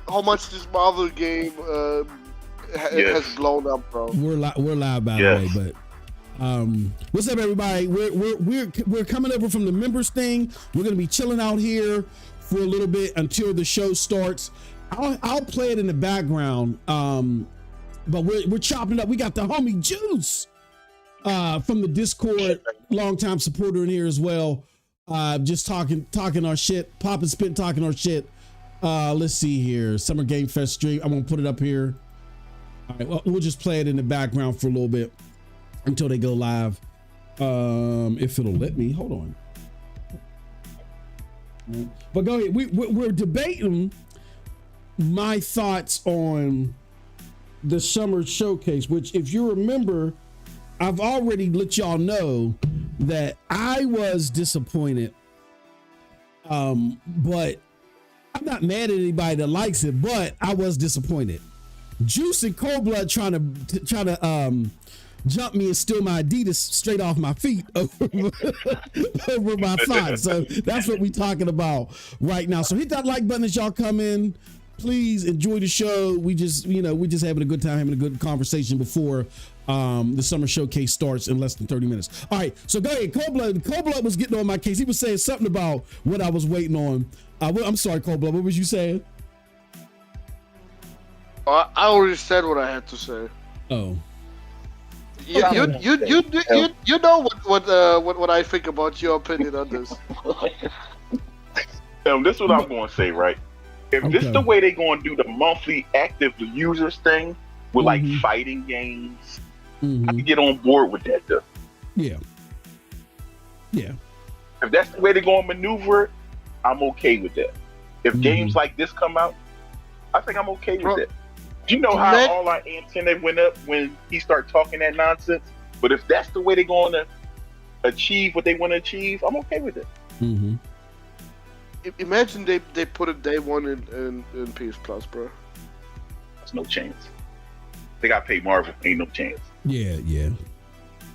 how much this Marvel game has blown up, bro. We're live by the way, but what's up, everybody? We're coming over from the members thing. We're gonna be chilling out here for a little bit until the show starts. I'll play it in the background, but we're chopping up. We got the homie Juice from the Discord, longtime supporter in here as well. Just talking our shit, Pop and Spit talking our shit. Let's see here, Summer Game Fest stream. I'm gonna put it up here. All right, well, we'll just play it in the background for a little bit until they go live. If it'll let me, hold on. But go ahead. We're debating my thoughts on the summer showcase, which, if you remember, I've already let y'all know that I was disappointed. But I'm not mad at anybody that likes it, but I was disappointed. Juice and Cold Blood trying to jump me and steal my Adidas straight off my feet over my thoughts. So that's what we're talking about right now. So hit that like button as y'all come in. Please enjoy the show. We just having a good time, having a good conversation before the summer showcase starts in less than 30 minutes. All right, so go ahead. Cold Blood was getting on my case. He was saying something about what I was waiting on. I'm sorry, Cold Blood. What was you saying? I already said what I had to say. Oh. Yeah, you know what I think about your opinion on this. This is what I'm going to say, right? If this is the way they're going to do the monthly active users thing with like fighting games, I can get on board with that, though. Yeah. If that's the way they're going to maneuver it, I'm okay with that. If games like this come out, I think I'm okay with that. You know how all our antenna went up when he started talking that nonsense? But if that's the way they're going to achieve what they want to achieve, I'm okay with it. Imagine they put it day one in PS Plus, bro. There's no chance. They got to pay Marvel. Ain't no chance. Yeah.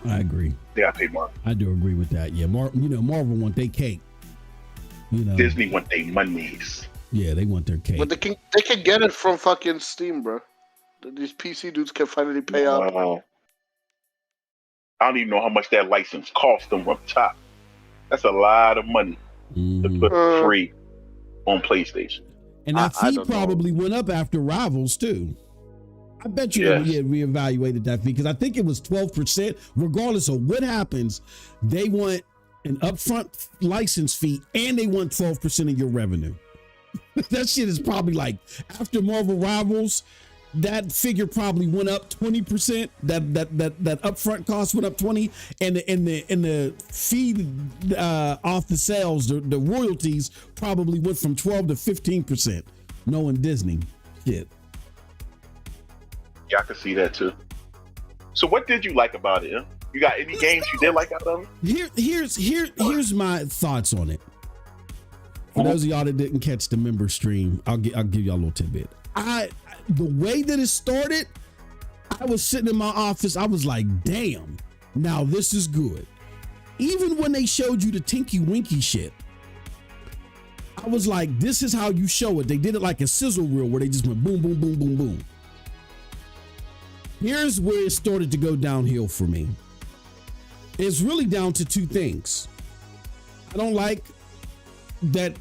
I agree. They got to pay Marvel. I do agree with that. Yeah, Marvel want their cake. Disney want their monies. Yeah, they want their cake. But they can get it from fucking Steam, bro. These PC dudes can finally pay out. I don't even know how much that license cost them up top. That's a lot of money to put free on PlayStation. And that fee probably went up after Rivals too. I bet you they reevaluated that fee because I think it was 12%. Regardless of what happens, they want an upfront license fee and they want 12% of your revenue. That shit is probably like after Marvel Rivals, that figure probably went up 20%. That upfront cost went up 20%, and the fee off the sales, the royalties probably went from 12 to 15%. Knowing Disney, shit. Yeah, I can see that too. So, what did you like about it? Huh? You got any games you did like out of it? Here's my thoughts on it. For those of y'all that didn't catch the member stream, I'll give y'all a little tidbit. The way that it started, I was sitting in my office. I was like, damn, now this is good. Even when they showed you the Tinky Winky shit, I was like, this is how you show it. They did it like a sizzle reel where they just went boom, boom, boom, boom, boom. Here's where it started to go downhill for me. It's really down to two things. I don't like that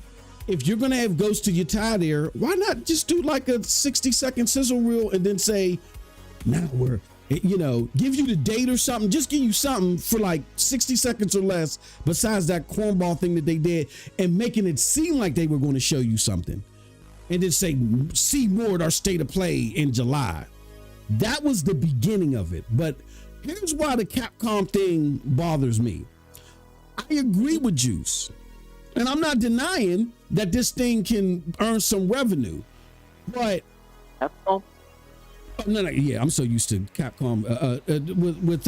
if you're going to have Ghost of your tie there, why not just do like a 60-second sizzle reel and then say, now we're, give you the date or something, just give you something for like 60 seconds or less besides that cornball thing that they did and making it seem like they were going to show you something and then say, see more at our state of play in July. That was the beginning of it. But here's why the Capcom thing bothers me. I agree with Juice. And I'm not denying that this thing can earn some revenue, but Capcom? No, yeah, I'm so used to Capcom with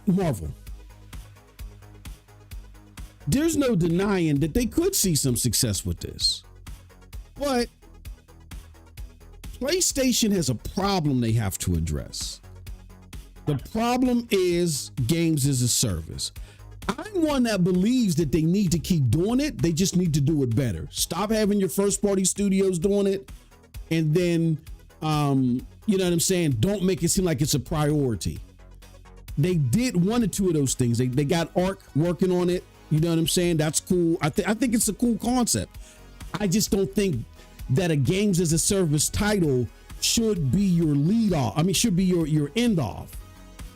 Marvel. There's no denying that they could see some success with this, but PlayStation has a problem they have to address. The problem is games as a service. I'm one that believes that they need to keep doing it. They just need to do it better. Stop having your first party studios doing it and then you know what I'm saying, don't make it seem like it's a priority. They did one or two of those things. They got Ark working on it. You know what I'm saying? That's cool. I think it's a cool concept. I just don't think that a games as a service title should be your lead off. I mean, should be your end off.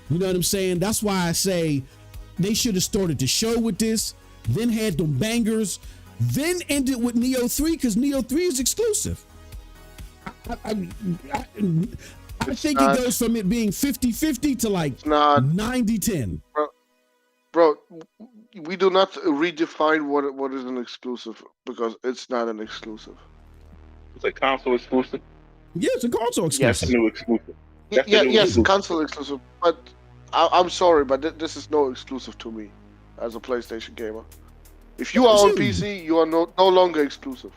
You know what I'm saying? That's why I say they should have started the show with this, then had them bangers, then ended with Neo 3 because Neo 3 is exclusive. I think it goes from it being 50-50 to like 90-10. Bro, we do not redefine what is an exclusive because it's not an exclusive. It's a console exclusive. Yeah, it's a console exclusive. Yes, new exclusive. Yes, console exclusive. But I'm sorry, but this is no exclusive to me as a PlayStation gamer. If you are on PC, you are no longer exclusive.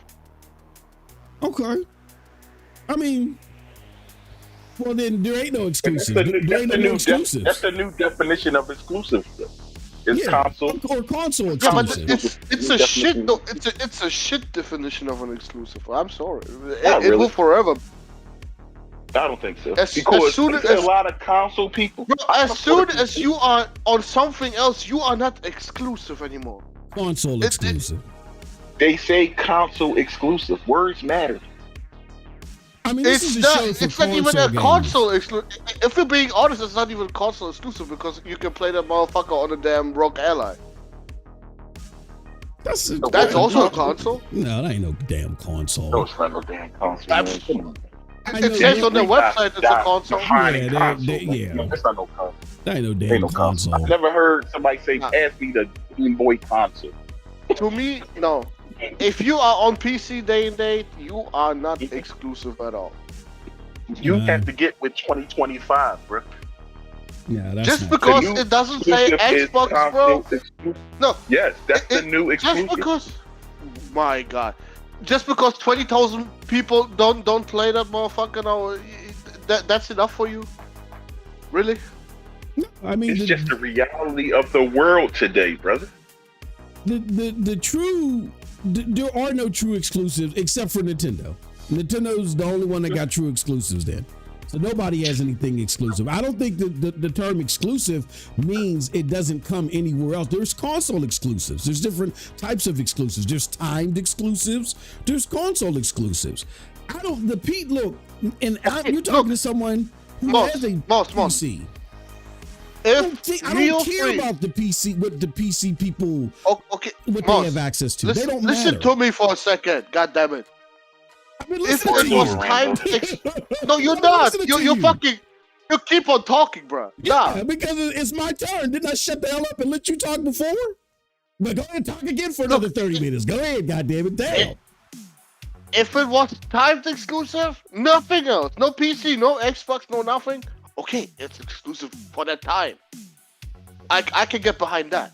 Okay. I mean, well then there ain't no exclusive. That's the new definition of exclusive. It's console or console exclusive. Yeah, but it's a shit. No, it's a shit definition of an exclusive. I'm sorry. It will forever. I don't think so. Because a lot of console people. Bro, as soon as you are on something else, you are not exclusive anymore. Console exclusive. They say console exclusive. Words matter. I mean, it's not even a console exclusive. If you're being honest, it's not even console exclusive because you can play that motherfucker on a damn Rock Ally. That's also a console. No, that ain't no damn console. No, it's not no damn console. It says on their website it's a console. Yeah. That's not no console. That ain't no damn console. I've never heard somebody say, pass me the Game Boy console. To me, no. If you are on PC day and date, you are not exclusive at all. You have to get with 2025, bro. Yeah, that's just because it doesn't say Xbox, bro. No. Yes, that's the new exclusive. Just because, my God, just because 20,000 people don't play that motherfucker now, that's enough for you? Really? No, I mean, it's just the reality of the world today, brother. The true. There are no true exclusives except for Nintendo. Nintendo's the only one that got true exclusives then. So nobody has anything exclusive. I don't think the term exclusive means it doesn't come anywhere else. There's console exclusives. There's different types of exclusives. There's timed exclusives. There's console exclusives. You're talking to someone who has a PC. I don't care about the PC, what the PC people, what they have access to. They don't matter. Listen to me for a second. God damn it. I've been If it was time, no, you're not. You fucking, you keep on talking, bro. Yeah, because it's my turn. Didn't I shut the hell up and let you talk before? But go ahead and talk again for another 30 minutes. Go ahead, goddammit. Damn. If it was timed exclusive, nothing else. No PC, no Xbox, no nothing. Okay, it's exclusive for that time. I can get behind that.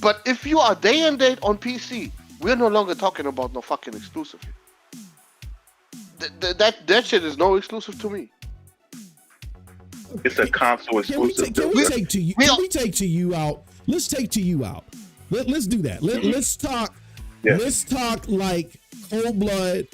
But if you are day and date on PC, we're no longer talking about no fucking exclusive. That shit is no exclusive to me. It's a console exclusive. Can we take to you out? Let's take to you out. Let's do that. Let's talk. Yeah. Let's talk like cold blood,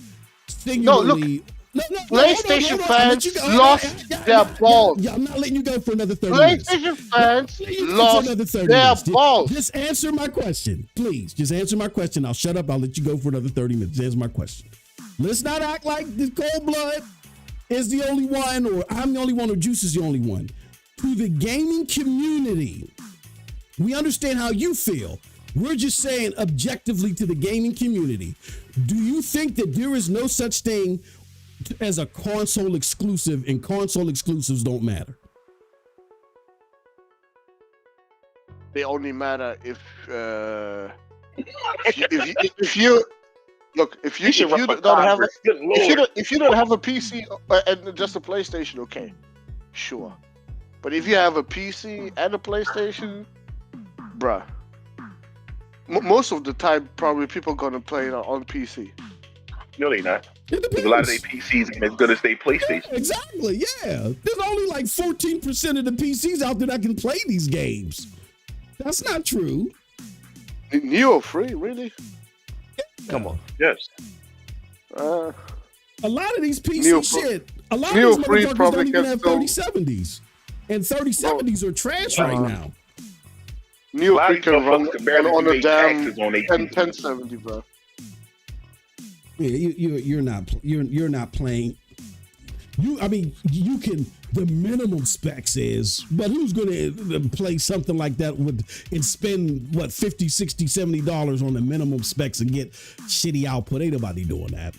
singularly. No, PlayStation fans lost their balls. Yeah, I'm not letting you go for another 30 minutes. PlayStation fans lost their balls. Just answer my question, please. Just answer my question. I'll shut up. I'll let you go for another 30 minutes. Answer my question. Let's not act like the cold blood is the only one, or I'm the only one, or Juice is the only one. To the gaming community, we understand how you feel. We're just saying objectively to the gaming community. Do you think that there is no such thing as a console exclusive, and console exclusives don't matter? They only matter if you don't have a PC and just a PlayStation, okay, sure. But if you have a PC and a PlayStation, bruh, most of the time probably people gonna play it on PC. No, they not. A lot of their PCs ain't as good as their PlayStation. Yeah, exactly, yeah. There's only like 14% of the PCs out there that can play these games. That's not true. Neo free, really? Come on. Yes. A lot of these PC shit, a lot of these motherfuckers don't even have 3070s. And 3070s are trash right now. Neo Free can run on a damn 1070, bro. Yeah, you're not playing. I mean, you can. The minimum specs is, but who's going to play something like that and spend what $50, $60, $70 on the minimum specs and get shitty output? Ain't nobody doing that.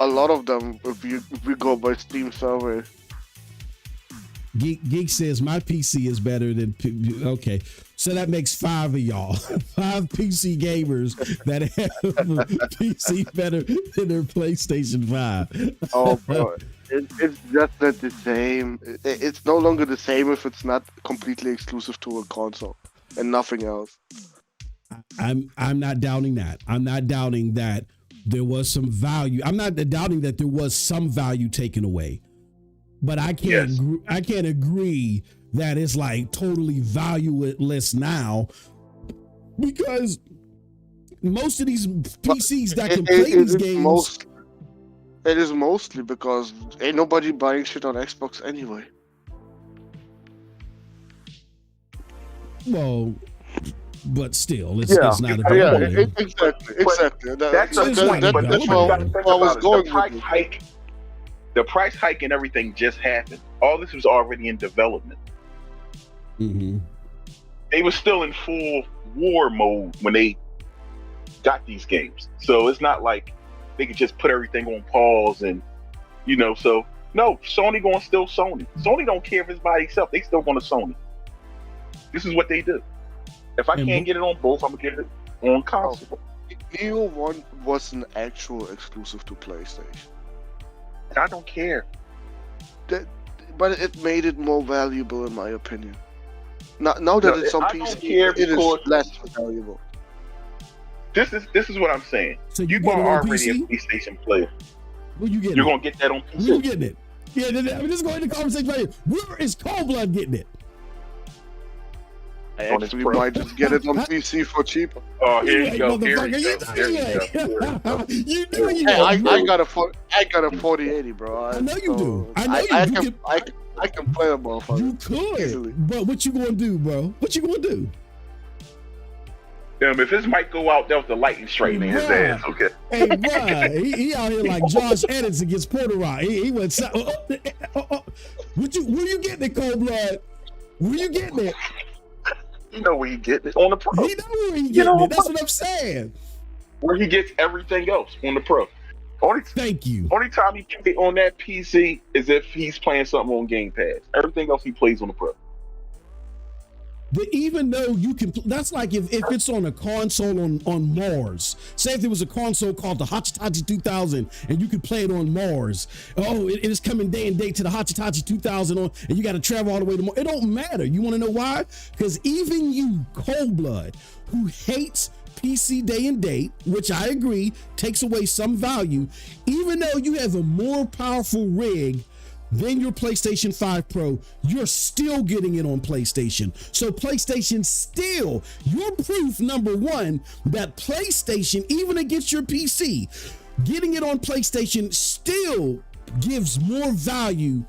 A lot of them, if we go by Steam survey. Geek says my PC is better than. Okay, so that makes 5 of y'all, 5 PC gamers that have a PC better than their PlayStation 5. Oh, bro, it's just not the same. It's no longer the same if it's not completely exclusive to a console and nothing else. I'm not doubting that. I'm not doubting that there was some value. I'm not doubting that there was some value taken away. But I can't agree that it's like totally valueless now, because most of these PCs that can play these games. It is mostly because ain't nobody buying shit on Xbox anyway. Well, but still, it's not a development. Exactly. That's what I was going with. The price hike and everything just happened. All this was already in development. Mm-hmm. They were still in full war mode when they got these games. So it's not like they could just put everything on pause and, so no, Sony going still Sony. Sony don't care if it's by itself. They still going to Sony. This is what they do. If I can't get it on both, I'm going to get it on console. Neo 1 was an actual exclusive to PlayStation. I don't care. But it made it more valuable, in my opinion. Now that it's on PC, it is less valuable. This is what I'm saying. So you are already a PlayStation player. Where you getting You're going to get that on PC. Where you getting it? Yeah, I'm just going to the conversation right here. Where is Cold Blood getting it? I actually might just get it on PC for cheaper. Oh, here you go. Here you go. You do. I got a 4080, bro. I know you do. I know I can play a motherfucker. You could, easily. But what you gonna do, bro? What you gonna do? If his mic go out, that was the lightning strike in his ass. Okay. Hey, bro, he out here like Josh Edits against Porter Rock. He went. Where you getting it, Cold Blood? Where you getting it? You know where he getting it on the Pro. He know where he getting it. That's what I'm saying. Where he gets everything else on the Pro. Thank you. Only time he plays on that PC is if he's playing something on Game Pass. Everything else he plays on the Pro. But even though you can, that's like if it's on a console on Mars. Say if there was a console called the Hachitachi 2000 and you could play it on Mars. Oh, it is coming day and date to the Hachitachi 2000 and you got to travel all the way to Mars. It don't matter. You want to know why? Because even you, Cold Blood, who hates PC day and date, which I agree takes away some value, even though you have a more powerful rig than your PlayStation 5 Pro, you're still getting it on PlayStation. So PlayStation still, your proof number one, that PlayStation, even against your PC, getting it on PlayStation still gives more value,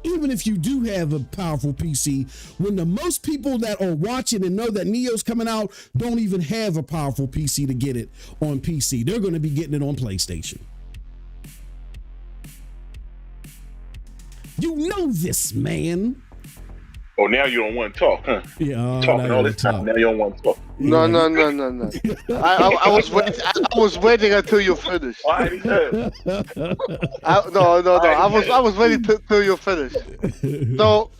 even if you do have a powerful PC, when the most people that are watching and know that Neo's coming out don't even have a powerful PC to get it on PC. They're going to be getting it on PlayStation. You know this, man. Oh, now you don't want to talk, huh? Yeah, talking all this time. Now you don't want to talk. No. I was waiting until you finished. Why? I was waiting till you finished. So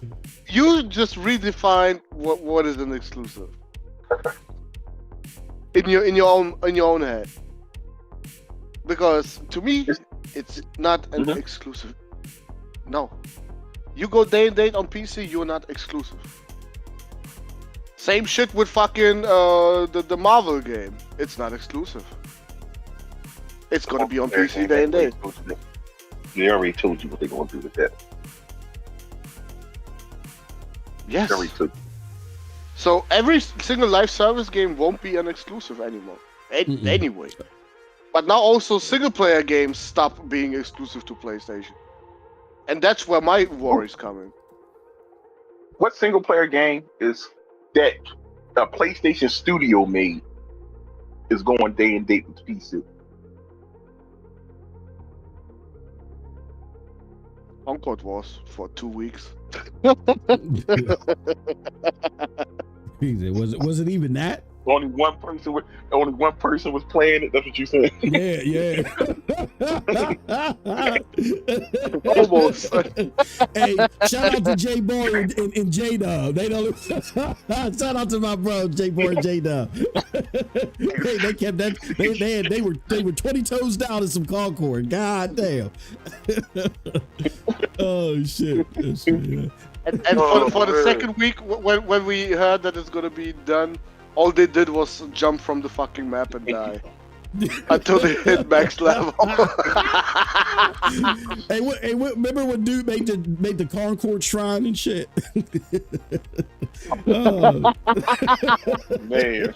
you just redefined what is an exclusive in your own head. Because to me, it's not an exclusive. No. You go day and date on PC, you're not exclusive. Same shit with fucking the Marvel game. It's not exclusive. It's gonna be on PC day and date. They already told you what they're gonna do with that. Yes. So every single live service game won't be an exclusive anymore. Anyway. But now also single player games stop being exclusive to PlayStation, and that's where my worries come in. What single player game is that a PlayStation Studio made is going day and date with PC? Concord was for 2 weeks. Was it even that? Only one person was playing it. That's what you said. Yeah. Almost. Hey, shout out to J Boy and J Dub. They don't. Shout out to my bro J Boy and J Dub. They kept that. They were 20 toes down in some Concord. God damn. Oh shit. Yeah. And for the second week, when we heard that it's gonna be done, all they did was jump from the fucking map and die until they hit max level. Hey, remember when dude made the Concord Shrine and shit? Oh. Man.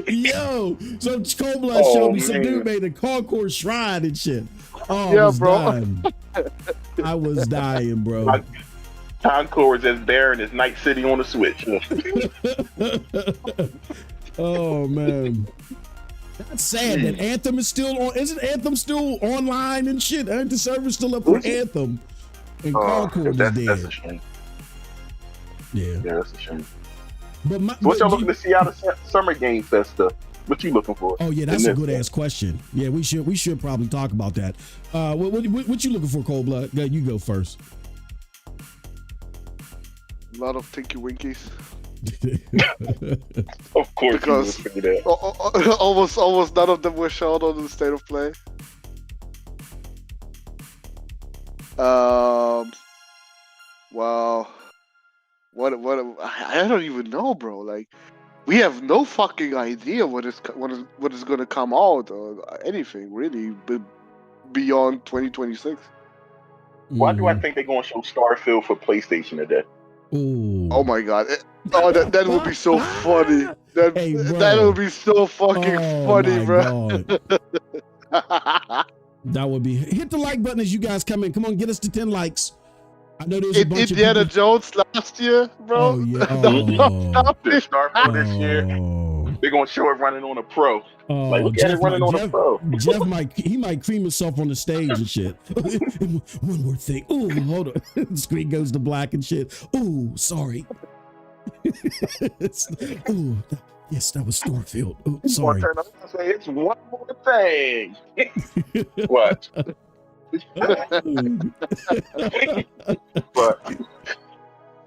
Yo, some Cold Blood showed me some dude made a Concord Shrine and shit. Oh, yeah, I was bro. dying. I was dying, bro. Concord is as barren as Night City on the Switch. Oh man, that's sad that Anthem is still on. Isn't Anthem still online and shit? Ain't the server still up for Anthem? And Concord is dead. That's a shame. Yeah, that's a shame. But what y'all looking to see out of Summer Game Fest stuff? What you looking for? Oh yeah, that's a good ass question. Yeah, we should probably talk about that. What you looking for, Cold Blood? You go first. A lot of Tinky Winkies. Of course, because almost none of them were shown on the State of Play. Well, what I don't even know, bro. Like, we have no fucking idea what is gonna come out or anything really beyond 2026. Why do I think they're gonna show Starfield for PlayStation today? Ooh. Oh my god! That would be so funny. That would be so fucking funny, bro. That would be. Hit the like button as you guys come in. Come on, get us to 10 likes. I know there's a bunch of Indiana Jones last year, bro. Oh yeah. Starfield this year. They're gonna show it running on a Pro. Like, look at it running on a Pro. Jeff might cream himself on the stage and shit. One more thing. Ooh, hold on. The screen goes to black and shit. Ooh, sorry. Ooh, yes, that was Starfield. Ooh, sorry. Turn up and say it's one more thing. What? But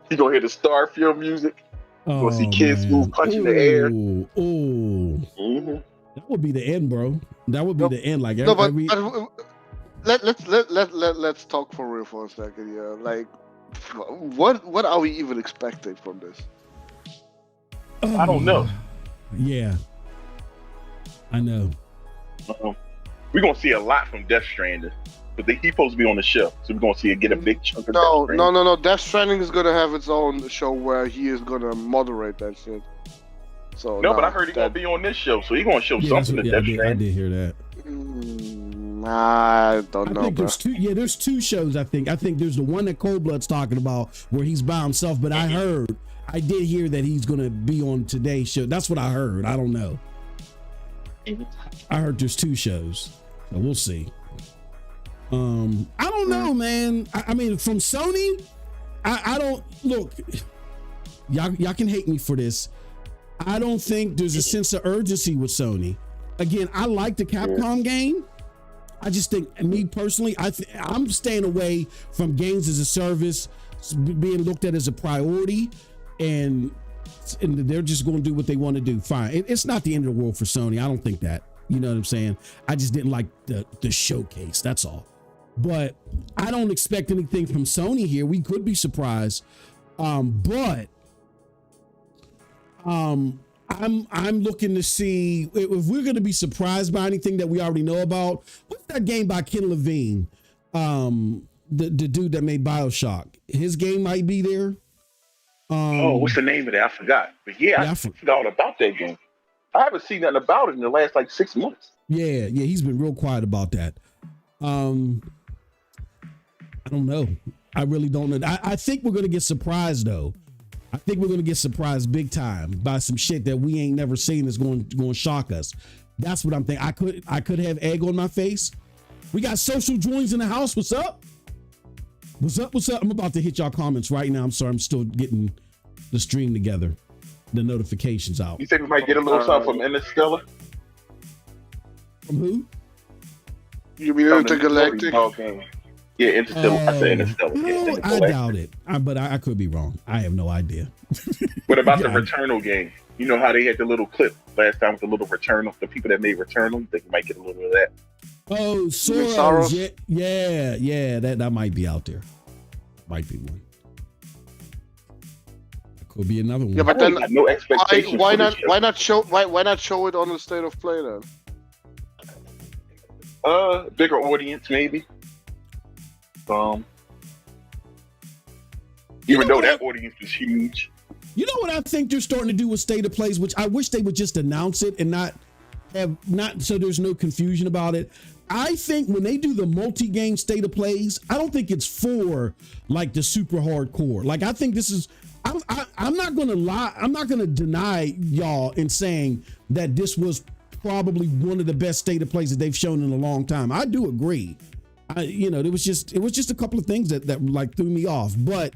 you gonna hear the Starfield music? You'll see kids move, punching the air. Ooh. Mm-hmm. That would be the end, bro. That would be the end. Like let's talk for real for a second. Yeah, like what are we even expecting from this? I don't know. Yeah, I know. We're gonna see a lot from Death Stranding. But he's supposed to be on the show, so we're gonna see it get a big chunk of Death Stranding. No. Death Stranding is gonna have its own show where he is gonna moderate that shit. So but I heard he's gonna be on this show, so he's gonna show something to Death Stranding. I did hear that. I don't know. I think there's two. Yeah, there's two shows. I think there's the one that Cold Blood's talking about where he's by himself. But I did hear that he's gonna be on today's show. That's what I heard. I don't know. I heard there's two shows, so we'll see. I don't know, man. I mean, from Sony, I don't look. Y'all can hate me for this. I don't think there's a sense of urgency with Sony. Again, I like the Capcom game. I just think, me personally, I'm staying away from games as a service being looked at as a priority, and they're just going to do what they want to do. Fine, it's not the end of the world for Sony. I don't think that. You know what I'm saying? I just didn't like the showcase. That's all. But I don't expect anything from Sony here. We could be surprised. But I'm looking to see if we're going to be surprised by anything that we already know about. What's that game by Ken Levine? The dude that made BioShock. His game might be there. What's the name of that? I forgot. But I forgot all about that game. I haven't seen nothing about it in the last like 6 months. Yeah, he's been real quiet about that. I don't know. I really don't know. I think we're gonna get surprised though. I think we're gonna get surprised big time by some shit that we ain't never seen that's going to shock us. That's what I'm thinking. I could have egg on my face. We got social joins in the house. What's up? What's up? What's up? I'm about to hit y'all comments right now. I'm sorry. I'm still getting the stream together. The notifications out. You think we might get a little something from Interstellar? From who? You mean Intergalactic? Yeah, Interstellar. I said Interstellar. No, I doubt it. But I could be wrong. I have no idea. What about the Returnal game? You know how they had the little clip last time with the little Returnal? The people that made Returnal, you think we might get a little bit of that? Oh, Soros. Yeah. That might be out there. Might be one. Could be another one. Yeah, but then no expectations. Why not show it on the State of Play then? Bigger audience maybe. Even though that audience is huge. You know what I think they're starting to do with State of Plays, which I wish they would just announce it and not so there's no confusion about it. I think when they do the multi-game State of Plays, I don't think it's for like the super hardcore. Like I think this is. I'm not gonna lie. I'm not gonna deny y'all in saying that this was probably one of the best State of Plays that they've shown in a long time. I do agree. It was just a couple of things that like threw me off. But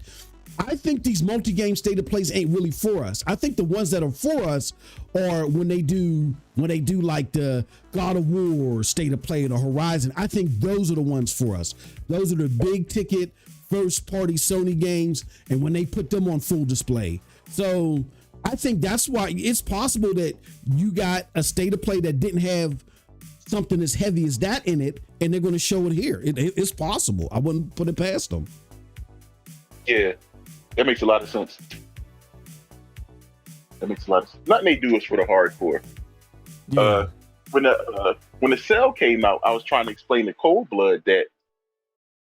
I think these multi-game State of Plays ain't really for us. I think the ones that are for us are when they do like the God of War State of Play or the Horizon. I think those are the ones for us. Those are the big ticket first party Sony games, and when they put them on full display. So I think that's why it's possible that you got a State of Play that didn't have something as heavy as that in it, and they're going to show it here. It's possible. I wouldn't put it past them. Yeah, that makes a lot of sense. Nothing they do is for the hardcore. Yeah. When the Cell came out, I was trying to explain to Cold Blood that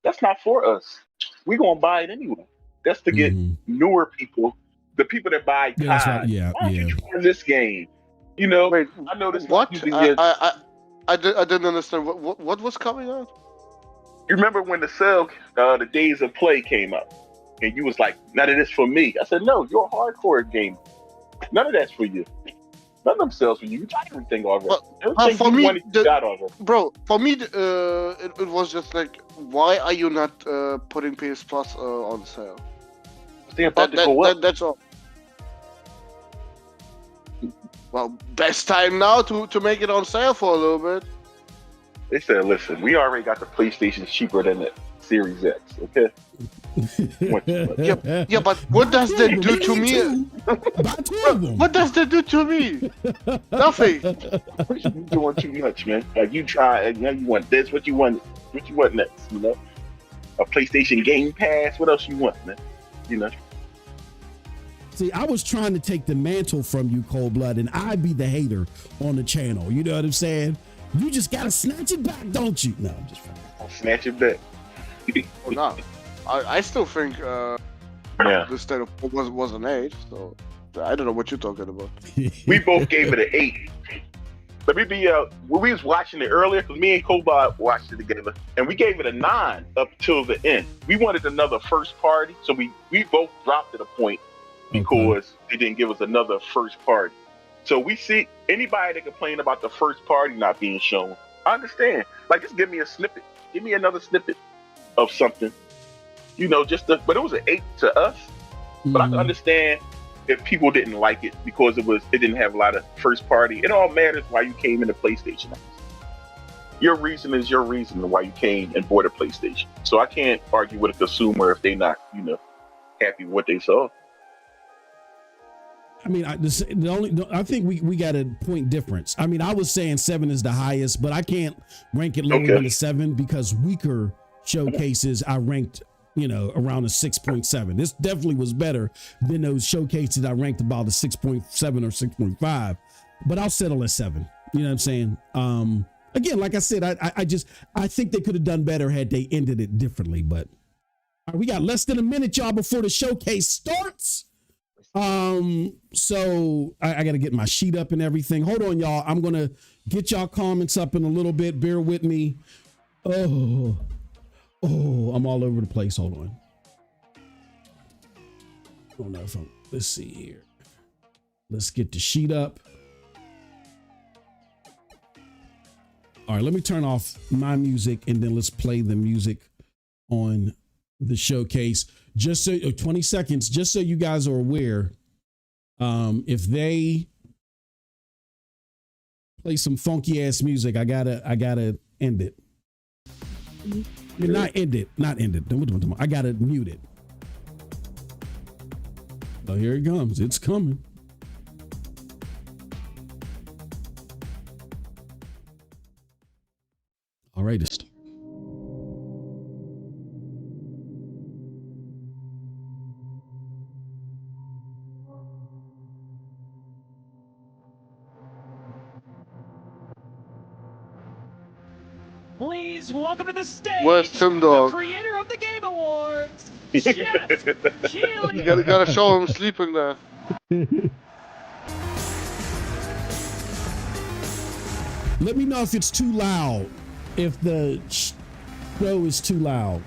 that's not for us. We're gonna buy it anyway. That's to get newer people, the people that buy COD. Right. Why don't you try this game? Wait, I know this. What? I didn't understand. What was coming out? You remember when the Cell, the Days of Play came out, and you was like, "None of this for me." I said, "No, you're a hardcore game. None of that's for you. None of them sells for you. You got everything already. Everything for me, got already." Bro, for me, it was just like, why are you not putting PS Plus on sale? They're about to go up. That's all. Well, best time now to make it on sale for a little bit. They said, "Listen, we already got the PlayStation cheaper than the Series X, okay?" Yeah, but what does that do to me? What does that do to me? Nothing. You're doing too much, man. Like you try, and now you want this. What you want next? A PlayStation Game Pass. What else you want, man? See, I was trying to take the mantle from you, Cold Blood, and I'd be the hater on the channel. You know what I'm saying? You just gotta snatch it back, don't you? No, I'm just trying. I'll snatch it back. Well, no. I still think the State of Play was an 8, so I don't know what you're talking about. We both gave it an 8. Let me be when we was watching it earlier, because me and Cobalt watched it together, and we gave it a 9 up till the end. We wanted another first party, so we both dropped it a point because they didn't give us another first party. So we see anybody that complain about the first party not being shown. I understand. Like, just give me a snippet. Give me another snippet of something. But it was an 8 to us. But I can understand if people didn't like it because it didn't have a lot of first party. It all matters why you came into PlayStation. Your reason is your reason why you came and bought a PlayStation. So I can't argue with a consumer if they're not, happy with what they saw. I mean, I think we got a point difference. I mean, I was saying 7 is the highest, but I can't rank it lower than a 7 because weaker showcases I ranked, around a 6.7. This definitely was better than those showcases I ranked about a 6.7 or 6.5, but I'll settle at 7. You know what I'm saying? Again, like I said, I think they could have done better had they ended it differently, but we got less than a minute, y'all, before the showcase starts. So I got to get my sheet up and everything. Hold on, y'all. I'm going to get y'all comments up in a little bit. Bear with me. Oh, I'm all over the place. Hold on. I don't know if let's see here. Let's get the sheet up. All right, let me turn off my music and then let's play the music on the showcase. Just so 20 seconds, just so you guys are aware. If they play some funky ass music, I gotta end it. Not end it. I gotta mute it. Oh, here it comes. It's coming. All right, it's Please welcome to the stage Where's Tim Dog? the creator of the Game Awards, Geoff Keighley. You gotta show him sleeping there. Let me know if it's too loud. If the show is too loud.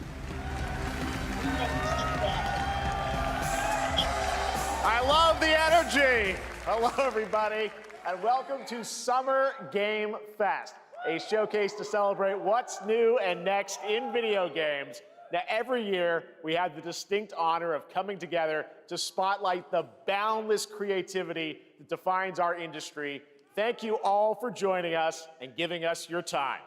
I love the energy. Hello, everybody, and welcome to Summer Game Fest, a showcase to celebrate what's new and next in video games. Now, every year, we have the distinct honor of coming together to spotlight the boundless creativity that defines our industry. Thank you all for joining us and giving us your time.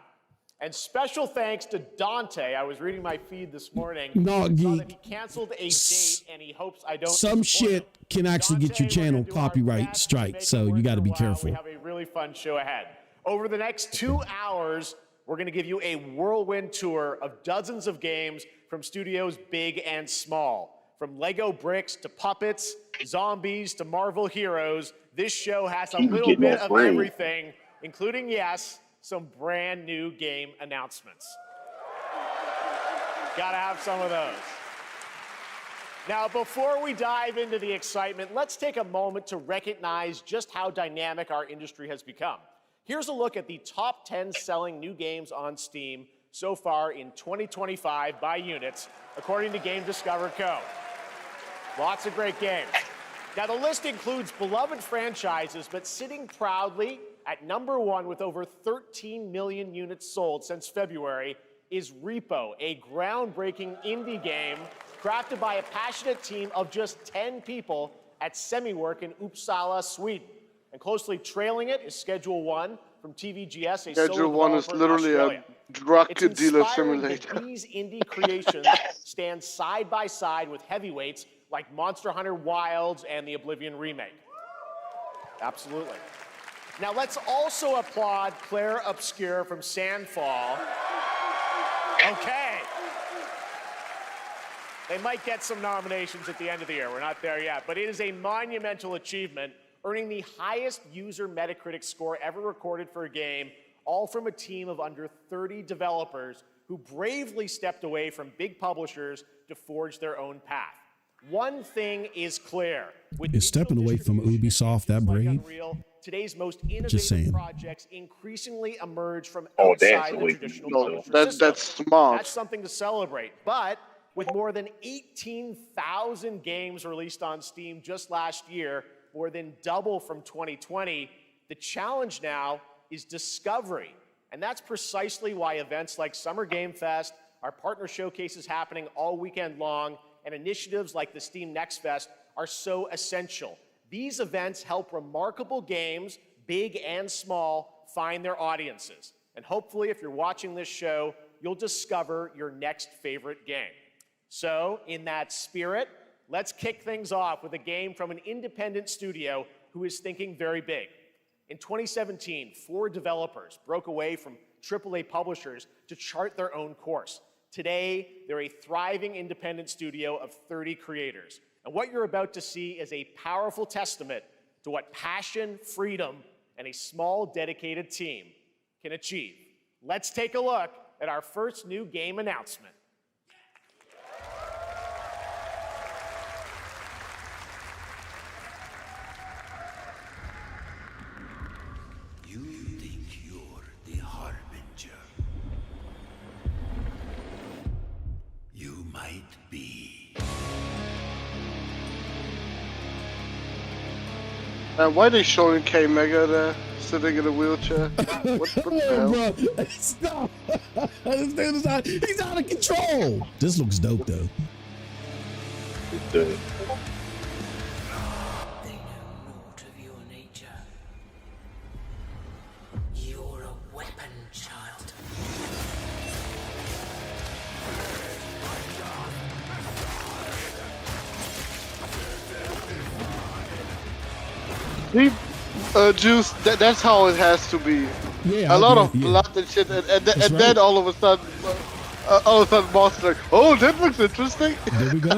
And special thanks to Dante. I was reading my feed this morning. No, saw that he canceled a date, and he hopes I don't. Some shit him. can actually Dante, get your channel copyright strike, so you got to be careful. We have a really fun show ahead. Over the next 2 hours, we're going to give you a whirlwind tour of dozens of games from studios big and small. From Lego bricks to puppets, zombies to Marvel heroes, this show has a little bit of everything, including, yes, some brand new game announcements. Gotta have some of those. Now, before we dive into the excitement, let's take a moment to recognize just how dynamic our industry has become. Here's a look at the top 10 selling new games on Steam so far in 2025 by units, according to Game Discover Co. Lots of great games. Now, the list includes beloved franchises, but sitting proudly at number 1 with over 13 million units sold since February is Repo, a groundbreaking indie game crafted by a passionate team of just 10 people at Semiwork in Uppsala, Sweden. And closely trailing it is Schedule 1 from TVGS, Schedule 1 is literally a drug dealer simulator. That these indie creations stand side by side with heavyweights like Monster Hunter Wilds and the Oblivion remake. Absolutely. Now let's also applaud Claire Obscure from Sandfall. Okay. They might get some nominations at the end of the year. We're not there yet, but it is a monumental achievement, earning the highest user Metacritic score ever recorded for a game, all from a team of under 30 developers who bravely stepped away from big publishers to forge their own path. One thing is clear. Is stepping away from Ubisoft that brave? Unreal, today's most innovative projects increasingly emerge from outside the traditional publisher system. That's smart. That's something to celebrate. But with more than 18,000 games released on Steam just last year, more than double from 2020, the challenge now is discovery. And that's precisely why events like Summer Game Fest, our partner showcases happening all weekend long, and initiatives like the Steam Next Fest are so essential. These events help remarkable games, big and small, find their audiences. And hopefully, if you're watching this show, you'll discover your next favorite game. So, in that spirit, let's kick things off with a game from an independent studio who is thinking very big. In 2017, 4 developers broke away from AAA publishers to chart their own course. Today, they're a thriving independent studio of 30 creators. And what you're about to see is a powerful testament to what passion, freedom, and a small, dedicated team can achieve. Let's take a look at our first new game announcement. Why they showing K Mega there, sitting in a wheelchair? What the hell? Bro, stop. This dude is out, he's out of control. This looks dope, though. It does. They know naught of your nature. You're a weapon, child. Juice, that's how it has to be. Yeah, a lot of blood and shit, and then all of a sudden, Boss is like, oh, that looks interesting. There we go.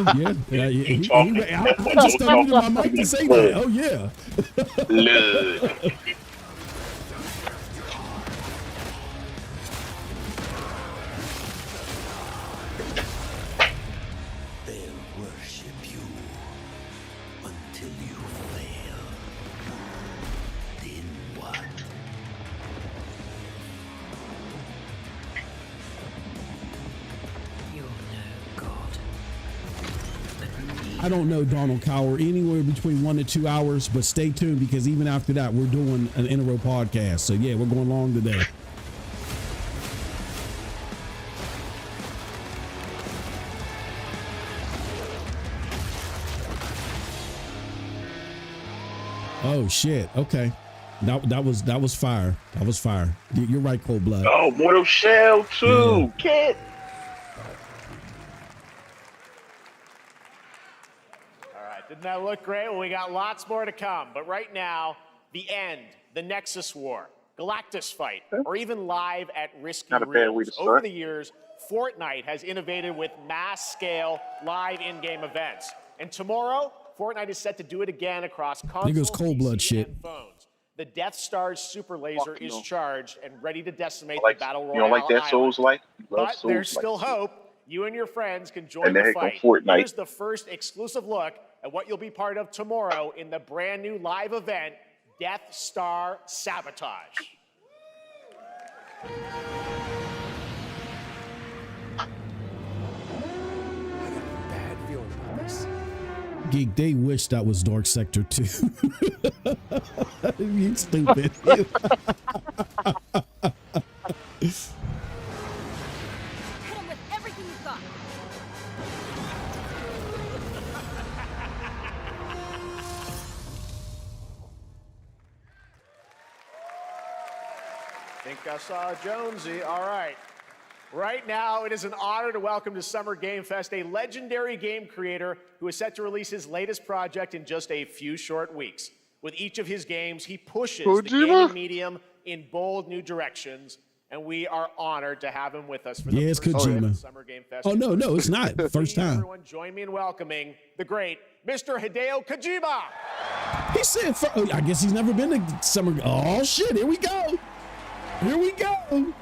Yeah, I just unmuted my mic to say that. Oh yeah. Blood. They'll worship you until you fail. Then what? You're no god. I don't know, Donald Cower, anywhere between 1 to 2 hours, but stay tuned because even after that, we're doing an in a row podcast. So yeah, we're going long today. Oh shit! Okay, that was fire. That was fire. You're right, Cold Blood. Oh, Mortal Shell 2, kid. Didn't that look great? Well, we got lots more to come. But right now, the end, the Nexus War, Galactus Fight, or even live at Risky Not a bad way to Reels. start. Over the years, Fortnite has innovated with mass-scale live in-game events. And tomorrow, Fortnite is set to do it again across consoles, Cold Blood PC, shit. and phones. The Death Star's super laser is charged and ready to decimate Like, the Battle Royale you don't like that island. Souls-like? You love But there's Souls-like still shit. hope. You and your friends can join And the the heck on fight. Fortnite. Here's the first exclusive look at what you'll be part of tomorrow in the brand new live event, Death Star Sabotage. Bad feeling about this. Geek, they wish that was Dark Sector 2. You stupid. Hit him with everything you've got. Think I saw Jonesy. All right. Right now, it is an honor to welcome to Summer Game Fest a legendary game creator who is set to release his latest project in just a few short weeks. With each of his games, he pushes the gaming medium in bold new directions, and we are honored to have him with us for the It's first Kojima. time at Summer Game Fest. Oh no, it's not. First Please, time. everyone, join me in welcoming the great Mr. Hideo Kojima. He said, I guess he's never been to Summer. Oh shit! Here we go. Here we go.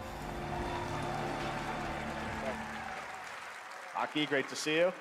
Aki, great to see you.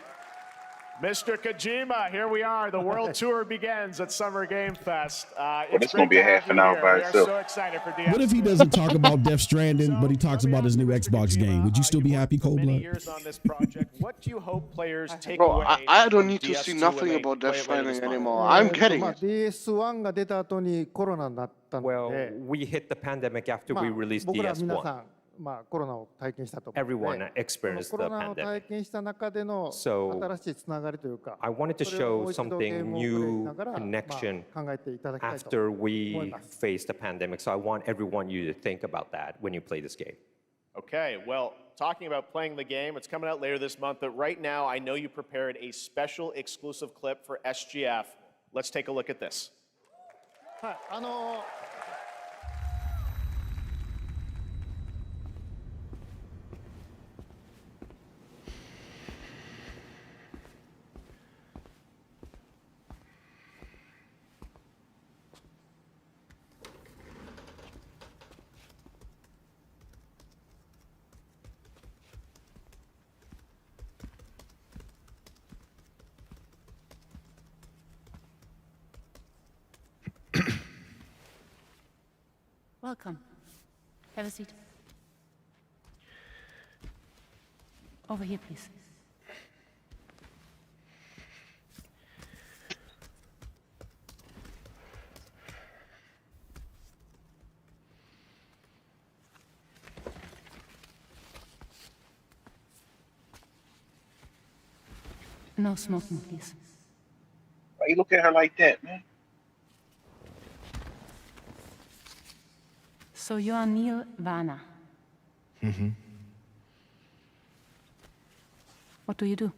Mr. Kojima, here we are. The world tour begins at Summer Game Fest. It's going to be a half an hour by We are itself. so excited for DF. What if he doesn't talk about Death Stranding, but he talks about his new Xbox game? Would you still be happy, Cold Many Blood? years on this project. What do you hope players take Bro, away? I don't from need to DS2 see when nothing they about play Death it later this Stranding month? anymore. I'm getting まあ it. DS1 が出た後にコロナになったの Well, で、 we hit the pandemic after ま we あ released 僕ら皆さ DS1. ん、まあ、コロナを体験したと思うの Everyone で、 experienced この the コロナを pandemic. 体験した中での So, 新しいつながりというか、 I wanted to それをも show う一度ゲー something ムをプレイし new ながら、まあ、 connection 考えていただきたいと after 思い we ます。 faced the pandemic. So I want everyone you to think about that when you play this game. Okay, well, talking about playing the game, it's coming out later this month, but right now I know you prepared a special exclusive clip for SGF. Let's take a look at this. はい、Welcome. Have a seat. Over here, please. No smoking, please. Why you look at her like that, man? So you are Neil Varner. Mm-hmm. What do you do?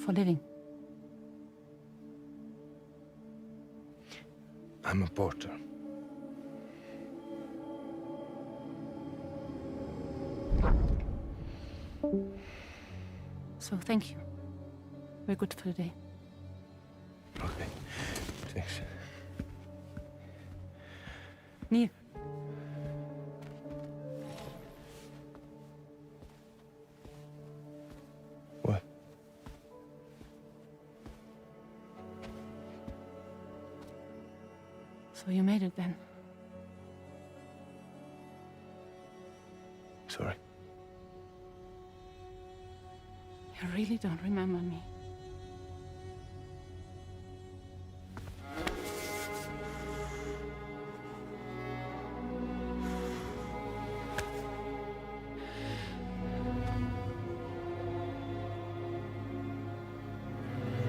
For living? I'm a porter. So thank you. We're good for the day. Okay. Thanks. Neil. What? So you made it then? Sorry. You really don't remember me.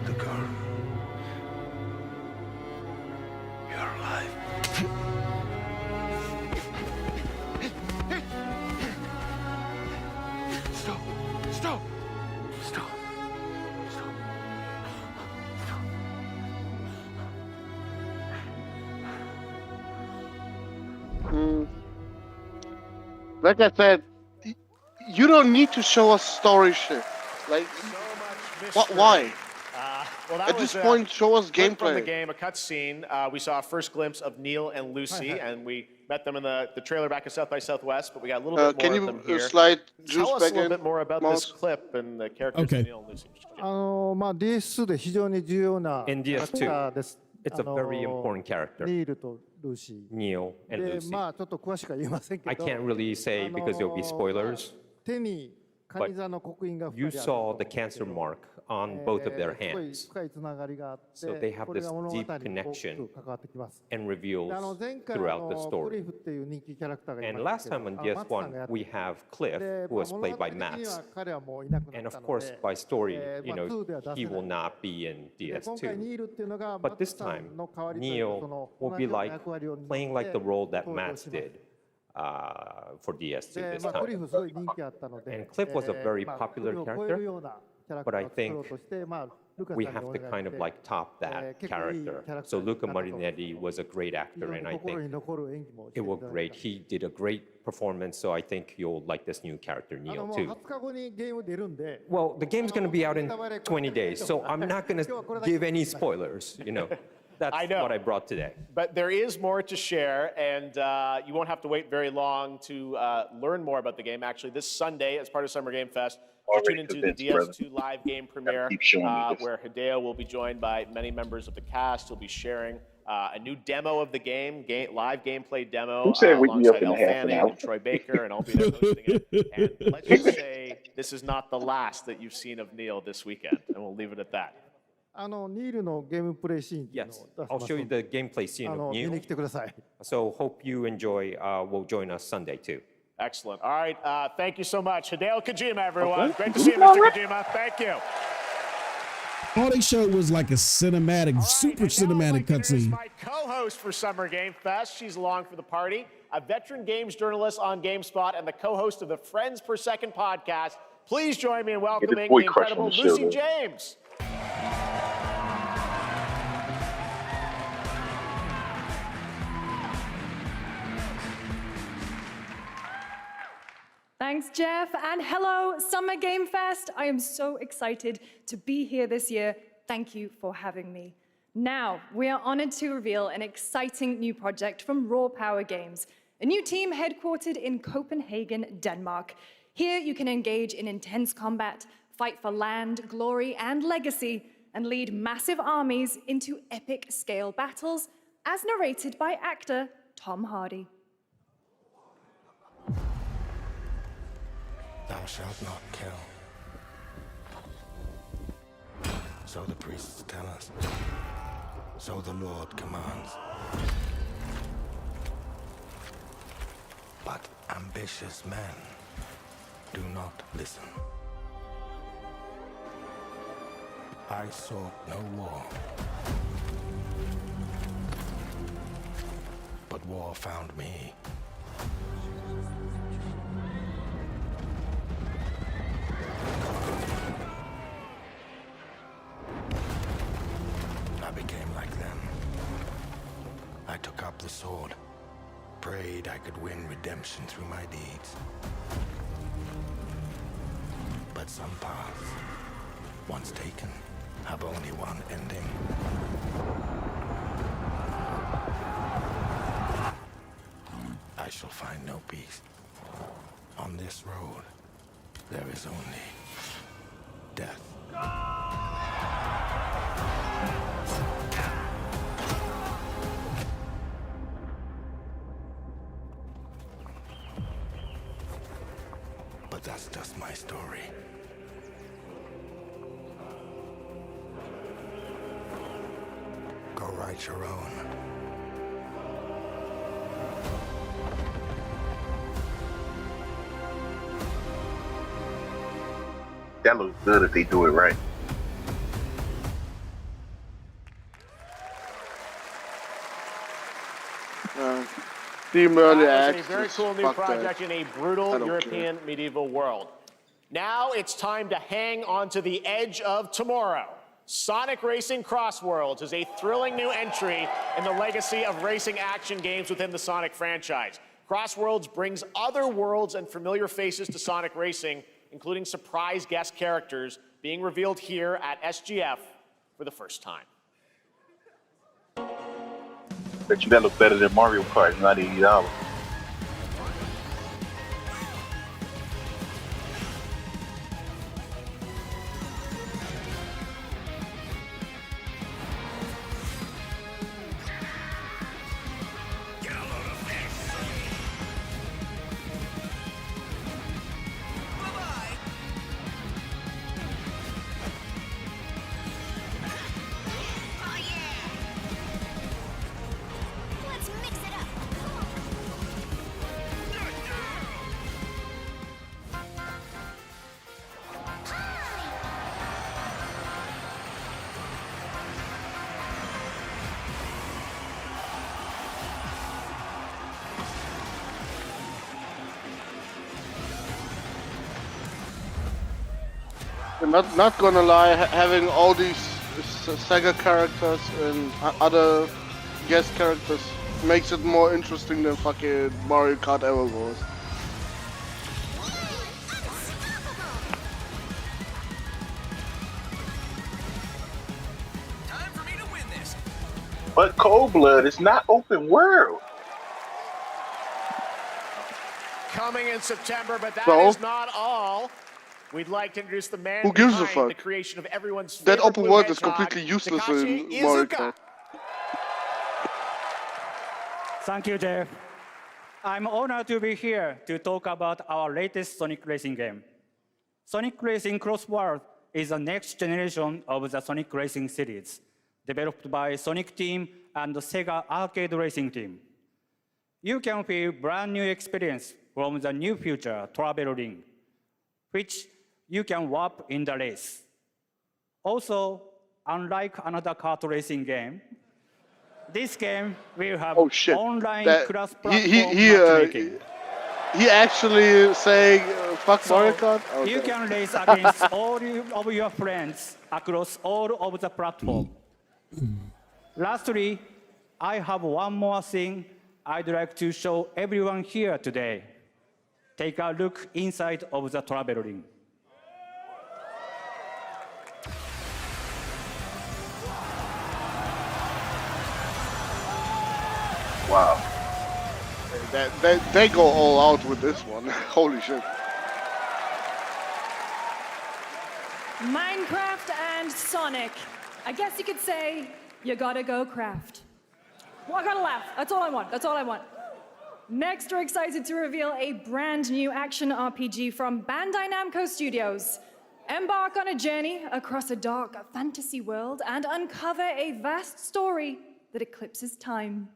The girl. You're alive. Stop! Stop! Stop! Stop! Like I said, you don't need to show us story shit. Like, why? Well, that At was this point, show us clip from the gameplay. game, a cutscene. We saw a first glimpse of Neil and Lucy, and we met them in the trailer back at South by Southwest, but we got a little bit Can more of them you here. slide Juice Tell us a back little in? bit more about Mouse? this clip and the characters Okay. of Neil and Lucy. DS2 で非常に重要な In キャラクターです。 It's a very important character, ニールとルーシ Neil ー。 and で、 Lucy. まあちょっと詳しくは言えませんけ I ど、 can't really say because there'll be spoilers. 手にカニ座の刻印が You 2人ある saw the cancer mark on both of their すごい hands 深いつながりがあって、 So they have これが this 物語に deep 大き connection く関わってきます。 and で reveals 前回 throughout the ク story. リフっていう人気キャラクターがい And ま last したけ time ど、 on マツさんがや DS1, って we have Cliff, で who was 物 played 語 by 的には Max. 彼はもういなくな And った of の course, で、 by story, まあ 2では出せ he ない will not be in で今回ニ DS2. ールっていうのが But マ this ツさ time, んの代わりというかそ Neil の will 同 be じような like 役割を担って playing like the role that 登場 Max します did for DS2 で、 this まあ、クリ time. フすごい人気あったので、 And Cliff was a very まあ popular クリフを超えるようなキャラクタ but I ーを作ろう think として、まあ、ルカさん We に have お to 願い kind し of て like top that 結構いいキャ character. ラクター So に Luca なったと思います。 Marinetti was a great 非 actor, 常 and に I 心 think に残る演技もして it いた worked だい great. た He did a great performance, so I think you'll like this new character, も Neil, う too. 20日後にゲーム出るんで、 Well, the game's going to be out in 20 days, so I'm not going to give any spoilers, you know. That's I know. what I brought today. But there is more to share, and you won't have to wait very long to learn more about the game. Actually, this Sunday, as part of Summer Game Fest, you tune into the DS2 live game premiere, keep showing me this. where Hideo will be joined by many members of the cast. He'll be sharing a new demo of the game, live gameplay demo, Who said we'd be up alongside in Elle half an Fanning hour? and Troy Baker, and I'll be there hosting it. And let's just say this is not the last that you've seen of Neil this weekend, and we'll leave it at that. ニールのゲームプレイシーンっていうの Yes, を出し I'll ます show you ので the gameplay scene of 見に Neil. 来てください。 So hope you enjoy. Will join us Sunday too. Excellent. All right. Thank you so much. Hideo Kojima, everyone. Great to see you, Mr. Kojima. Thank you. All they showed was like a cinematic, super cinematic cutscene. My co-host for Summer Game Fest. She's along for the party. A veteran games journalist on GameSpot and the co-host of the Friends Per Second podcast. Please join me in welcoming boy the crush on incredible the show, Lucy though. James. Thanks, Geoff, and hello, Summer Game Fest. I am so excited to be here this year. Thank you for having me. Now, we are honored to reveal an exciting new project from Raw Power Games, a new team headquartered in Copenhagen, Denmark. Here, you can engage in intense combat, fight for land, glory, and legacy, and lead massive armies into epic scale battles, as narrated by actor Tom Hardy. Thou shalt not kill. So the priests tell us. So the Lord commands. But ambitious men do not listen. I sought no war, but war found me. I became like them. I took up the sword, prayed I could win redemption through my deeds. But some paths, once taken, have only one ending. I shall find no peace. On this road, there is only death. But that's just my story. Go write your own. That looks good if they do it right. Team early That is access. a very cool new Fuck project that. in a brutal I don't European medieval world. Now it's time to hang on to the edge of tomorrow. Sonic Racing Crossworlds is a thrilling new entry in the legacy of racing action games within the Sonic franchise. Crossworlds brings other worlds and familiar faces to Sonic Racing, including surprise guest characters being revealed here at SGF for the first time. Bet you that look better than Mario Kart, $90. I'm not gonna lie, having all these Sega characters and other guest characters makes it more interesting than fucking Mario Kart ever was. But Cold Blood is not open world. Coming in September, but that So? is not all. We'd like to introduce the man Who gives a behind fuck? the creation of everyone's That favorite open blue world is hedgehog, completely useless Takashi in Mario Iizuka. Kart. Thank you, Geoff. I'm honored to be here to talk about our latest Sonic Racing game. Sonic Racing Crossworld is the next generation of the Sonic Racing series, developed by Sonic Team and the Sega Arcade Racing Team. You can feel brand new experience from the new future travel ring, which you can warp in the race. Also, unlike another kart racing game, this game will have online cross-platform matchmaking. He actually saying fuck Mario Kart? You Okay. can race against all of your friends across all of the platforms. Lastly, I have one more thing I'd like to show everyone here today. Take a look inside of the travel ring. Wow. They go all out with this one. Holy shit. Minecraft and Sonic. I guess you could say, you gotta go craft. Well, I gotta laugh. That's all I want. That's all I want. Next, we're excited to reveal a brand new action RPG from Bandai Namco Studios. Embark on a journey across a dark fantasy world and uncover a vast story that eclipses time.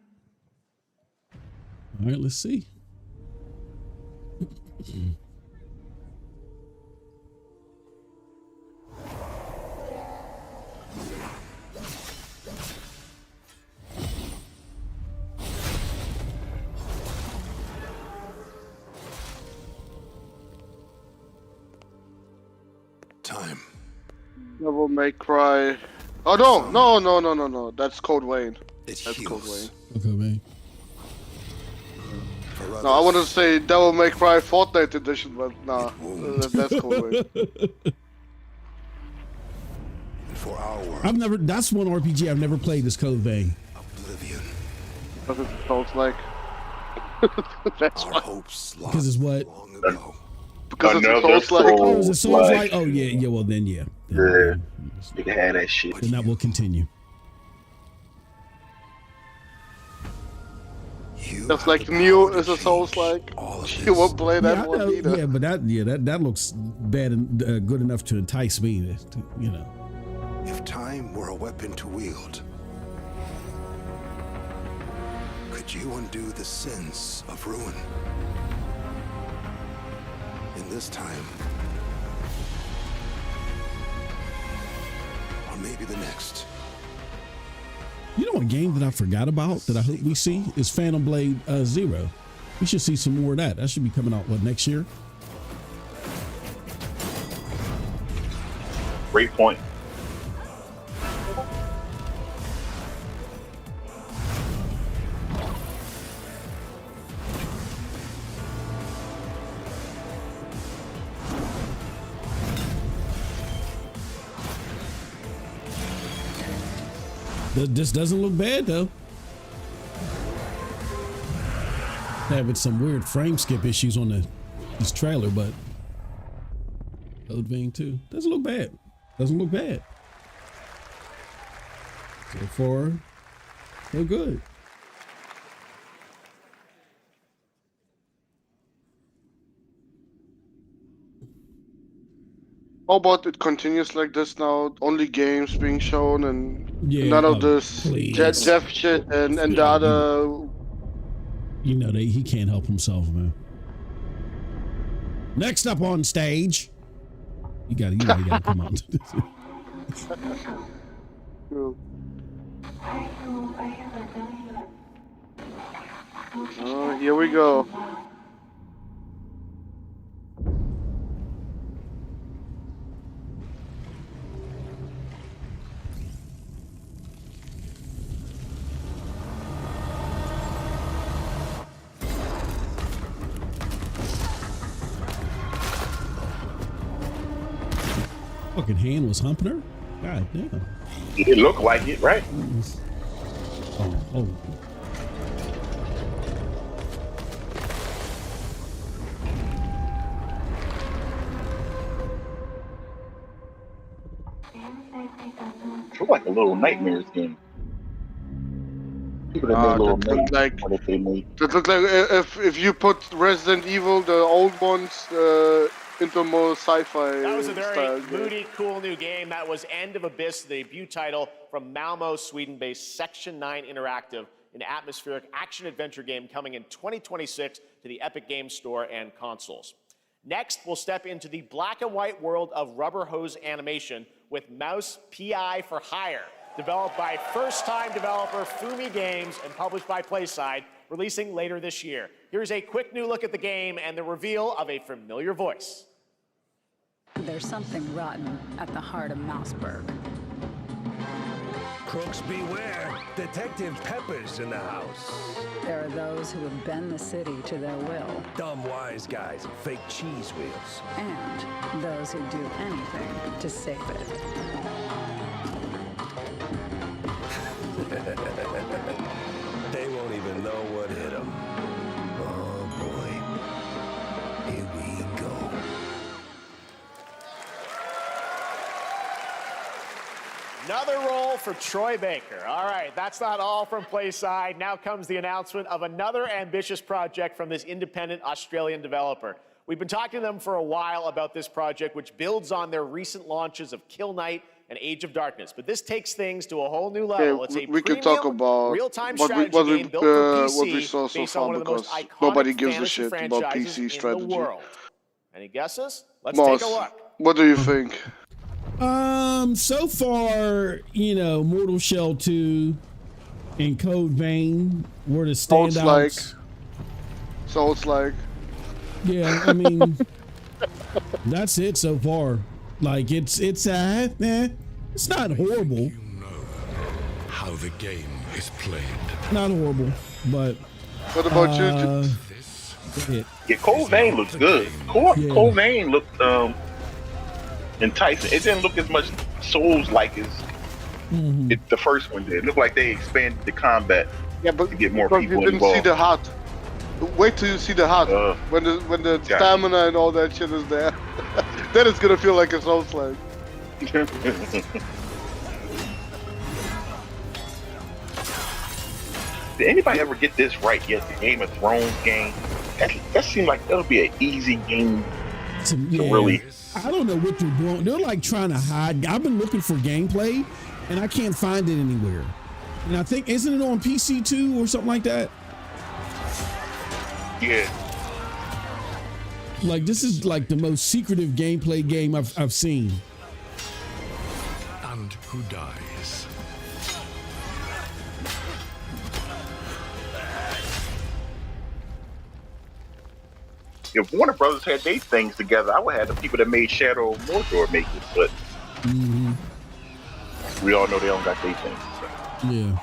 All right, let's see. Devil May Cry. Oh no! That's Code Vein. That's Code Vein. Okay, man. No, I want to say Devil May Cry Fortnite Edition, but nah, that's Code Vein. For our I've never. That's one RPG I've never played. Is Code Vein. oblivion. Because it sounds like. That's Our why. hopes Because it's what? long ago. Because it's Another Souls like. Oh, is it Souls like? Oh yeah. Well then, yeah. Yeah. You can have that shit. Then that will continue. Just like Neo is a Souls like. You won't play that Yeah, I one know, either. yeah, but that looks bad and good enough to entice me. You know. If time were a weapon to wield, could you undo the sins of ruin? In this time, or maybe the next. You know, a game that I forgot about that I hope we see is Phantom Blade Zero. We should see some more of that. That should be coming out next year. Great point. This doesn't look bad though. Having some weird frame skip issues on this trailer, but Code Vein 2 doesn't look bad. Doesn't look bad. So far, so good. How about it continues like this now? Only games being shown and Yeah, none of this please. Geoff shit and the other. You know he can't help himself, man. Next up on stage, you gotta come on. Oh, here we go. Fucking hand was humping her. God damn. It looked like it, right? Oh. Looks like a little Nightmares game. People that made little That look like if you put Resident Evil, the old ones, into more sci-fi. That was a very style moody, cool new game. That was End of Abyss, the debut title from Malmo, Sweden-based Section 9 Interactive, an atmospheric action-adventure game coming in 2026 to the Epic Games Store and consoles. Next, we'll step into the black and white world of rubber hose animation with Mouse PI for Hire, developed by first-time developer Fumi Games and published by PlaySide, releasing later this year. Here's a quick new look at the game and the reveal of a familiar voice. There's something rotten at the heart of Mouseburg. Crooks beware. Detective Pepper's in the house. There are those who have bent the city to their will. Dumb wise guys and fake cheese wheels. And those who do anything to save it. They won't even know what hit them. Oh boy. Here we go. Another role for Troy Baker. All right, that's not all from PlaySide. Now comes the announcement of another ambitious project from this independent Australian developer. We've been talking to them for a while about this project, which builds on their recent launches of Kill Knight and Age of Darkness. But this takes things to a whole new level. It's a we can talk about real-time what strategy game built for PC, what we saw so based on far, one of the most because iconic nobody gives a fantasy shit about franchises PC in strategy. the world. Any guesses? Let's Moss, take a look. what do you think? So far, you know, Mortal Shell 2 and Code Vein were the standouts. Souls like. Yeah, I mean, that's it so far. Like it's not horrible. How the game is played. Not horrible, but what about you? Yeah, Cold Vein looks good. Cold Vein looked enticing. It didn't look as much Souls-like as the first one did. It looked like they expanded the combat to get more people you didn't involved. see the heart. Wait till you see the heart. When the stamina and all that shit is there. Then it's gonna feel like a Souls-like. Did anybody ever get this right yet? The Game of Thrones game? That seemed like that'll be an easy game to really. I don't know what they're doing. They're like trying to hide. I've been looking for gameplay, and I can't find it anywhere. And I think, isn't it on PC too or something like that? Yeah. Like this is like the most secretive gameplay game I've seen. And who dies? If Warner Brothers had their things together, I would have the people that made Shadow of Mordor make it, but we all know they don't got their things. So. Yeah.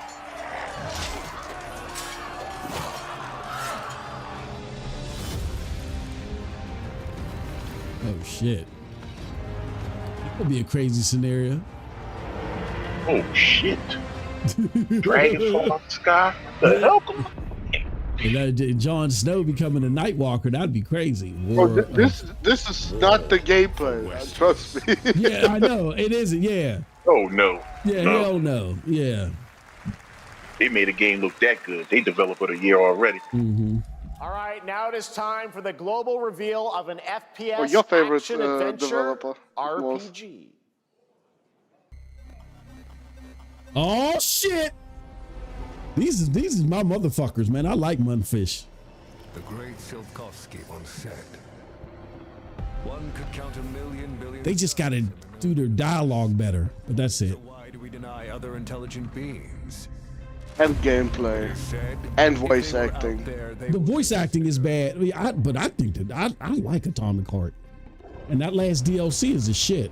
Oh shit. That would be a crazy scenario. Oh shit. Dragons fall out the sky? The hell? And Jon Snow becoming a Night Walker, that'd be crazy. Bro, this is not the gameplay. Trust me. Yeah, I know. It isn't, yeah. Oh no. Yeah, no. Hell no. Yeah. They made a game look that good. They developed it a year already. All right, now it is time for the global reveal of an FPS your favorite action adventure developer RPG. Oh shit! These is my motherfuckers, man. I like Munfish. The great Silkovsky once said, one could count a million billion. They just gotta do their dialogue better, but that's it. Why do we deny other intelligent beings? And gameplay. And voice acting. The voice acting is bad, but I think that I like Atomic Heart. And that last DLC is a shit.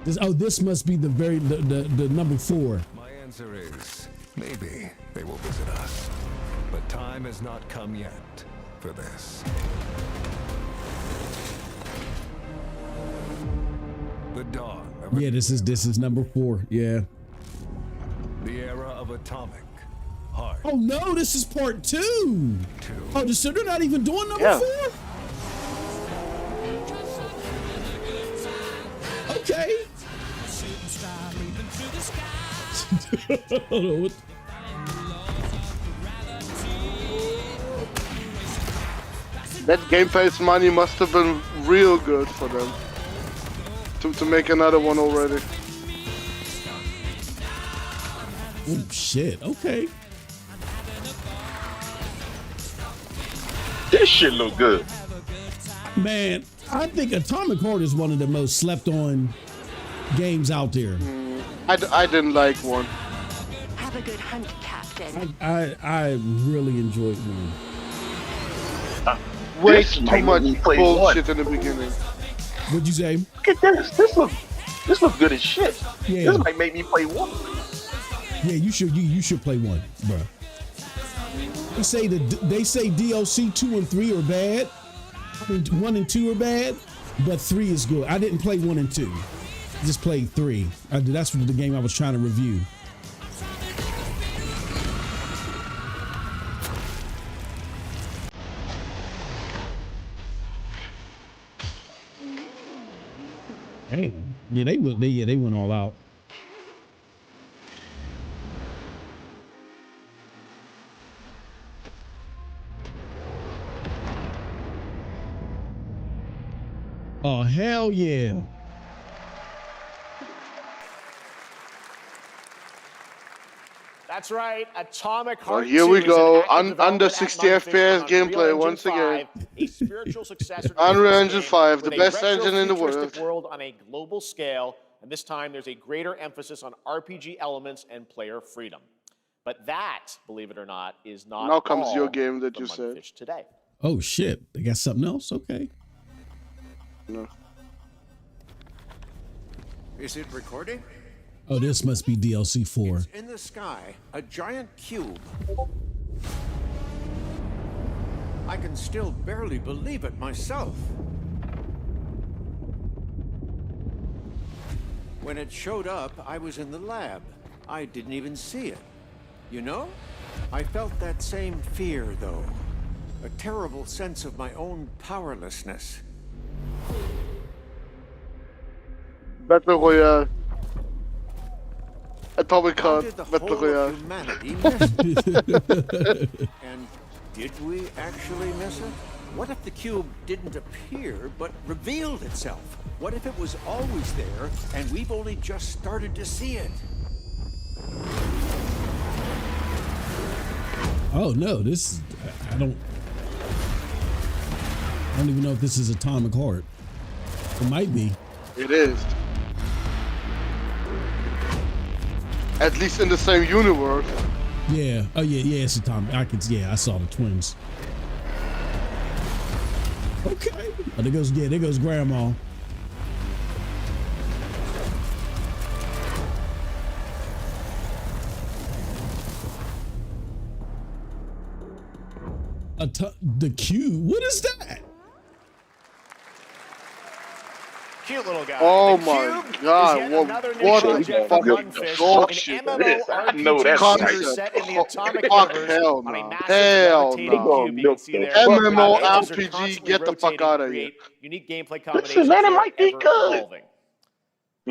This must be the number 4. My answer is maybe they will visit us, but time has not come yet for this. The dawn of this is number 4. Yeah. the era of Atomic Heart. Oh no, this is part 2. Oh, so they're not even doing number 4? Okay. That Game Pass money must have been real good for them to make another one already. Oh shit, okay. This shit look good. Man, I think Atomic Heart is one of the most slept on games out there. I didn't like one. Have a good hunt, Captain. I really enjoyed one. Way too much bullshit in the beginning. What'd you say? Look at this. This looks good as shit. Yeah. This might make me play 1. Yeah, you should play 1, bro. They say DLC 2 and 3 are bad. I mean, 1 and 2 are bad, but 3 is good. I didn't play 1 and 2. Just played 3. That's the game I was trying to review. Hey, yeah, they went all out. Oh hell yeah! That's right, Atomic Oh, Heart. here we 2 is an go. active development Under at 60 Munfish FPS on gameplay Unreal once Engine again. 5, a spiritual successor to Unreal the Engine game 5, the with a best retro engine in the futuristic world. on a global scale, and this time there's a greater emphasis on RPG elements and player freedom. But that, believe it or not, is not Now comes all your game that from you said. Munfish today. Oh shit! They got something else. Okay. No. Is it recording? Oh, this must be DLC 4. It's in the sky, a giant cube. I can still barely believe it myself. When it showed up, I was in the lab. I didn't even see it. You know? I felt that same fear, though. A terrible sense of my own powerlessness. Battle Royale. Atomic How Heart. did the Battle whole Royale. of humanity miss it? And did we actually miss it? What if the cube didn't appear, but revealed itself? What if it was always there, and we've only just started to see it? Oh no, this I don't even know if this is Atomic Heart. It might be. It is. At least in the same universe. Yeah. Oh yeah, it's Atomic. I saw the twins. Okay. Oh, there goes Grandma. The cube? What is that? Cute little guy. Oh The my Cube God! is yet What another new a project from fucking Funfish, dog an shit! I know that's MMORPG right. set in the Atomic Fuck Universe hell on a no! massive Hell levitating no! cube. You can see there. MMORPG, get the fuck out of here! Create unique gameplay combinations man, it that might are be ever good. evolving.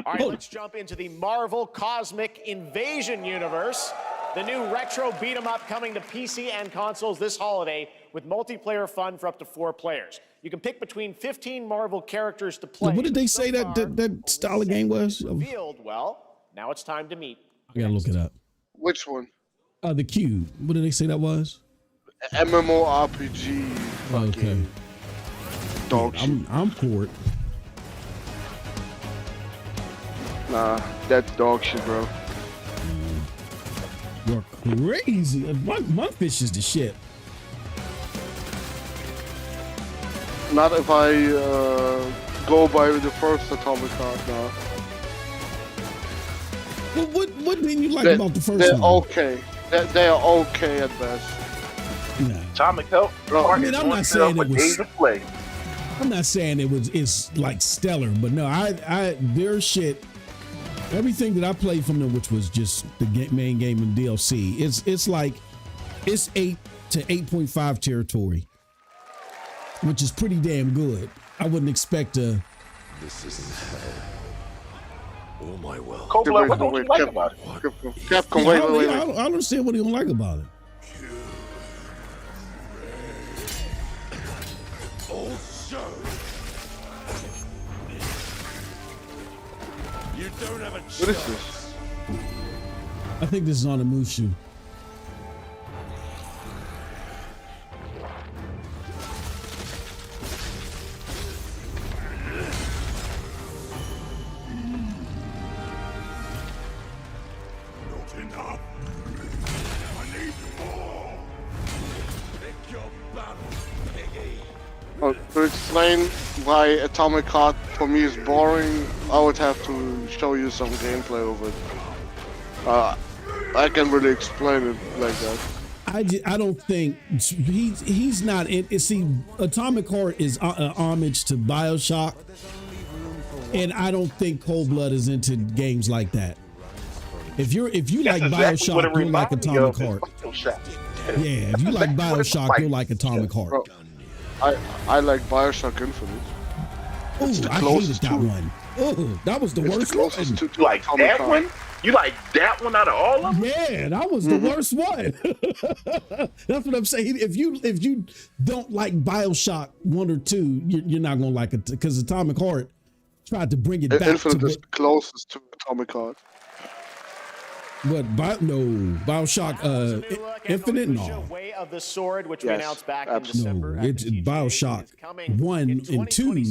All right, let's jump into the Marvel Cosmic Invasion universe. The new retro beat 'em up coming to PC and consoles this holiday with multiplayer fun for up to 4 players. You can pick between 15 Marvel characters to play. What did they say that style of game was? Revealed. Well, now it's time to meet. I gotta look it up. Which one? The cube. What did they say that was? MMORPG. Okay. Dog shit. I'm for it. Nah, that's dog shit, bro. You're crazy. Funfish is the shit. Not if I go by the first Atomic Heart now. Well, what didn't you like about the first they're one? Okay. They are okay at best. Nah. Atomic Heart. I mean, I'm not saying it was. To play. I'm not saying it's like stellar, but no, I their shit. Everything that I played from them, which was just the main game and DLC, it's like it's 8 to 8.5 territory, which is pretty damn good. I wouldn't expect a. This isn't hell. Oh my well. Cold-blooded, what don't you like about it? Capcom, wait. I don't understand what he don't like about it. Also, you don't have a choice. What is this? I think this is on a Mushu. Not enough. I need more. Pick your battles, piggy. Oh, to explain why Atomic Heart for me is boring, I would have to show you some gameplay of it. I can really explain it like that. I don't think he's not in. See, Atomic Heart is an homage to BioShock, and I don't think Cold Blood is into games like that. If you like BioShock, you'll like Atomic Heart. Yeah, if you like BioShock, you'll like Atomic Heart. Bro, I like BioShock Infinite. Oh, I hated that one. Oh, that was the worst one. You like that one? You like that one out of all of them? Yeah, that was the worst one. That's what I'm saying. If you don't like BioShock 1 or 2, you're not gonna like it because Atomic Heart tried to bring it back. Infinite is closest to Atomic Heart. But BioShock Infinite, no. Way of the Sword, which we announced back in December. No, it's BioShock 1 and 2.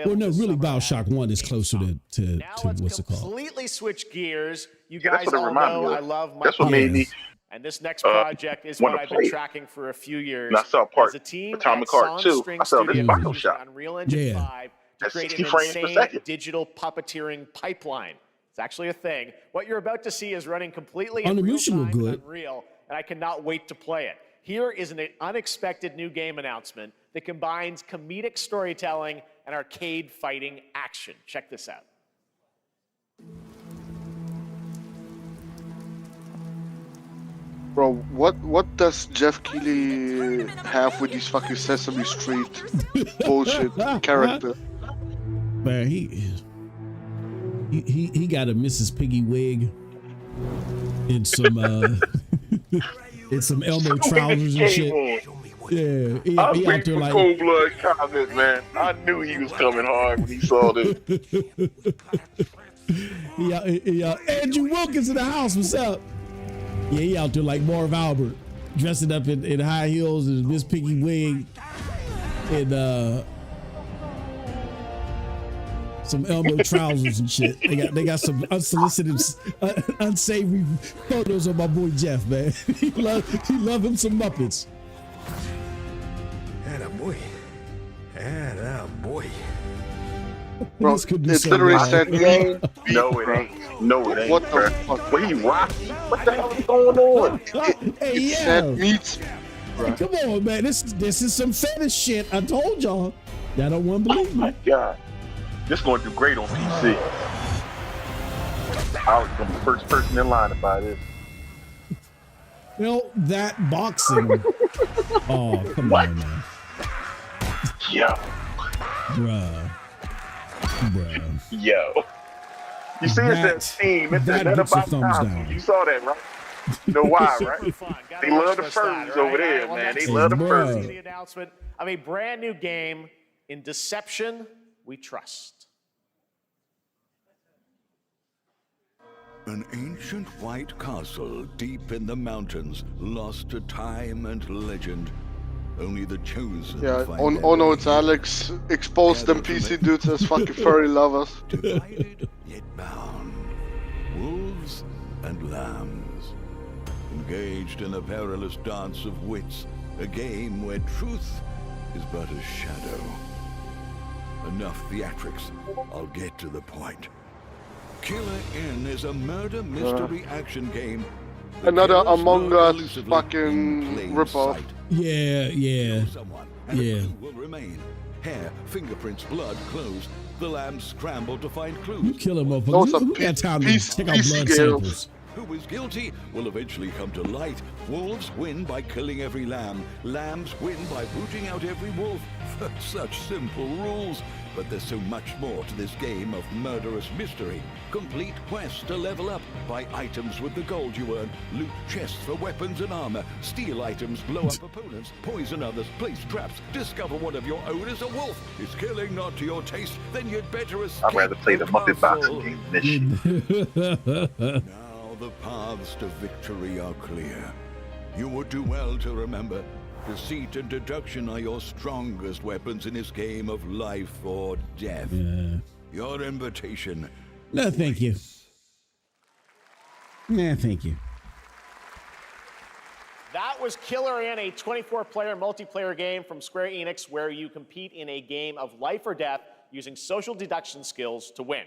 Well, no, really, BioShock 1 is closer to what's it called? Completely switch gears. You Yeah, guys that's what it all reminded know me I of. love my That's what made me, And this next project is wanna what I've play been it. tracking for a few years. And I saw part As a team Atomic at Heart Song 2. String I saw this Studios Bioshock. using Unreal Engine 5 to create 60 an frames per insane second. digital puppeteering pipeline. It's actually a thing. What you're about to see is running completely On in the real mission look time good. and Unreal, and I cannot wait to play it. Here is an unexpected new game announcement that combines comedic storytelling and arcade fighting action. Check this out. Bro, what does Geoff Keighley have with these fucking Sesame Street bullshit character? Man, he got a Mrs. Piggy wig and some and some Elmo trousers and shit. Yeah, he out there like cold blood comment, man. I knew he was coming hard when he saw this. yeah, Andrew Wilkins in the house. What's up? Yeah, he out there like Marv Albert, dressing up in high heels and Miss Piggy wig and some Elmo trousers and shit. They got some unsolicited, unsavory photos of my boy Geoff, man. he love him some Muppets. Attaboy. Attaboy. Bro, it's literally said game. No, it ain't. No, it ain't. What the fuck? What he rocky? What the hell is going on? Hey, yeah. Said meats. Hey, come on, man. This is some fetish shit. I told y'all. Y'all don't want to believe me. My God. This going to do great on PC. I was the first person in line to buy this. Well, that boxing. Oh, come on, man. Yo. Bruh. Yo. You see it's that team. It's that gets a about thumbs time. down. You saw that, right? You know why, right? They love the furries over there, man. They love the furries. The announcement of a brand new game in Deception We Trust. An ancient white castle deep in the mountains, lost to time and legend. Only the chosen. Yeah, find oh no, it's Alex. Expose them PC dudes as fucking furry lovers. Divided yet bound. Wolves and lambs. Engaged in a perilous dance of wits. A game where truth is but a shadow. Enough theatrics. I'll get to the point. Killer Inn is a murder mystery action game. Another Among Us fucking ripoff. Yeah. Will remain. Hair, fingerprints, blood, clothes. The lambs scramble to find clues. You kill him, motherfucker. Who got time to take out blood samples? Who is guilty will eventually come to light. Wolves win by killing every lamb. Lambs win by booting out every wolf. Such simple rules. But there's so much more to this game of murderous mystery. Complete quests to level up. Buy items with the gold you earn. Loot chests for weapons and armor. Steal items, blow up opponents, poison others, place traps. Discover one of your own is a wolf. Is killing not to your taste? Then you'd better escape. I'd rather play the Muppet boxing game than this shit. Now the paths to victory are clear. You would do well to remember, deceit and deduction are your strongest weapons in this game of life or death. Yeah. Your invitation. No, thank you. Nah, thank you. That was Killer Inn, a 24-player multiplayer game from Square Enix where you compete in a game of life or death using social deduction skills to win.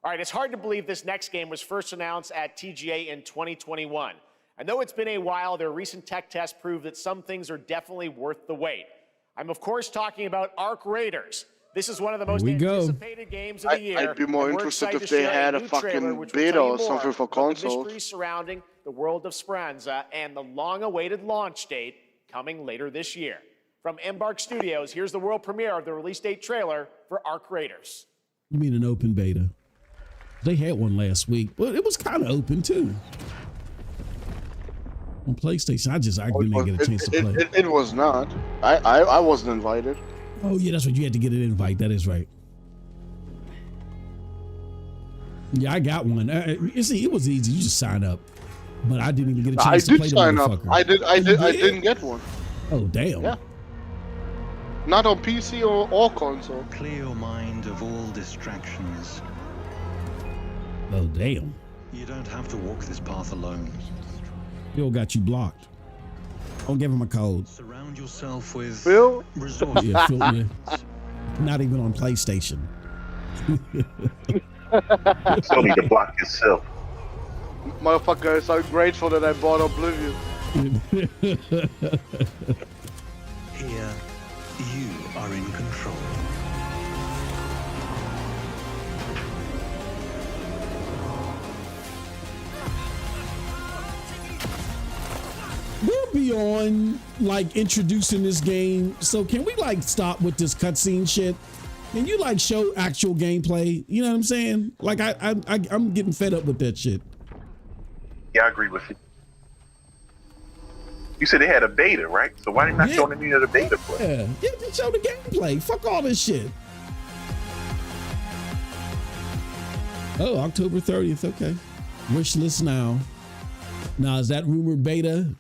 All right, it's hard to believe this next game was first announced at TGA in 2021. And though it's been a while, their recent tech tests prove that some things are definitely worth the wait. I'm, of course, talking about Arc Raiders. This is one of the most anticipated games of the year. I'd be more interested if they had a fucking beta or something for consoles. The mystery surrounding the world of Speranza and the long-awaited launch date coming later this year. From Embark Studios, here's the world premiere of the release date trailer for Arc Raiders. You mean an open beta? They had one last week, but it was kind of open too. On PlayStation, I didn't get a chance to play. It was not. I wasn't invited. Oh yeah, that's right. You had to get an invite. That is right. Yeah, I got one. You see, it was easy. You just sign up, but I didn't even get a chance to play the motherfucker. I didn't get one. Oh damn. Yeah. Not on PC or console. Clear your mind of all distractions. Oh damn. You don't have to walk this path alone. Phil got you blocked. Don't give him a code. Surround yourself with Phil? resources. Yeah, Phil, yeah. not even on PlayStation. Still need to block yourself. Motherfucker is so grateful that I bought Oblivion. Here, you are in control. We're beyond like introducing this game, so can we like stop with this cutscene shit? Can you like show actual gameplay? You know what I'm saying? Like I'm getting fed up with that shit. Yeah, I agree with you. You said they had a beta, right? So why they not showing any of the beta play? Yeah, just show the gameplay. Fuck all this shit. Oh, October 30th. Okay. Wish list now. Now, is that rumored beta?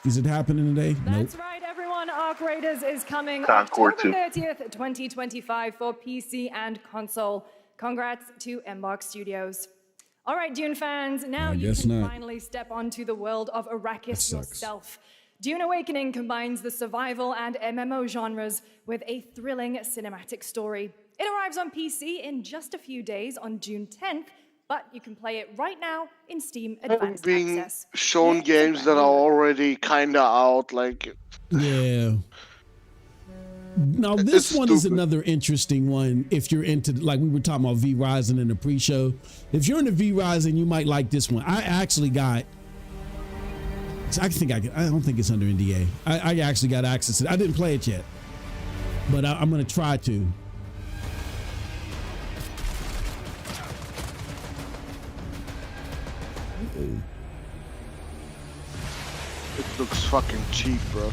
Is it happening today? That's nope. right, everyone. Arc Raiders is coming Concord October 30th, 2025 for PC and console. Congrats to Embark Studios. All right, Dune fans, now you can finally step onto the world of Arrakis yourself. Dune Awakening combines the survival and MMO genres with a thrilling cinematic story. It arrives on PC in just a few days on June 10th, but you can play it right now in Steam Advanced Access. Shown games that are already kind of out, like. Yeah. Now this one is another interesting one. If you're into, like we were talking about V Rising in the pre-show, if you're into V Rising, you might like this one. I actually got. I don't think it's under NDA. I actually got access to it. I didn't play it yet, but I'm gonna try to. It looks fucking cheap, bro.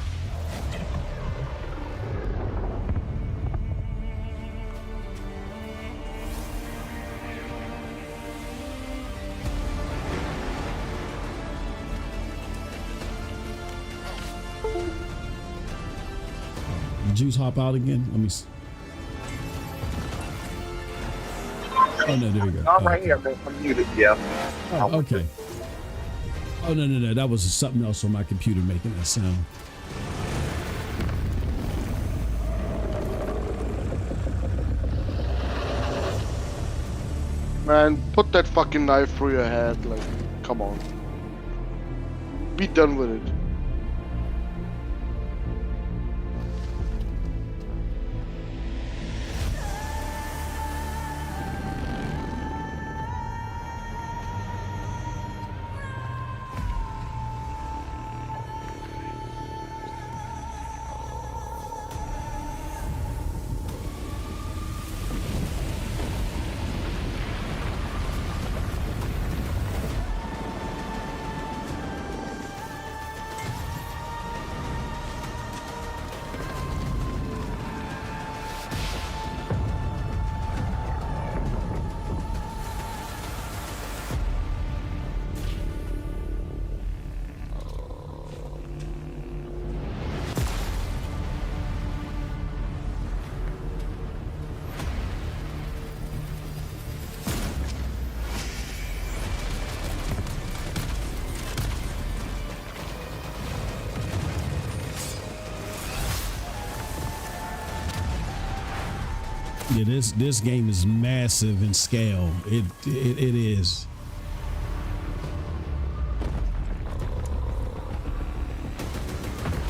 Juice hop out again? Let me see. Oh no, there we go. I'm right here, man. I'm muted, yeah. Oh, okay. Oh no, that was something else on my computer making that sound. Man, put that fucking knife through your head, like, come on. Be done with it. Yeah, this game is massive in scale. It is.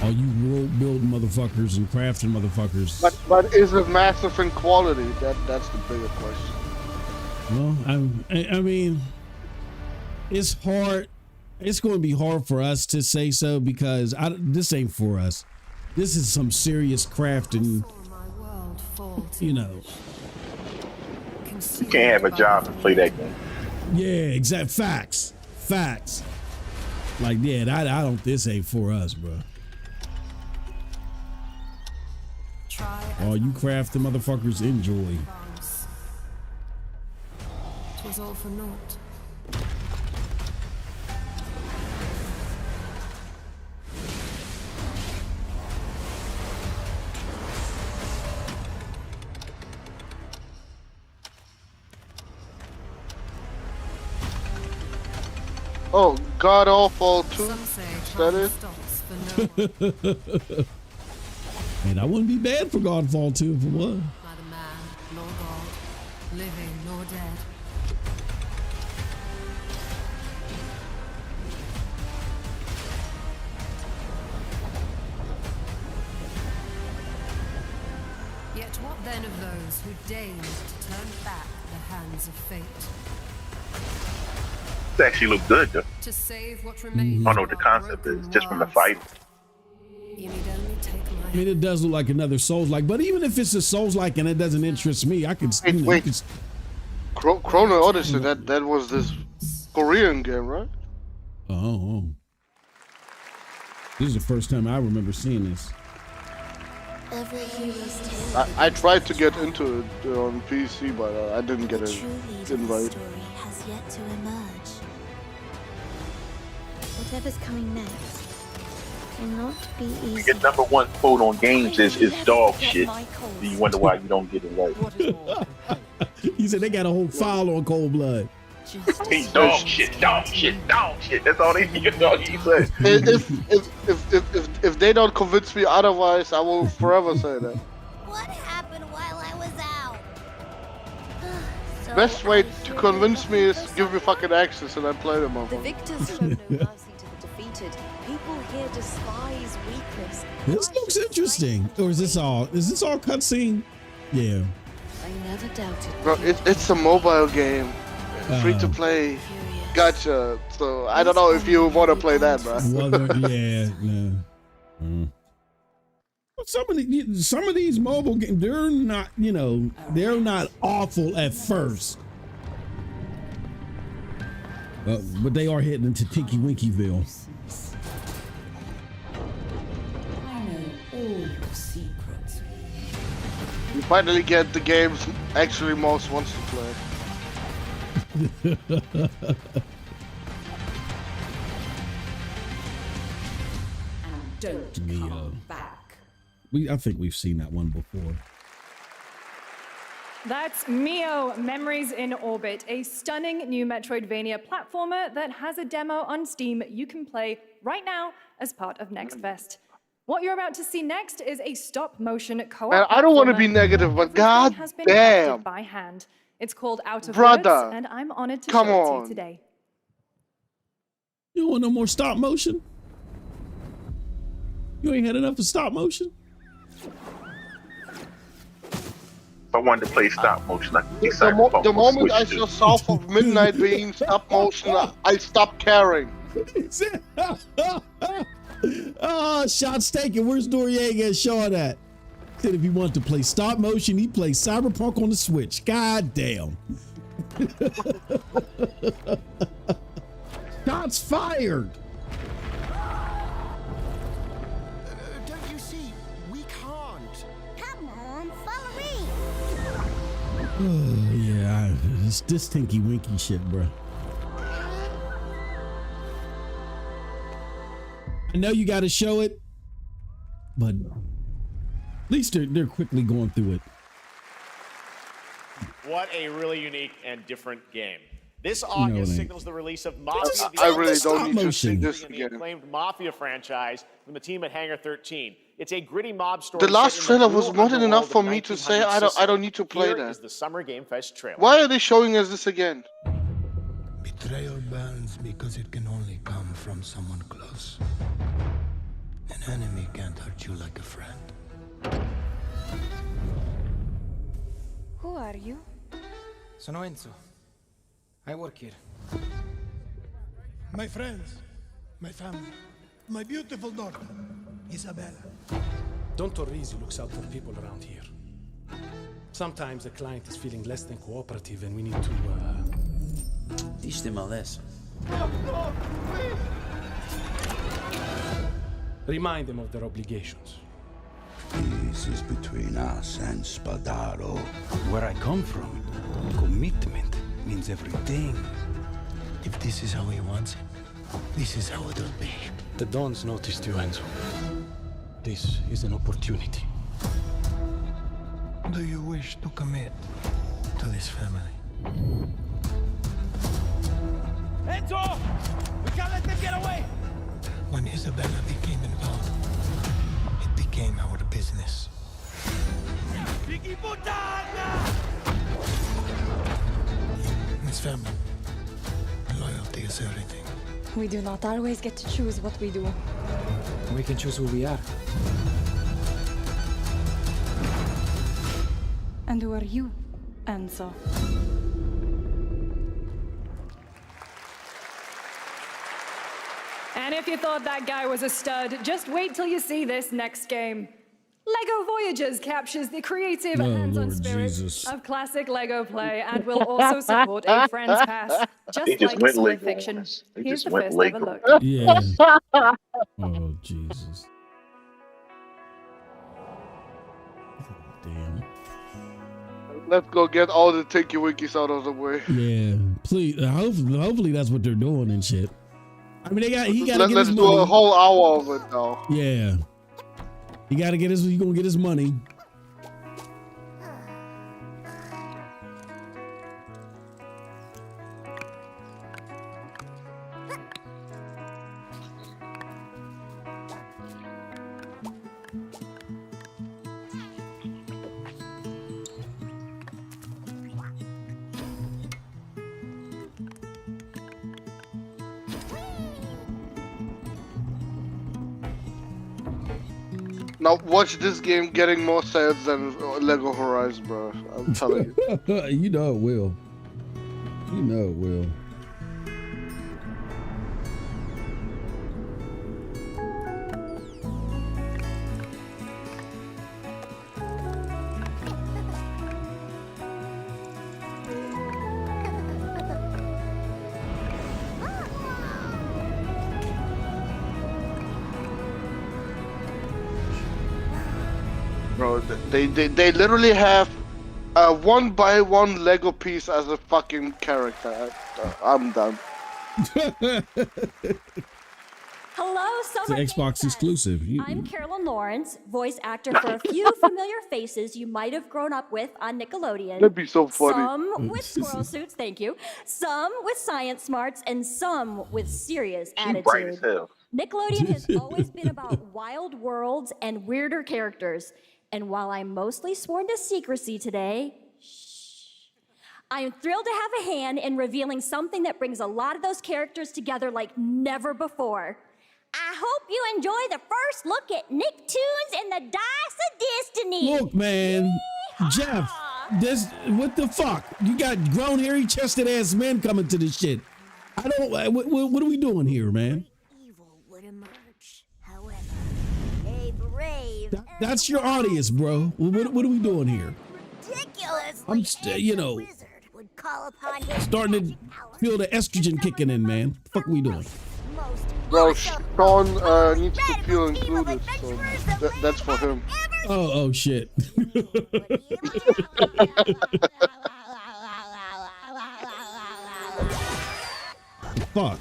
All you world building motherfuckers and crafting motherfuckers. But is it massive in quality? That's the bigger question. Well, I mean, it's hard. It's going to be hard for us to say so because this ain't for us. This is some serious crafting. You know, you can't have a job and play that game. Yeah, exact facts. Like, yeah, I don't. This ain't for us, bro. All you crafting motherfuckers enjoy. Twas all for naught. Oh, God awful too. Is that it? Man, I wouldn't be bad for Godfall 2 if it was. By the living nor dead. Yet what then of those who deigned to turn back the hands of fate? It actually looked good though. To save what remains. I don't know what the concept is, just from the fight. You need only take my I mean, it does look like another Souls-like, but even if it's a Souls-like and it doesn't interest me, I could. Wait. Chrono Odyssey. That was this Korean game, right? Oh. This is the first time I remember seeing this. Every hero's I tried to get into it on PC, but I didn't get an invite. story has yet to emerge. Whatever's coming next cannot be easy. Your number one quote on games is dog shit. You wonder why you don't get it right. He said they got a whole file on Cold Blood. He's dog shit, dog shit, dog shit. That's all they need. Dog he said. If they don't convince me otherwise, I will forever say that. What happened while I was out? Best way to convince me is give me fucking access and I play them over. The victors show no mercy to the defeated. People here despise weakness. This looks interesting. Or is this all cutscene? Yeah. I never doubted. Bro, it's a mobile game. Free to play. Gotcha. So I don't know if you want to play that, bro. Yeah, no. But some of these mobile games, they're not, they're not awful at first. But they are heading into Tinky Winkyville. I know all your secrets. You finally get the games actually most wants to play. Don't come back. I think we've seen that one before. That's Mio, Memories in Orbit, a stunning new Metroidvania platformer that has a demo on Steam you can play right now as part of Next Fest. What you're about to see next is a stop-motion co-op. Man, I don't want to be negative, but god damn. By hand. It's called Out of Brother, Words, and I'm honored to come show it to on. you today. You want no more stop motion? You ain't had enough of stop motion? If I wanted to play stop motion, I could The moment I saw South of Midnight being stop motion, I stopped caring. Oh, shots taken. Where's Noriega showing that? Said if he wanted to play stop motion, he'd play Cyberpunk on the Switch. God damn. Shots fired. Don't you see? We can't. Come on, follow me. Oh, yeah, it's this Tinky Winky shit, bro. I know you got to show it, but at least they're quickly going through it. What a really unique and different game. This August signals the release of Mafia. I really don't need to see this the again. acclaimed Mafia franchise from the team at Hangar 13. It's a gritty mob story. The last set in trailer the was brutal more than enough underworld for of me to say 1900 I don't need to play Here that. is the Summer Game Fest trailer. Why are they showing us this again? Betrayal burns because it can only come from someone close. An enemy can't hurt you like a friend. Who are you? Sono Enzo. I work here. My friends, my family, my beautiful daughter, Isabella. Don Torrisi looks out for people around here. Sometimes the client is feeling less than cooperative and we need to, teach them a lesson. Remind them of their obligations. This is between us and Spadaro. Where I come from, commitment means everything. If this is how he wants it, this is how it'll be. The Dons noticed you, Enzo. This is an opportunity. Do you wish to commit to this family? Enzo! We can't let them get away! When Isabella became involved, it became our business. Piggy Puttana! is family. Loyalty is everything. We do not always get to choose what we do. We can choose who we are. And who are you, Enzo? And if you thought that guy was a stud, just wait till you see this next game. LEGO Voyagers captures the creative and hands-on spirit of classic LEGO play and will also support a friend's pass, just like Split Fiction. Here's the first ever look. Yeah. Oh, Jesus. Damn. Let's go get all the Tinky Winkies out of the way. Yeah. Please. Hopefully that's what they're doing and shit. I mean, he got to get his money. Let's do a whole hour of it now. Yeah. He got to get his, he's going to get his money. Now watch this game getting more sad than Lego Horizon, bro. I'm telling you. You know it will. You know it will. Bro, they literally have a 1x1 Lego piece as a fucking character. I'm done. Hello, Summer It's an Xbox exclusive. I'm Carolyn Lawrence, voice actor for a few familiar faces you might have grown up with on Nickelodeon. That'd be so funny. Some with squirrel suits, thank you. Some with science smarts, and some with serious attitude. Bright as hell. Nickelodeon has always been about wild worlds and weirder characters. And while I'm mostly sworn to secrecy today, I am thrilled to have a hand in revealing something that brings a lot of those characters together like never before. I hope you enjoy the first look at Nicktoons and the Dice of Destiny. Look, man. Geoff, this, what the fuck? You got grown, hairy, chested ass men coming to this shit. I don't, what are we doing here, man? Would emerge, however, a brave. That's your audience, bro. What are we doing here? I'm, Would call upon his starting to feel the estrogen kicking in, man. What the fuck are we doing? Well, Sean needs to feel included, so that's for him. Oh shit. Fuck.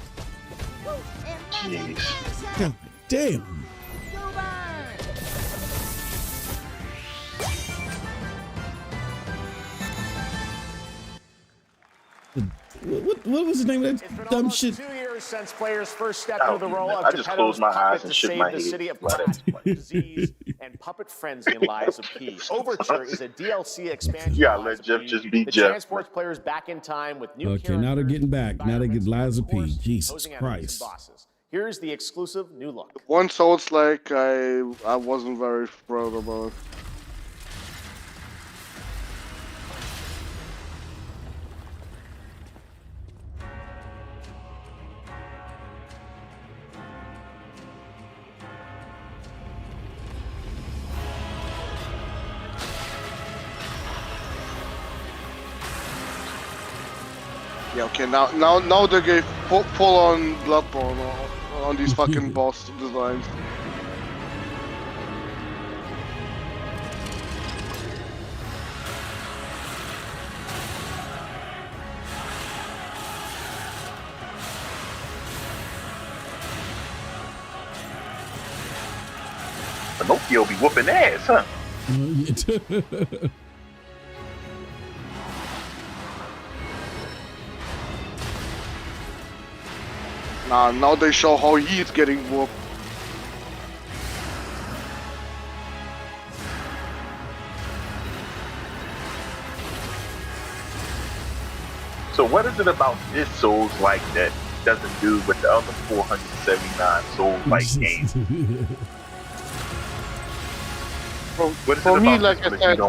Jeez. God damn. What was the name of that dumb shit? 2 years since players first stepped into the role of I just closed my eyes and shook my the head. city of plastic disease and puppet frenzy in Lies of P. Overture is a DLC expansion. Yeah, let Geoff just be that Geoff. transports players back in time with new Okay, now they're getting back. Now they get Lies of P. Jesus opposing enemies and Christ. bosses. Here's the exclusive new look. One Souls like I wasn't very proud about. Yeah, okay, now they get full on Bloodborne on these fucking boss designs. Pinocchio be whooping ass, huh? Nah, now they show how he's getting whooped. So what is it about this Souls-like that doesn't do with the other 479 Souls-like games? For me, like I said,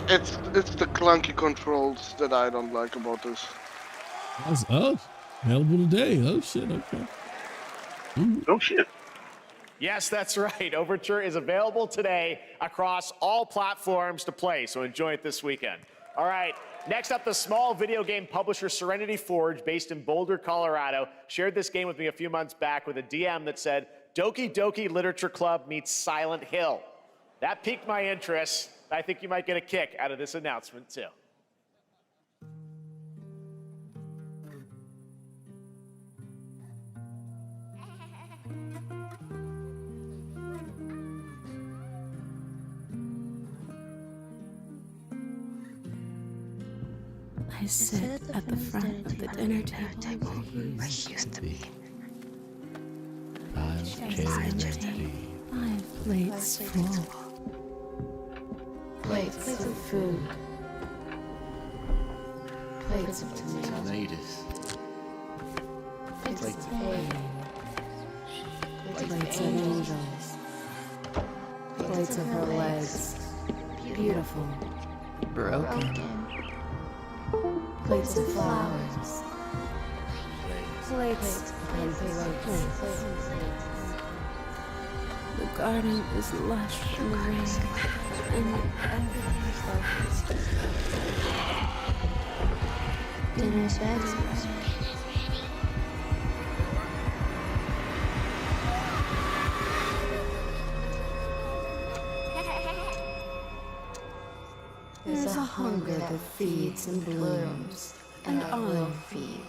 it's the clunky controls that I don't like about this. Oh, available today. Oh shit. Okay. Oh shit. Yes, that's right. Overture is available today across all platforms to play, so enjoy it this weekend. All right, next up, the small video game publisher Serenity Forge, based in Boulder, Colorado, shared this game with me a few months back with a DM that said, Doki Doki Literature Club meets Silent Hill. That piqued my interest. I think you might get a kick out of this announcement, too. I sit at the front of the dinner table where I used to be. 5 chairs empty. 5 plates full. Plates of food. Plates of tomatoes. Plates of hay. Plates of angels. Plates of her legs. Beautiful. Broken. Plates of flowers. Plates and plates. The garden is lush in the rain, and everything is focused. Dinner's ready. There's a hunger that feeds and blooms, and I will feed.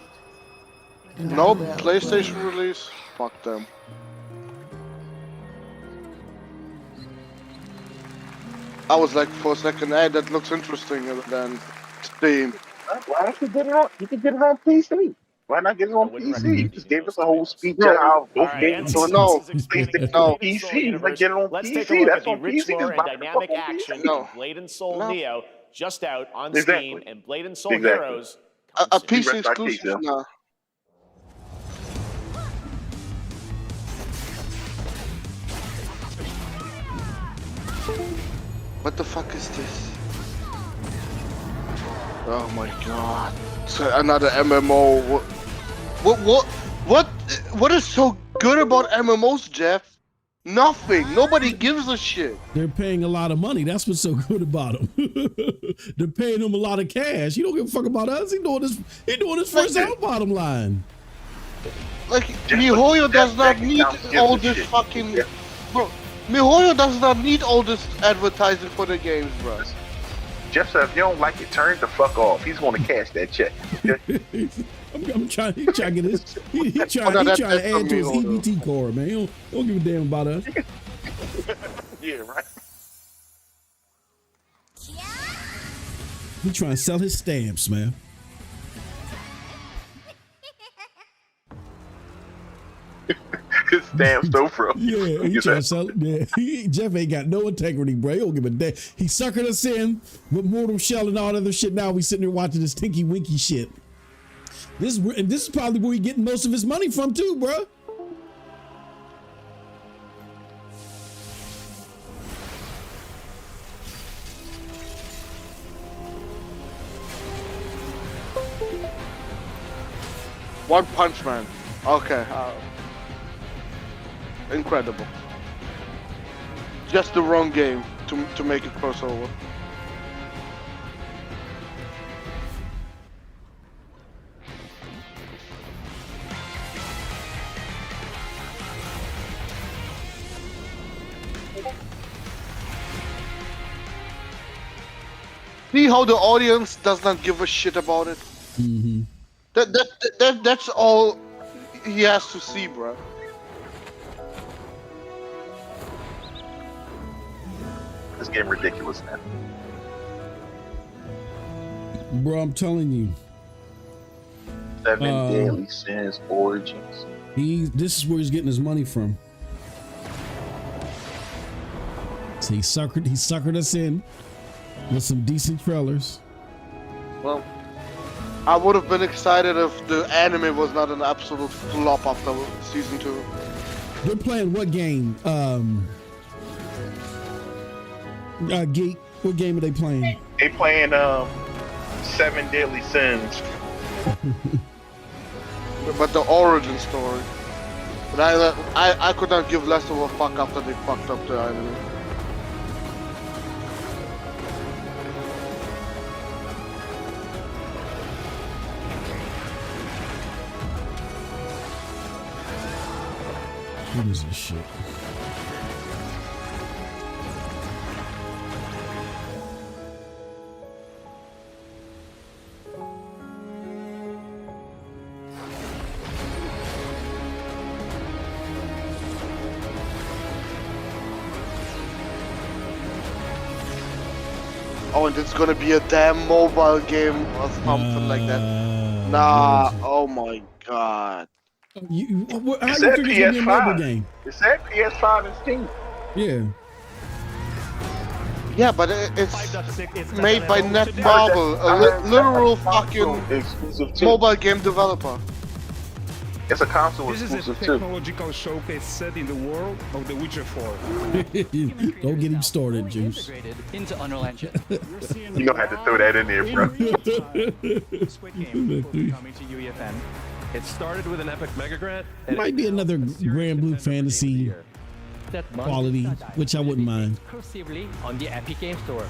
And No PlayStation release? Fuck them. I was like, for a second, hey, that looks interesting, and then Steam. Why don't you get it on? You can get it on PC. Why not get it on PC? You just gave us a whole speech on how both games are no. PC. But get it on Let's PC. take a look That's at the on rich PC. lore It's and dynamic action of Blade and Soul Neo, just out on Steam, and Blade and Soul Heroes. A PC exclusive? No. What the fuck is this? Oh my god. It's another MMO. What is so good about MMOs, Geoff? Nothing. Nobody gives a shit. They're paying a lot of money. That's what's so good about them. They're paying them a lot of cash. You don't give a fuck about us. He doing this. He doing this for his own bottom line. Like MiHoYo does not need all this fucking. Bro, MiHoYo does not need all this advertising for the games, bro. Geoff said, if you don't like it, turn the fuck off. He's going to cash that check. I'm trying. He's trying to get his. He trying to add to his EBT core, man. He don't give a damn about us. Yeah, right. He trying to sell his stamps, man. His stamps though, bro. Yeah, he trying to sell it. Yeah, Geoff ain't got no integrity, bro. He don't give a damn. He suckered us in with Mortal Shell and all that other shit. Now we sitting there watching this Tinky Winky shit. This is probably where he getting most of his money from too, bro. One Punch Man. Okay. Incredible. Just the wrong game to make it crossover. See how the audience does not give a shit about it? Mm-hmm. That's all he has to see, bro. This game ridiculous, man. Bro, I'm telling you. 7 Daily Sins Origins. This is where he's getting his money from. So he suckered us in with some decent trailers. Well, I would have been excited if the anime was not an absolute flop after season 2. They're playing what game? Geek. What game are they playing? They playing 7 Deadly Sins. But the origin story. But I could not give less of a fuck after they fucked up the anime. What is this shit? Oh, and it's gonna be a damn mobile game or something like that. Nah, oh my god. How you It's figure at it's gonna be a mobile PS5. game? It's at PS5 and Steam. Yeah. Yeah, but it's made by Netmarble, a literal fucking mobile game developer. It's a console This is a exclusive too. technological showcase set in the world of The Witcher 4. Don't get him started, Juice. Into Unreal Engine. You gonna have to throw that in there, bro. Squid Game will be coming to UEFN. It started with an epic mega grant. Might be another Grand Blue Fantasy quality, which I wouldn't mind. Exclusively on the Epic Game Store.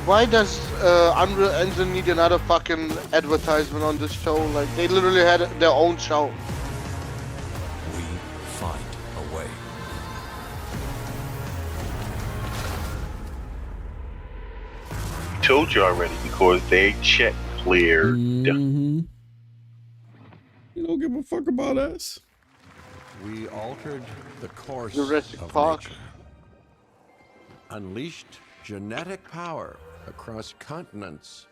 Why does Unreal Engine need another fucking advertisement on this show? Like, they literally had their own show. We find a way. Told you already because they check cleared. You don't give a fuck about us. We altered the course Jurassic of Park. nature. Unleashed genetic power across continents.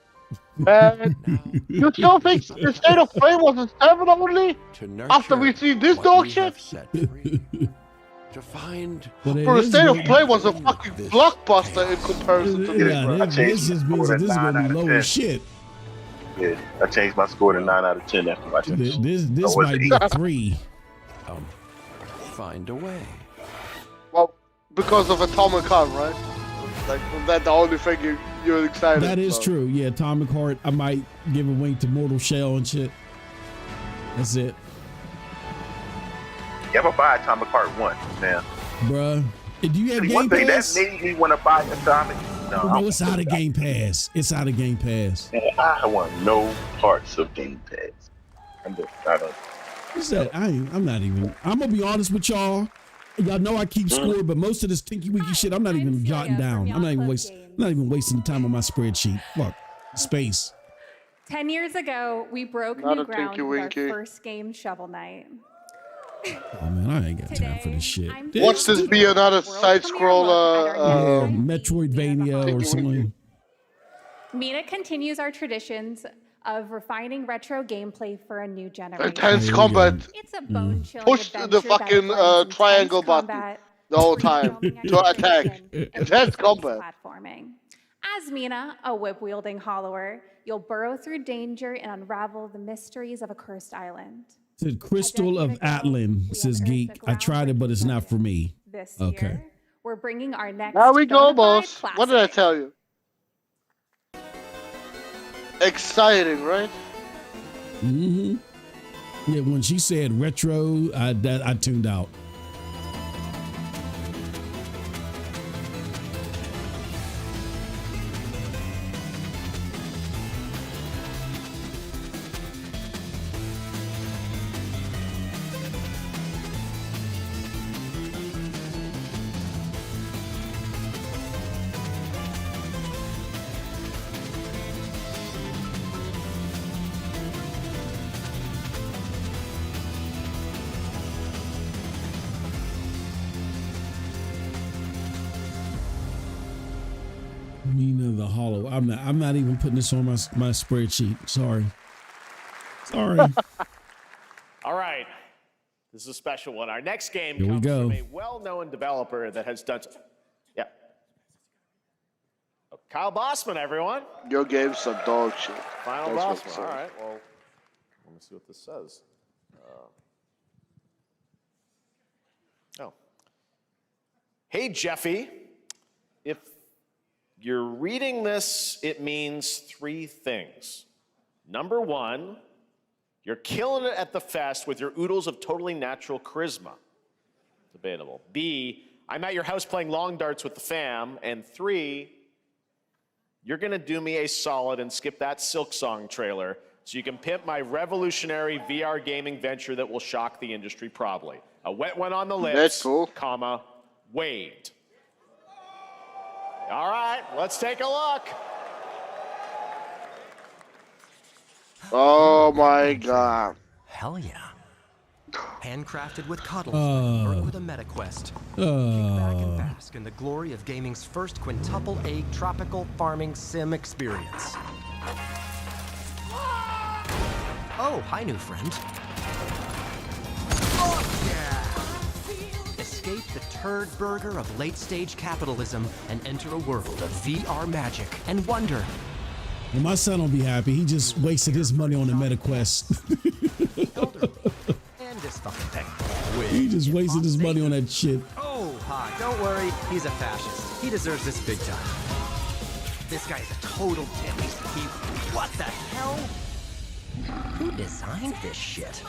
Man, you still think the State of Play was a 7 only? After we see this dog shit? To find For the State of Play was a fucking blockbuster in comparison to this, bro. This is gonna be low as shit. Yeah, I changed my score to 9 out of 10 after watching this. This might be 3. Find a way. Well, because of Atomic Heart, right? Like, that's the only thing you're excited That is about. true. Yeah, Atomic Heart. I might give a wink to Mortal Shell and shit. That's it. Yeah, I'm gonna buy Atomic Heart 1, man. Bruh. Do you have Game One thing that Pass? made me want to buy Atomic. No, it's out of Game Pass. It's out of Game Pass. Man, I want no parts of Game Pass. I don't. What's that? I'm not even. I'm gonna be honest with y'all. Y'all know I keep score, but most of this tinky winky shit, I'm not even jotting down. I'm not even wasting time on my spreadsheet. Fuck space. 10 years ago, we broke Not new a ground Tinky with our Winky. first game, Shovel Knight. Oh man, I ain't got time for this shit. Watch this be another side scroller. Yeah, Metroidvania or something. Mina continues our traditions of refining retro gameplay for a new generation. Intense combat. It's a bone-chilling Push the fucking triangle button the whole time to attack. Intense combat. Platforming. As Mina, a whip-wielding hollower, you'll burrow through danger and unravel the mysteries of a cursed island. Said Crystal of Atlan, says Geek. I tried it, but it's not for me. This Okay. year, we're bringing our next. There we go, bona fide boss. classic. What did I tell you? Exciting, right? Mm-hmm. Yeah, when she said retro, I tuned out. Mina the Hollow. I'm not even putting this on my spreadsheet. Sorry. All right. This is a special one. Our next game Here we comes go. from a well-known developer that has done. Yeah. Kyle Bossman, everyone. Your game's some dog shit. Final That's Bossman. All right. Well, let me see what this says. Oh. Hey, Jeffy. If you're reading this, it means 3 things. Number 1, you're killing it at the fest with your oodles of totally natural charisma. Debatable. B, I'm at your house playing long darts with the fam. And 3, you're gonna do me a solid and skip that Silk Song trailer so you can pimp my revolutionary VR gaming venture that will shock the industry probably. A wet one on the lips, That's cool. comma, Wade. All right, let's take a look. Oh my god. Hell yeah. Handcrafted with cuddles, work with a MetaQuest. Kick back and bask in the glory of gaming's first quintuple A tropical farming sim experience. Oh, hi, new friend. Oh, yeah! Escape the turd burger of late-stage capitalism and enter a world of VR magic and wonder. Well, my son will be happy. He just wasted his money on the MetaQuest. And this fucking thing. He just wasted his money on that shit. Oh, don't worry. He's a fascist. He deserves this big time. This guy's a total dimmy. What the hell? Who designed this shit?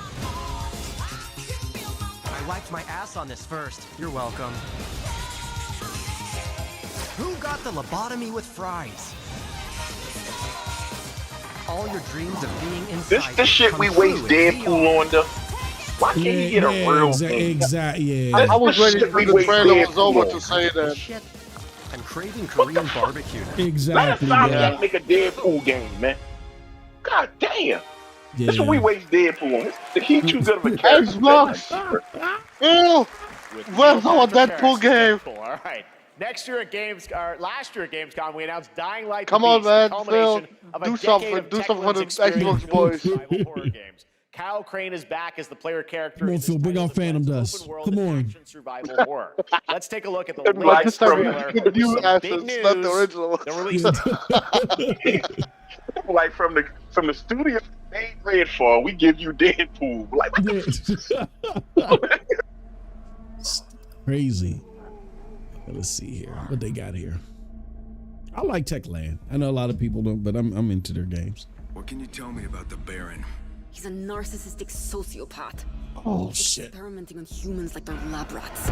I wiped my ass on this first. You're welcome. Who got the lobotomy with fries? All your dreams of being inside. This shit we waste Deadpool on, though. Why can't you get a real thing? Exactly. I was ready for the trailer was over to say that. Shit. I'm craving Korean barbecue. Exactly. Let us make a Deadpool game, man. God damn. Yeah. That's what we waste Deadpool on. He too good of a character. Xbox. Ew. Where's our Deadpool game? All right. Next year at last year at Gamescom, we announced Dying Light. Come on, man. Phil, do something for the Xbox boys. Horror games. Kyle Crane is back as the player character. Come on, Phil, bring out Phantom Dust. Come on. Survival horror. Let's take a look at the latest trailer. The new assets, Big news. not the original. The release. Like from the studio they read for, we give you Deadpool. Like Crazy. Let's see here what they got here. I like Techland. I know a lot of people don't, but I'm into their games. What can you tell me about the Baron? He's a narcissistic sociopath. Oh shit! Experimenting on humans like they're lab rats.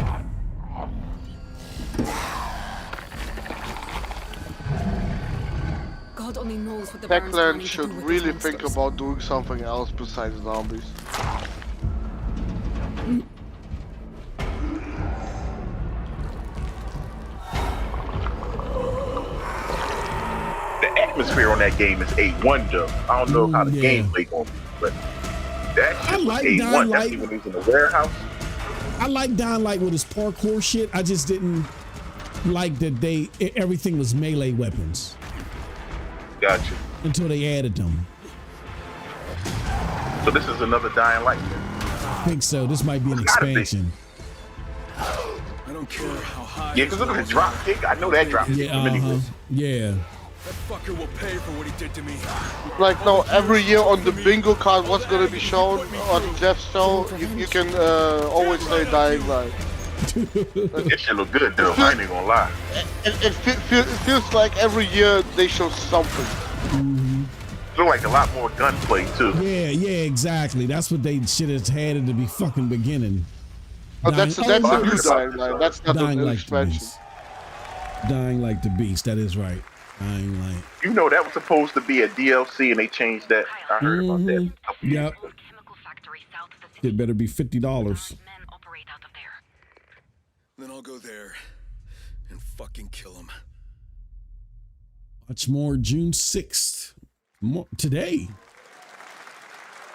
God only knows what the Techland should really think about doing something else besides zombies. the atmosphere on that game is A1 though. I don't know how the gameplay going to be, but that shit was A1. That's even when he was in the warehouse. I like Dying Light with his parkour shit. I just didn't like that everything was melee weapons. Gotcha. Until they added them. So this is another Dying Light. I think so. This might be an expansion. I don't care how high. Yeah, because look at the drop kick. I know that drop kick. Yeah. That fucker will pay for what he did to me. Like no, every year on the bingo card, what's gonna be shown on Geoff's show, you can always say Dying Light. This shit look good though. I ain't gonna lie. It feels like every year they show something. Mm-hmm. Look like a lot more gunplay too. Yeah, exactly. That's what they should have had at the fucking beginning. Oh, that's the new Dying Light. That's not the expansion. Dying Like the Beast. That is right. Dying Light. You know that was supposed to be a DLC and they changed that. I heard about that. Yep. It better be $50. Then I'll go there and fucking kill him. Much more June 6th. Today.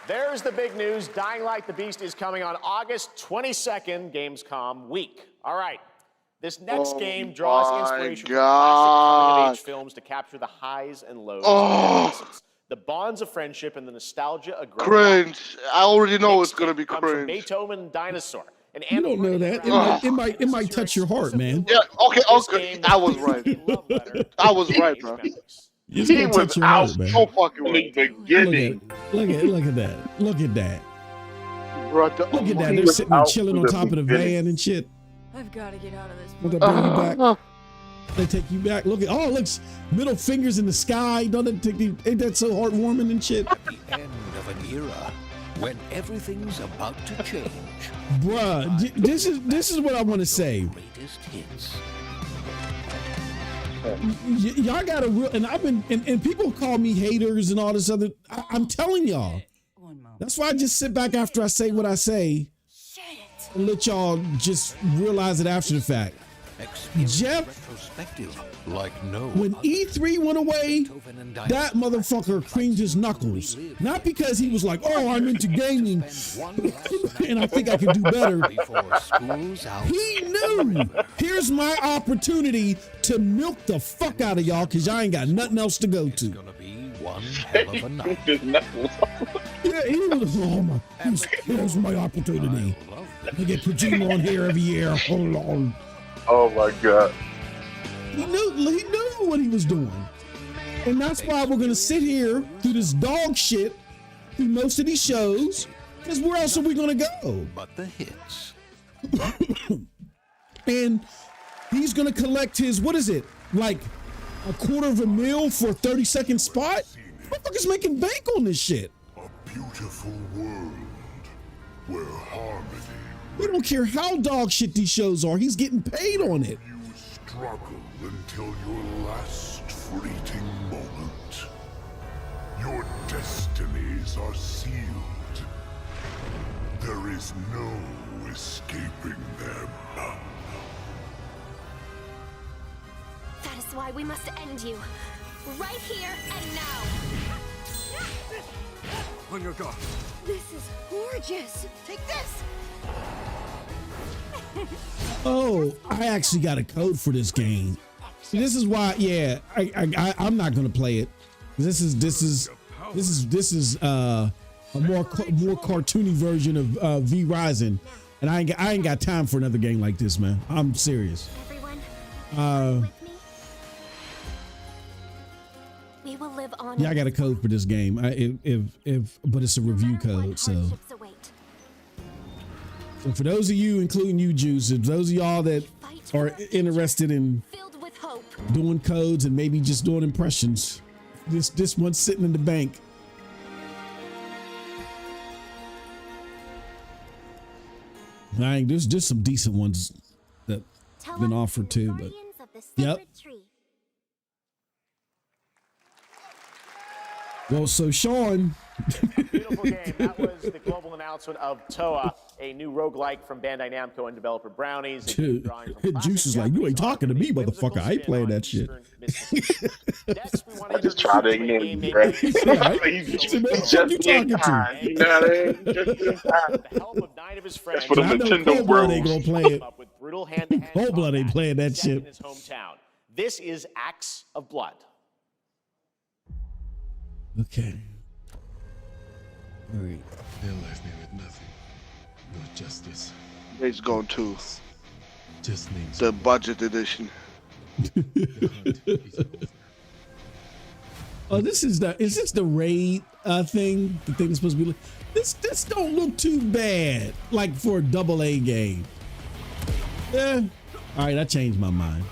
There's the big news. Dying Light the Beast is coming on August 22nd, Gamescom week. All right. This next game draws inspiration from classic coming-of-age films to capture the highs and lows of adolescence, the bonds of friendship, and the nostalgia of growing up. Cringe. I already know it's gonna be Comes cringe. from Beethoven Dinosaur. An You don't know that. It might touch your heart, man. Yeah. Okay. I was right. I was right, bro. It's gonna touch your heart, man. So fucking right. Look at that. Look at that. Look at that. They're sitting there chilling on top of the van and shit. I've got to get out of this. Will they bring you back? They take you back. Look, middle fingers in the sky. Don't it take you? Ain't that so heartwarming and shit? The end of an era when everything's about to change. Bruh, this is what I want to say. Greatest hits. Y'all got a real, and people call me haters and all this other. I'm telling y'all. That's why I just sit back after I say what I say and let y'all just realize it after the fact. Geoff, like no when E3 went away, that motherfucker creamed his knuckles. Not because he was like, oh, I'm into gaming and I think I can do better. He knew, here's my opportunity to milk the fuck out of y'all because y'all ain't got nothing else to go to. One hell of a night. Yeah, he was, here's my opportunity. I get Kojima on here every year. Hold on. Oh my God. He knew what he was doing. And that's why we're gonna sit here through this dog shit through most of these shows. Because where else are we gonna go? But the hits. And he's gonna collect his, what is it? Like $250,000 for a 30-second spot? Motherfuckers making bank on this shit. A beautiful world where harmony. We don't care how dog shit these shows are. He's getting paid on it. You struggle until your last fleeting moment. Your destinies are sealed. There is no escaping them. That is why we must end you. Right here and now. On your guard. This is gorgeous. Take this. Oh, I actually got a code for this game. This is why, yeah, I'm not gonna play it. This is a more cartoony version of V Rising, and I ain't got time for another game like this, man. I'm serious. We will live on. Yeah, I got a code for this game. But it's a review code, so. And for those of you, including you, Juice, if those of y'all that are interested in doing codes and maybe just doing impressions, this one's sitting in the bank. There's some decent ones that have been offered too, but yep. Well, so Sean. Beautiful game. That was the global announcement of Toa, a new roguelike from Bandai Namco and developer Brownies. Juice is like, you ain't talking to me, motherfucker. I ain't playing that shit. I just try to ignore you, right? Just in time. You know what I mean? Just in time. The help of 9 of his friends. That's for the Nintendo Bros. Ain't gonna play it. With brutal hand-to-hand Cold Blood ain't playing that shit. In his hometown. This is Acts of Blood. Okay. All right. They left me with nothing. No justice. Days Gone 2. Just names. The budget edition. Oh, is this the raid thing? The thing that's supposed to be this don't look too bad, like for a AA game. Yeah. All right, I changed my mind.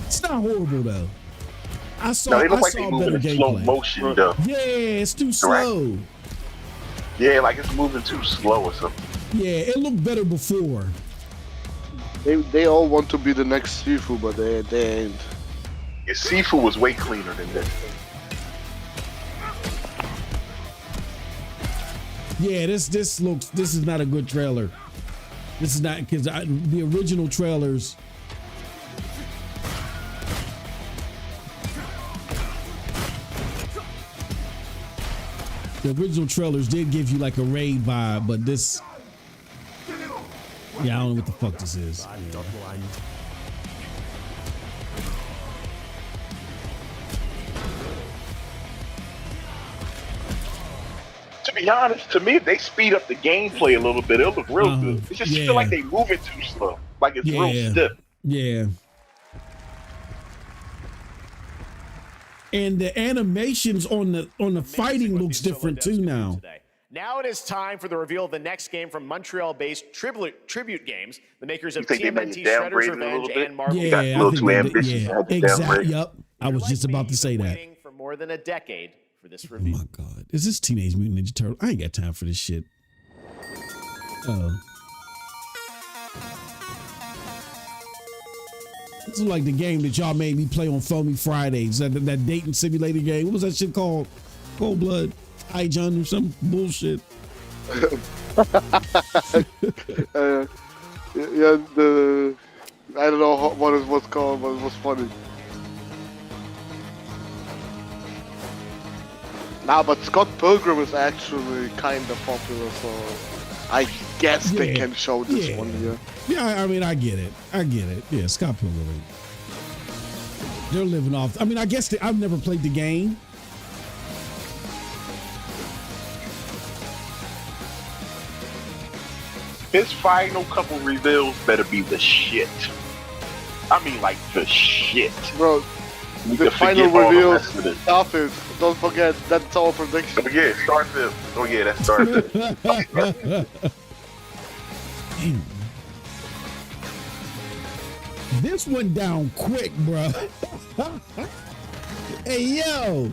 It's not horrible though. I saw better gameplay. Slow motion though. Yeah, it's too slow. Yeah, like it's moving too slow or something. Yeah, it looked better before. They all want to be the next Sifu, but they ain't. Yeah, Sifu was way cleaner than this. Yeah, this is not a good trailer. This is not, because the original trailers. The original trailers did give you like a raid vibe, but this, yeah, I don't know what the fuck this is. To be honest, to me, if they speed up the gameplay a little bit, it'll look real good. It just feel like they moving too slow, like it's real stiff. Yeah. And the animations on the fighting looks different too now. Now it is time for the reveal of the next game from Montreal-based Tribute Games, the makers of TMNT Shredder's Revenge and Marvel. Exactly. Yep. I was just about to say that. For more than a decade for this reveal. Oh my God. Is this Teenage Mutant Ninja Turtle? I ain't got time for this shit. This is like the game that y'all made me play on Foamy Fridays. That dating simulator game. What was that shit called? Cold Blood, iJun or some bullshit. I don't know what it was called, but it was funny. Nah, but Scott Pilgrim is actually kind of popular, so I guess they can show this one here. Yeah, I mean, I get it. Yeah, Scott Pilgrim. They're living off. I mean, I guess I've never played the game. His final couple reveals better be the shit. I mean, like the shit. Bro, the final reveals stuff is, don't forget, that's our prediction. Oh yeah, Starfield. Oh yeah, that's Starfield. This went down quick, bro. Hey, yo.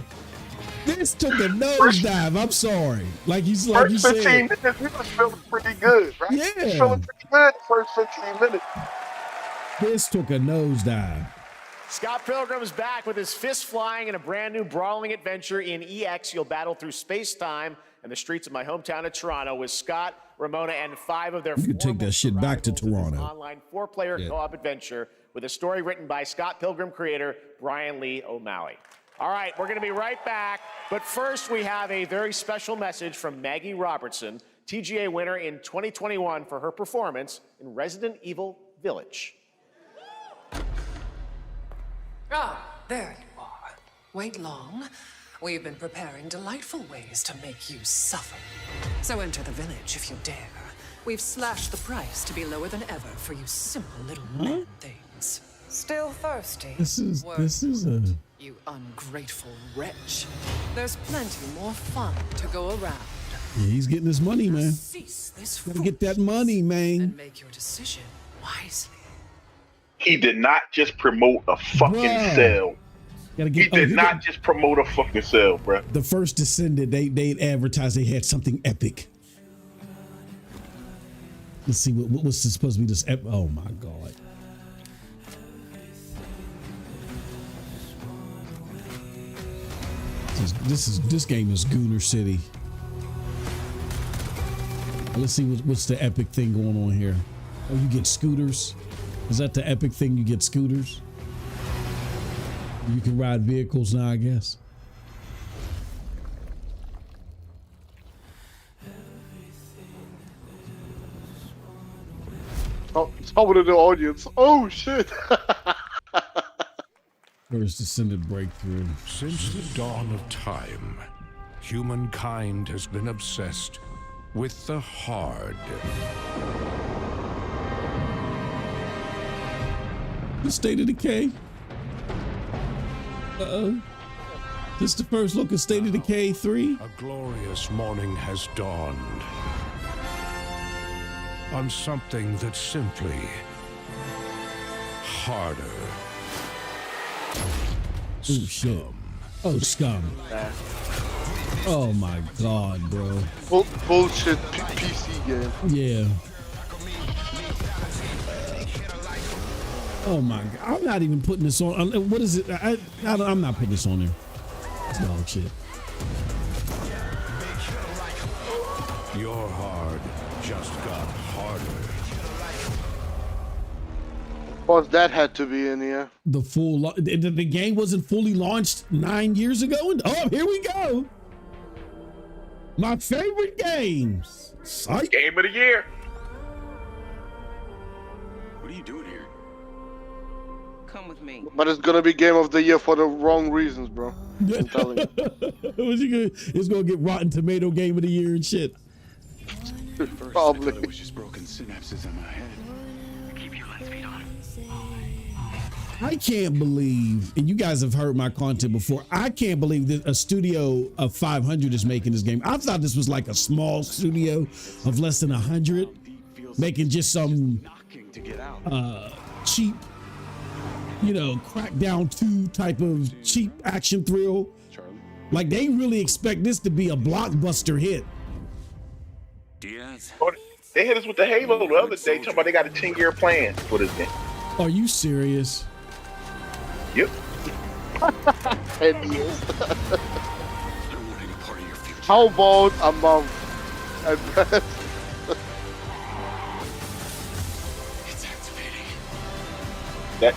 This took a nosedive. I'm sorry. Like you said. First 15 minutes, we was feeling pretty good, right? Yeah. Feeling pretty good the first 15 minutes. This took a nosedive. Scott Pilgrim is back with his fist flying in a brand new brawling adventure in EX. You'll battle through space-time and the streets of my hometown of Toronto with Scott, Ramona, and 5 of their. You could take that shit back to Toronto. Online 4-player co-op adventure with a story written by Scott Pilgrim creator Brian Lee O'Malley. All right, we're going to be right back. But first, we have a very special message from Maggie Robertson, TGA winner in 2021 for her performance in Resident Evil Village. Ah, there you are. Wait long. We've been preparing delightful ways to make you suffer. So enter the village if you dare. We've slashed the price to be lower than ever for you simple little man things. Still thirsty? This is a... You ungrateful wretch. There's plenty more fun to go around. Yeah, he's getting his money, man. Cease this Gotta get that money, man. And make your decision wisely. He did not just promote a fucking cell. He did not just promote a fucking cell, bro. The first Descendant, they advertised they had something epic. Let's see, what's this supposed to be this epic? Oh my God. This game is Gooner City. Let's see what's the epic thing going on here. Oh, you get scooters. Is that the epic thing? You get scooters. You can ride vehicles now, I guess. Oh, someone in the audience. Oh shit. First Descendant breakthrough. Since the dawn of time, humankind has been obsessed with the hard. The State of Decay. Uh-oh. This is the first look at State of Decay 3. A glorious morning has dawned on something that's simply harder. Oh shit. Oh, scum. Oh my God, bro. Bullshit PC game. Yeah. Oh my God. I'm not even putting this on. What is it? I'm not putting this on there. It's dog shit. Your hard just got harder. Well, that had to be in here. The game wasn't fully launched 9 years ago. And oh, here we go. My favorite games. Psych. Game of the year. What are you doing here? Come with me. But it's gonna be game of the year for the wrong reasons, bro. I'm telling you. It's gonna get Rotten Tomato Game of the Year and shit. Probably. I thought it was just broken synapses in my head. Keep your lens feet on. I can't believe, and you guys have heard my content before, I can't believe that a studio of 500 is making this game. I thought this was like a small studio of less than 100 making just some cheap, Crackdown 2 type of cheap action thrill. Like they really expect this to be a blockbuster hit. Diaz. They hit us with the Halo the other day, talking about they got a 10-year plan for this game. Are you serious? Yep. 10 years. How about a month? At best. It's activating.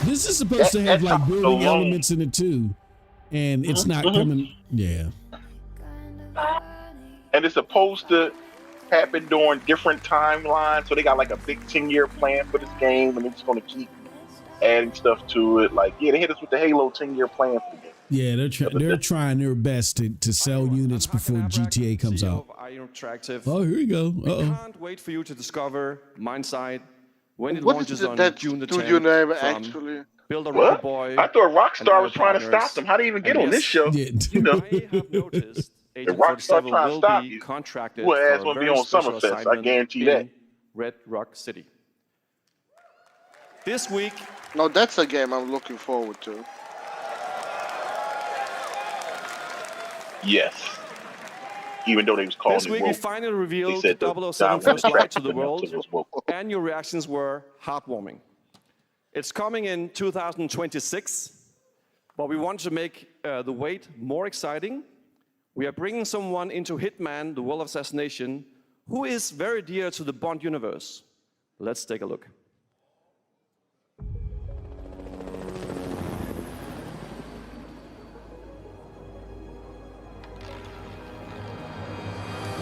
This is supposed to have like building elements in it too, and it's not coming. Yeah. And it's supposed to happen during different timelines, so they got like a big 10-year plan for this game, and it's going to keep adding stuff to it. Like, yeah, they hit us with the Halo 10-year plan for the game. Yeah, they're trying their best to sell units before GTA comes out. Oh, here we go. We can't wait for you to discover Mindside when it What launches is on that June the 10th. studio name from actually? Build a What? Rocket Boy. I thought Rockstar was and trying to other stop partners. them. How do you even get And on this yes, show? You know, you may have noticed the Agent Rockstar 47 trying to will stop be you. contracted Well, for that's a gonna be very on special Summerfest, I assignment guarantee in that. Red Rock City. This week, No, that's a game I'm looking forward to. Yes. Even though they was calling this it week we woke. finally They revealed said the 007 guy First Light wanted to the to world, it was woke. and your reactions were heartwarming. It's coming in 2026, but we want to make the wait more exciting. We are bringing someone into Hitman, the World of Assassination, who is very dear to the Bond universe. Let's take a look.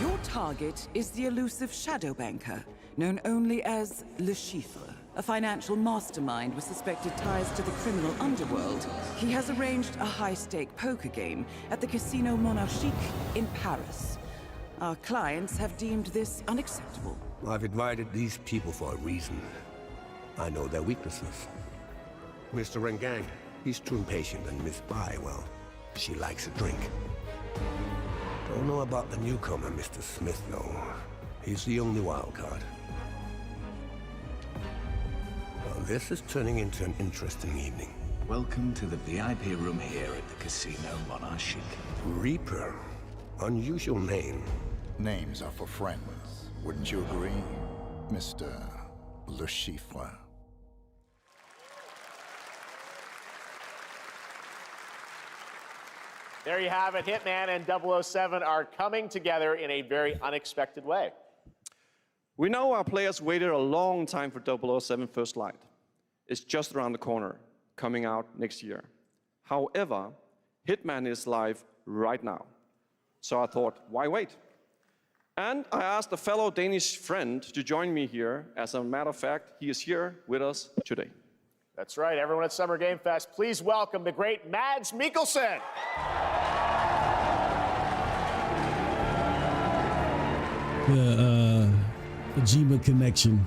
Your target is the elusive shadow banker, known only as Le Chiffre, a financial mastermind with suspected ties to the criminal underworld. He has arranged a high-stake poker game at the Casino Monarchique in Paris. Our clients have deemed this unacceptable. I've invited these people for a reason. I know their weaknesses. Mr. Rengang, he's too impatient, and Miss Bai, well, she likes a drink. Don't know about the newcomer, Mr. Smith, though. He's the only wild card. Well, this is turning into an interesting evening. Welcome to the VIP room here at the Casino Monarchique. Reaper. Unusual name. Names are for friends. Wouldn't you agree, Mr. Le Chiffre? There you have it. Hitman and 007 are coming together in a very unexpected way. We know our players waited a long time for 007 First Light. It's just around the corner, coming out next year. However, Hitman is live right now. So I thought, why wait? And I asked a fellow Danish friend to join me here. As a matter of fact, he is here with us today. That's right. Everyone at Summer Game Fest, please welcome the great Mads Mikkelsen. The Kojima connection.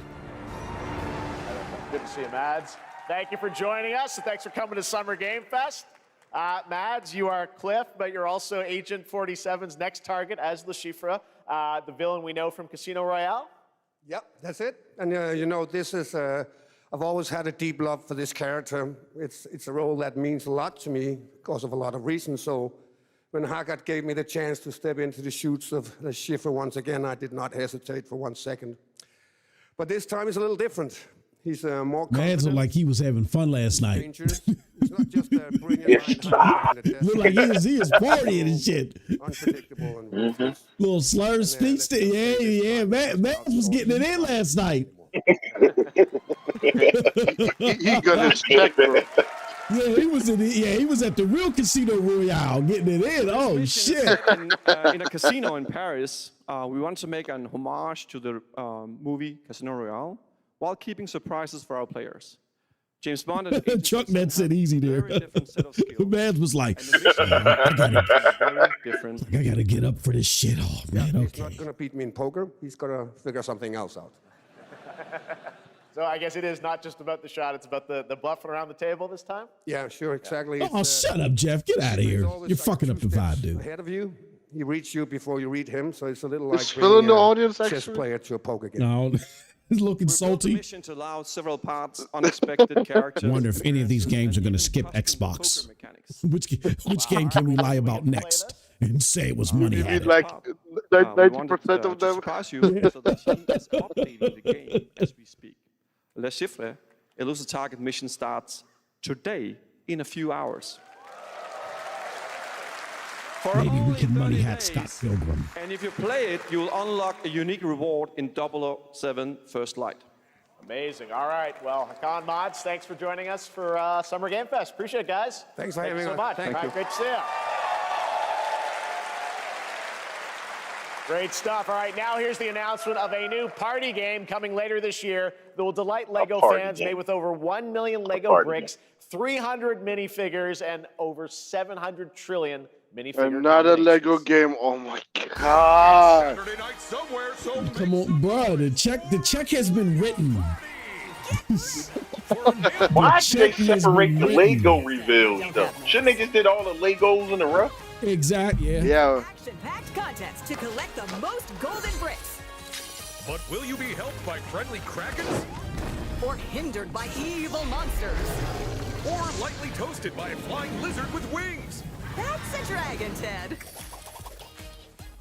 Good to see you, Mads. Thank you for joining us, and thanks for coming to Summer Game Fest. Mads, you are Cliff, but you're also Agent 47's next target as Le Chiffre, the villain we know from Casino Royale. Yep, that's it. And you know, this is, I've always had a deep love for this character. It's a role that means a lot to me because of a lot of reasons. So when Haggard gave me the chance to step into the shoots of Le Chiffre once again, I did not hesitate for 1 second. But this time is a little different. He's more confident. Mads looked like he was having fun last night. Dangerous. It's not just bringing Look like he is partying and shit. Unpredictable and ruthless. Little slurred speech. Yeah. Mads was getting it in last night. he got his check, bro. Yeah, he was at the real Casino Royale getting it in. Oh shit! In a casino in Paris, we want to make an homage to the movie Casino Royale while keeping surprises for our players. James Bond and Chucknet said easy there. Man was like, I gotta get up for this shit. Oh man, He's okay. not gonna beat me in poker. He's gonna figure something else out. So I guess it is not just about the shot, it's about the bluffing around the table this time? Yeah, sure, exactly. Oh, shut up, Geoff. Get out of here. You're fucking up the vibe, dude. Ahead of you, he reads you before you read him, so it's a little like Phil in the audience, chess actually? player to a poker game. No, he's looking salty. Mission to allow several parts, unexpected characters. I wonder if any of these games are going to skip Xbox. Which game can we lie about next and say it was money? You Had need it? like 90% of them. Surprise you, so the team is updating the game as we speak. Le Chiffre, Elusive Target mission starts today in a few hours. For Maybe we only can money 30 hat days. Scott Pilgrim. And if you play it, you'll unlock a unique reward in 007 First Light. Amazing. All right. Well, Hakan Mods, thanks for joining us for Summer Game Fest. Appreciate it, guys. Thanks for Thank you having so us. much. Thank All right, you. great to see you. Great stuff. All right, now here's the announcement of a new party game coming later this year that will delight LEGO fans, made with over 1 million LEGO bricks, 300 minifigures, and over 700 trillion minifigure Another Lego game. Oh my god. Come on, bro. The check has been written. Why did they check has separate been the written. Lego reveals though? Shouldn't they just did all the Legos in a row? Exactly. Yeah. Yeah. Action-packed contest to collect the most golden bricks. But will you be helped by friendly krakens? Or hindered by evil monsters. Or lightly toasted by a flying lizard with wings? That's a dragon, Ted.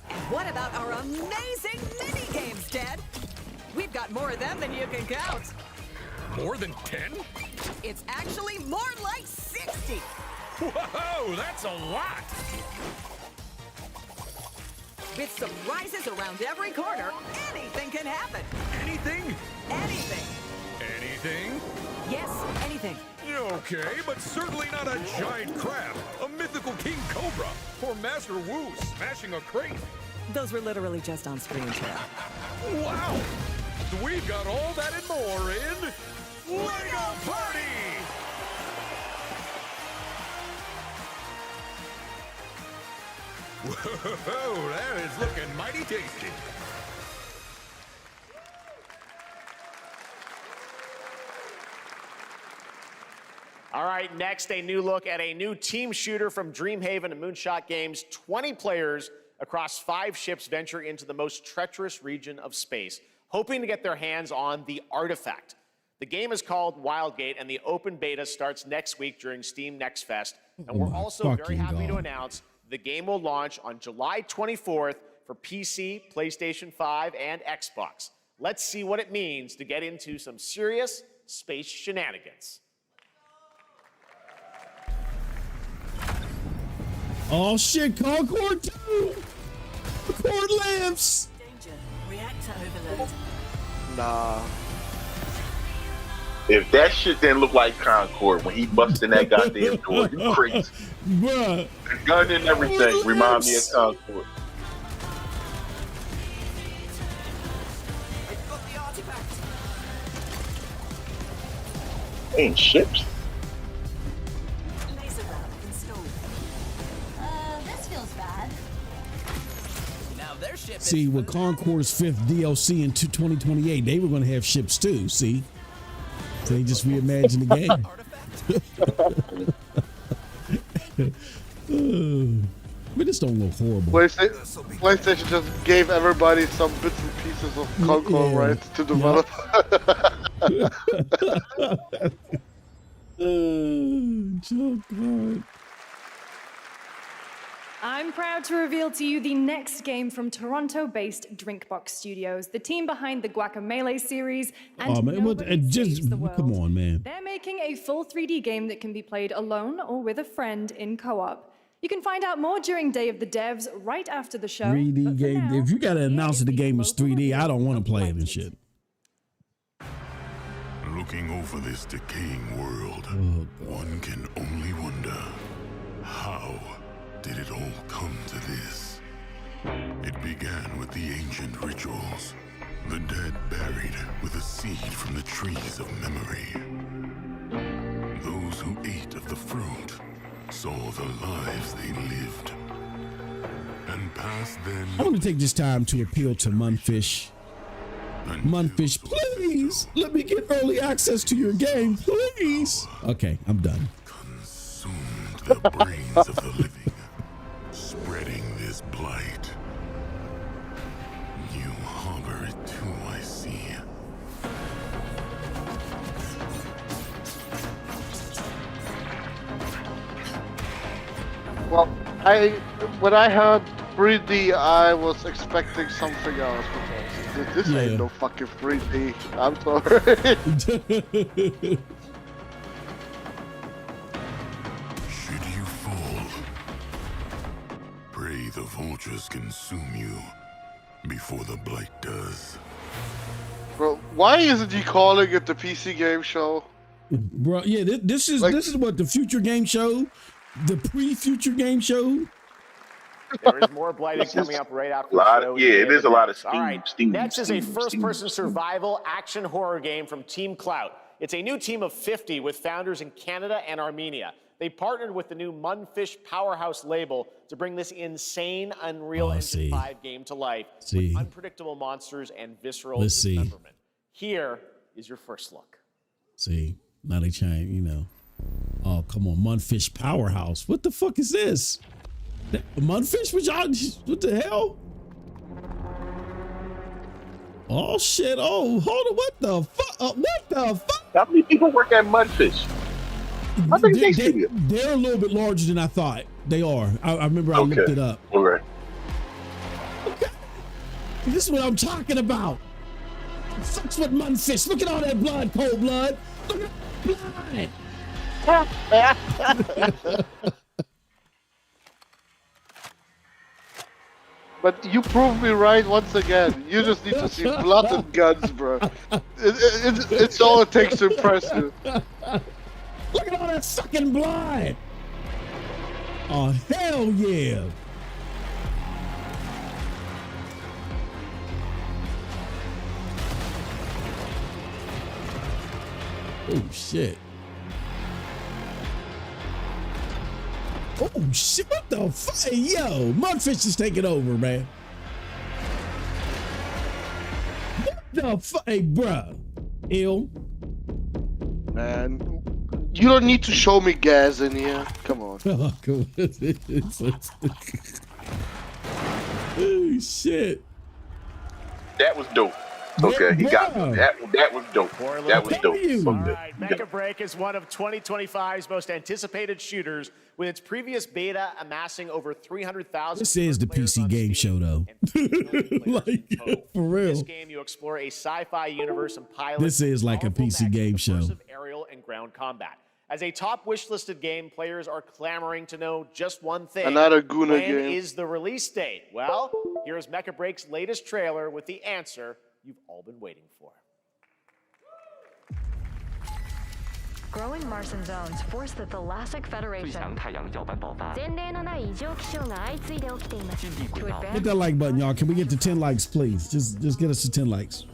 And what about our amazing mini-games, Ted? We've got more of them than you can count. More than 10? It's actually more like 60. Whoa, that's a lot! With surprises around every corner, anything can happen. Anything? Anything. Anything? Yes, anything. Okay, but certainly not a giant crab, a mythical king cobra, or Master Wu smashing a crate. Those were literally just on screen, Ted. Wow! We've got all that and more in LEGO Party! Whoa, that is looking mighty tasty. All right, next, a new look at a new team shooter from Dreamhaven and Moonshot Games. 20 players across 5 ships venture into the most treacherous region of space, hoping to get their hands on the artifact. The game is called Wildgate, and the open beta starts next week during Steam Next Fest. And we're also very happy to announce the game will launch on July 24th for PC, PlayStation 5, and Xbox. Let's see what it means to get into some serious space shenanigans. Oh shit, Concord 2! Concord lamps! Danger. Reactor overload. Nah. If that shit didn't look like Concord when he busted in that goddamn door, you crazy. Bruh. The gun and everything remind me of Concord. Ain't ships. Laser round installed. This feels bad. Now their ship See, with Concord's 5th DLC in 2028, they were going to have ships too, see? So they just reimagined the game. But this don't look horrible. PlayStation just gave everybody some bits and pieces of Concord rights to develop. I'm proud to reveal to you the next game from Toronto-based Drinkbox Studios, the team behind the Guacamelee series and Oh man, just come on, man. They're making a full 3D game that can be played alone or with a friend in co-op. You can find out more during Day of the Devs right after the show. 3D game. If you gotta announce that the game is 3D, I don't want to play it and shit. Looking over this decaying world, one can only wonder, how did it all come to this? It began with the ancient rituals, the dead buried with a seed from the trees of memory. those who ate of the fruit saw the lives they lived and passed their I want to take this time to appeal to Munfish. Munfish, please let me get early access to your game, please. Okay, I'm done. Consumed the brains of the living, spreading this blight. You harbor it too, I see. Well, when I heard 3D, I was expecting something else. But this ain't no fucking 3D. I'm sorry. Should you fall, pray the vultures consume you before the blight does. Bro, why isn't he calling it the PC game show? Bro, yeah, this is what the future game show, the pre-future game show. There is more Blighted coming up right after the show. It is a lot of steam. All right, steam next is a steam, first-person survival action horror game from Team Clout. It's a new team of 50 with founders in Canada and Armenia. They partnered with the new Munfish Powerhouse label to bring this insane Unreal Engine 5 game to life with unpredictable monsters and visceral dismemberment. Here is your first look. See, now they trying, you know. Oh, come on, Munfish Powerhouse. What the fuck is this? Munfish? What the hell? Oh shit! Oh, hold on! What the fuck? What the fuck? How many people work at Munfish? I think they're a little bit larger than I thought. They are. I remember I looked it up. Okay. This is what I'm talking about. Fuck's with Munfish. Look at all that blood, cold blood. Look at that blood. But you proved me right once again. You just need to see blood and guns, bro. It's all it takes to impress you. Look at all that sucking blood. Oh, hell yeah. Oh, shit. Oh, shit. What the fuck? Hey, yo, Munfish is taking over, man. What the fuck? Hey, bruh. Ill. Man, you don't need to show me gas in here. Come on. Oh, cool. Oh, shit. That was dope. Okay, he got me. That was dope. That was dope. All right, Mecha Break is one of 2025's most anticipated shooters, with its previous beta amassing over 300,000. This is the PC game show, though. Like, for real. In this game, you explore a sci-fi universe and pilot. This is like a PC game show. Aerial and ground combat. As a top wish-listed game, players are clamoring to know just one thing. Another Guna when game. is the release date? Well, here's Mecha Break's latest trailer with the answer you've all been waiting for. Growing Martian zones force the Thalassic Federation. Hit that like button, y'all. Can we get to 10 likes, please? Just get us to 10 likes.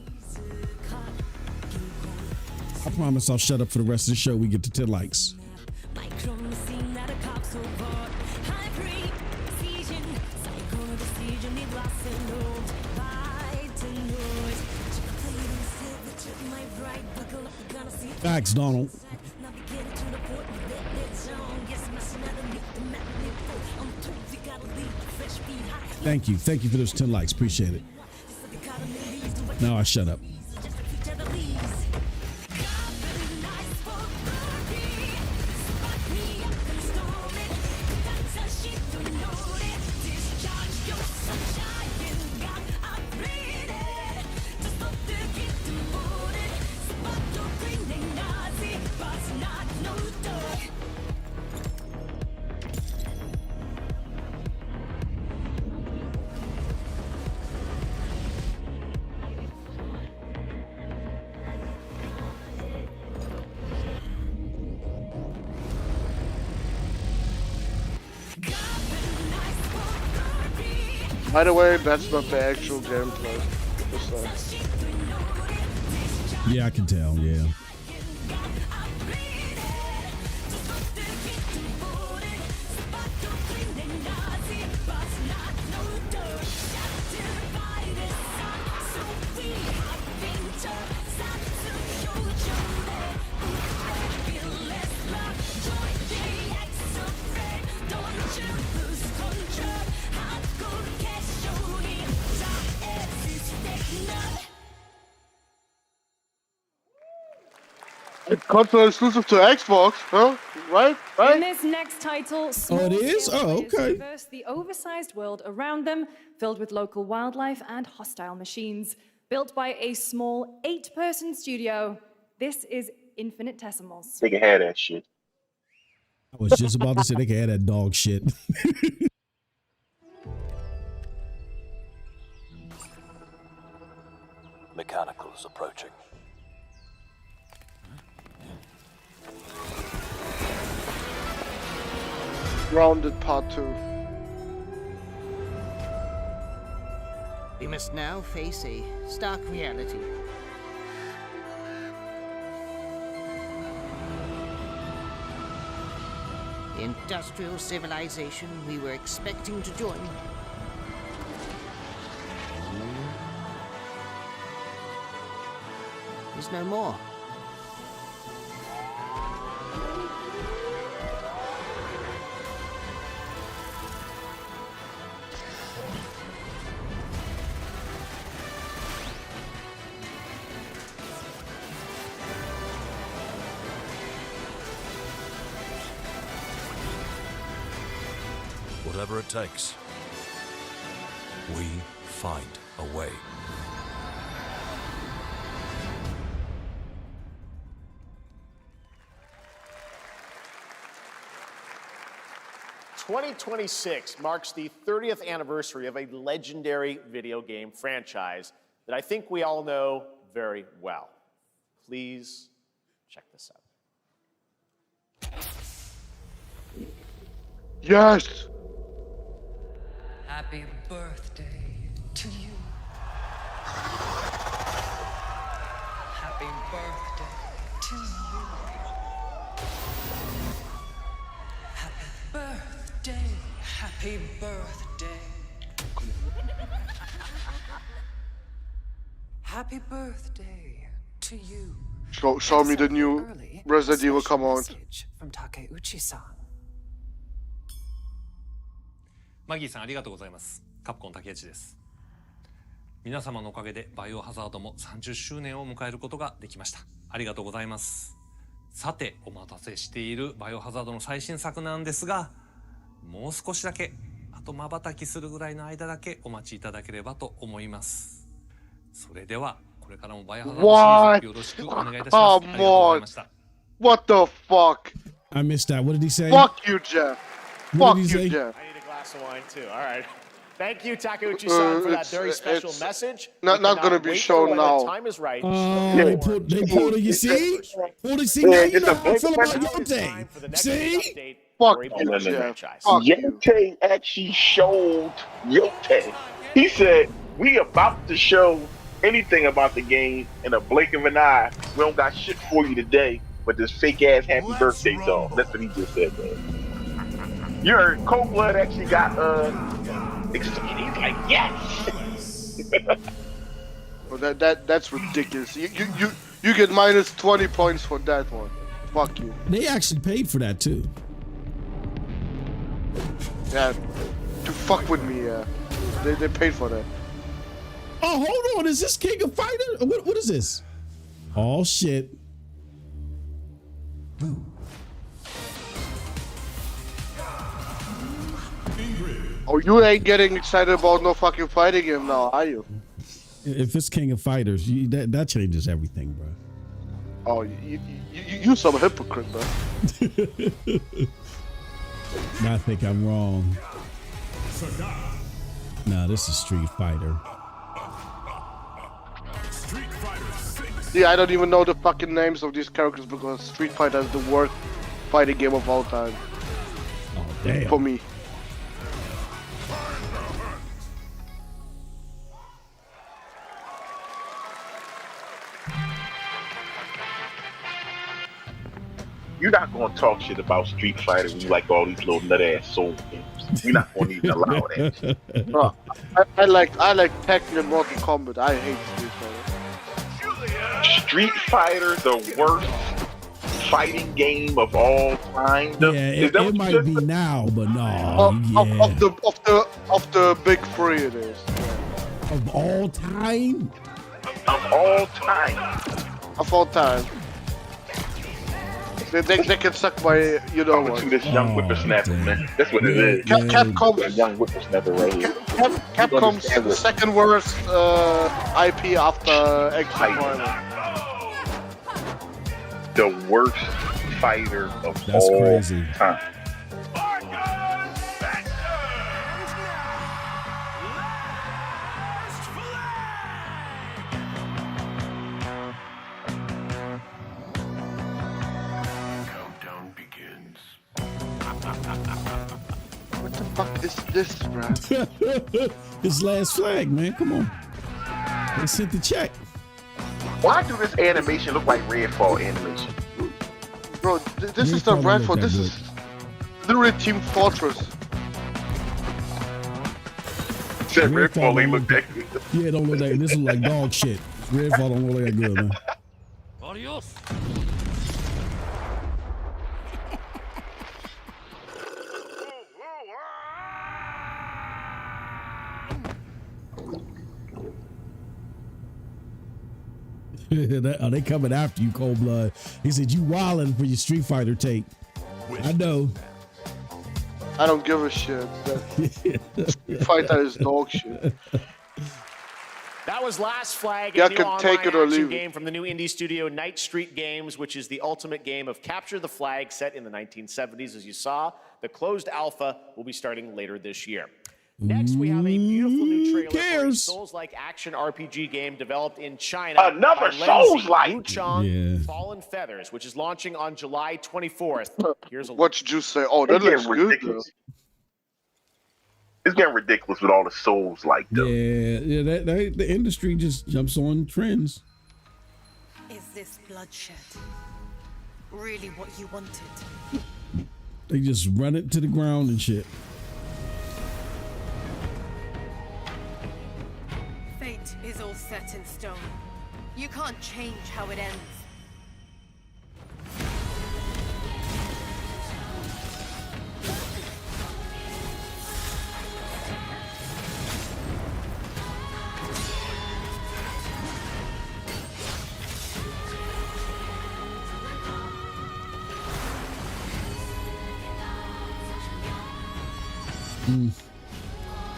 I promise I'll shut up for the rest of the show. We get to 10 likes. Thanks, Donald. Thank you. Thank you for those 10 likes. Appreciate it. Now I shut up. By the way, that's not the actual gameplay. Yeah, I can tell, yeah. Console exclusive to Xbox, huh? Right? In this next title, small it is? scale Oh, players okay. traverse the oversized world around them, filled with local wildlife and hostile machines. Built by a small 8-person studio, this is Infinitesimals. They can have that shit. I was just about to say they can have that dog shit. Mechanicals approaching. Grounded Part 2. We must now face a stark reality. The industrial civilization we were expecting to join is no more. Whatever it takes, we find a way. "2026 marks the 30th anniversary of a legendary video game franchise that I think we all know very well. Please check this out. Yes! Happy birthday to you. Happy birthday to you. Happy birthday. Happy birthday. Happy birthday to you. Show me the new Resident Evil, come on. From Takeuchi-san. マギーさんありがとうございます。カプコン竹内です。皆様のおかげでバイオハザードも30周年を迎えることができました。ありがとうございます。さてお待たせしているバイオハザードの最新作なんですが、もう少しだけ、あと瞬きするぐらいの間だけお待ちいただければと思います。それではこれからもバイオハザードシリーズよろしくお願いいたします。ありがとうございました。What the fuck? I missed that. What did he say? Fuck you, Geoff. What Fuck did he you, say? Geoff. I need a glass of wine too. All right. Thank you, Takeuchi-san, for that very special message. Not going to be shown now. Time is right. They pulled it, you see? Pulled it, see? Now you know how I feel about Yote. See? Fuck you, Geoff. Yote actually showed Yote. He said, we about to show anything about the game in a blink of an eye. We don't got shit for you today, but this fake-ass happy birthday song. That's what he just said, man. You heard Cold Blood actually got excited. He's like, yes. Well, that's ridiculous. You get minus 20 points for that one. Fuck you. They actually paid for that too. Yeah, to fuck with me. Yeah, they paid for that. Oh, hold on. Is this King of Fighters? What is this? Oh shit. Oh, you ain't getting excited about no fucking fighting game now, are you? If it's King of Fighters, that changes everything, bro. Oh, you some hypocrite, bro. I think I'm wrong. Nah, this is Street Fighter. Yeah, I don't even know the fucking names of these characters because Street Fighter is the worst fighting game of all time. Oh, damn. For me. You're not going to talk shit about Street Fighter when you like all these little nut-ass soul games. We're not going to even allow that shit. Bro, I like Tekken and Mortal Kombat. I hate Street Fighter. Street Fighter, the worst fighting game of all time. Yeah, it might be now, but no. Of the big three, it is. Yeah. Of all time? Of all time. Of all time. They can suck my, you know what. This young whippersnapper, man. That's what it is. Capcom's young whippersnapper right here. Capcom's second worst IP after X-Men. The worst fighter of That's all crazy. time. What the fuck is this, bro? His last flag, man. Come on. They sent the check. Why do this animation look like Redfall animation? Bro, this is not Redfall. This is literally Team Fortress. Said Redfall ain't look that good. Yeah, don't look that. This is like dog shit. Redfall don't look that good, man. Adios. Are they coming after you, Cold Blood? He said you wildin' for your Street Fighter tape. I know. I don't give a shit. Street Fighter is dog shit. That was Last Flag, Yeah, a new can online take it or action leave it. game from the new indie studio Night Street Games, which is the ultimate game of capture the flag set in the 1970s. As you saw, the closed alpha will be starting later this year. Next, we have a beautiful new trailer for a Souls-like action RPG game developed in China. Another by Souls-like? Wuchang Fallen Feathers, which is launching on July 24th. Here's a What did you say? Oh, that looks good, though. It's getting ridiculous with all the Souls like though. Yeah, the industry just jumps on trends. Is this bloodshed really what you wanted? They just run it to the ground and shit. Fate is all set in stone. You can't change how it ends.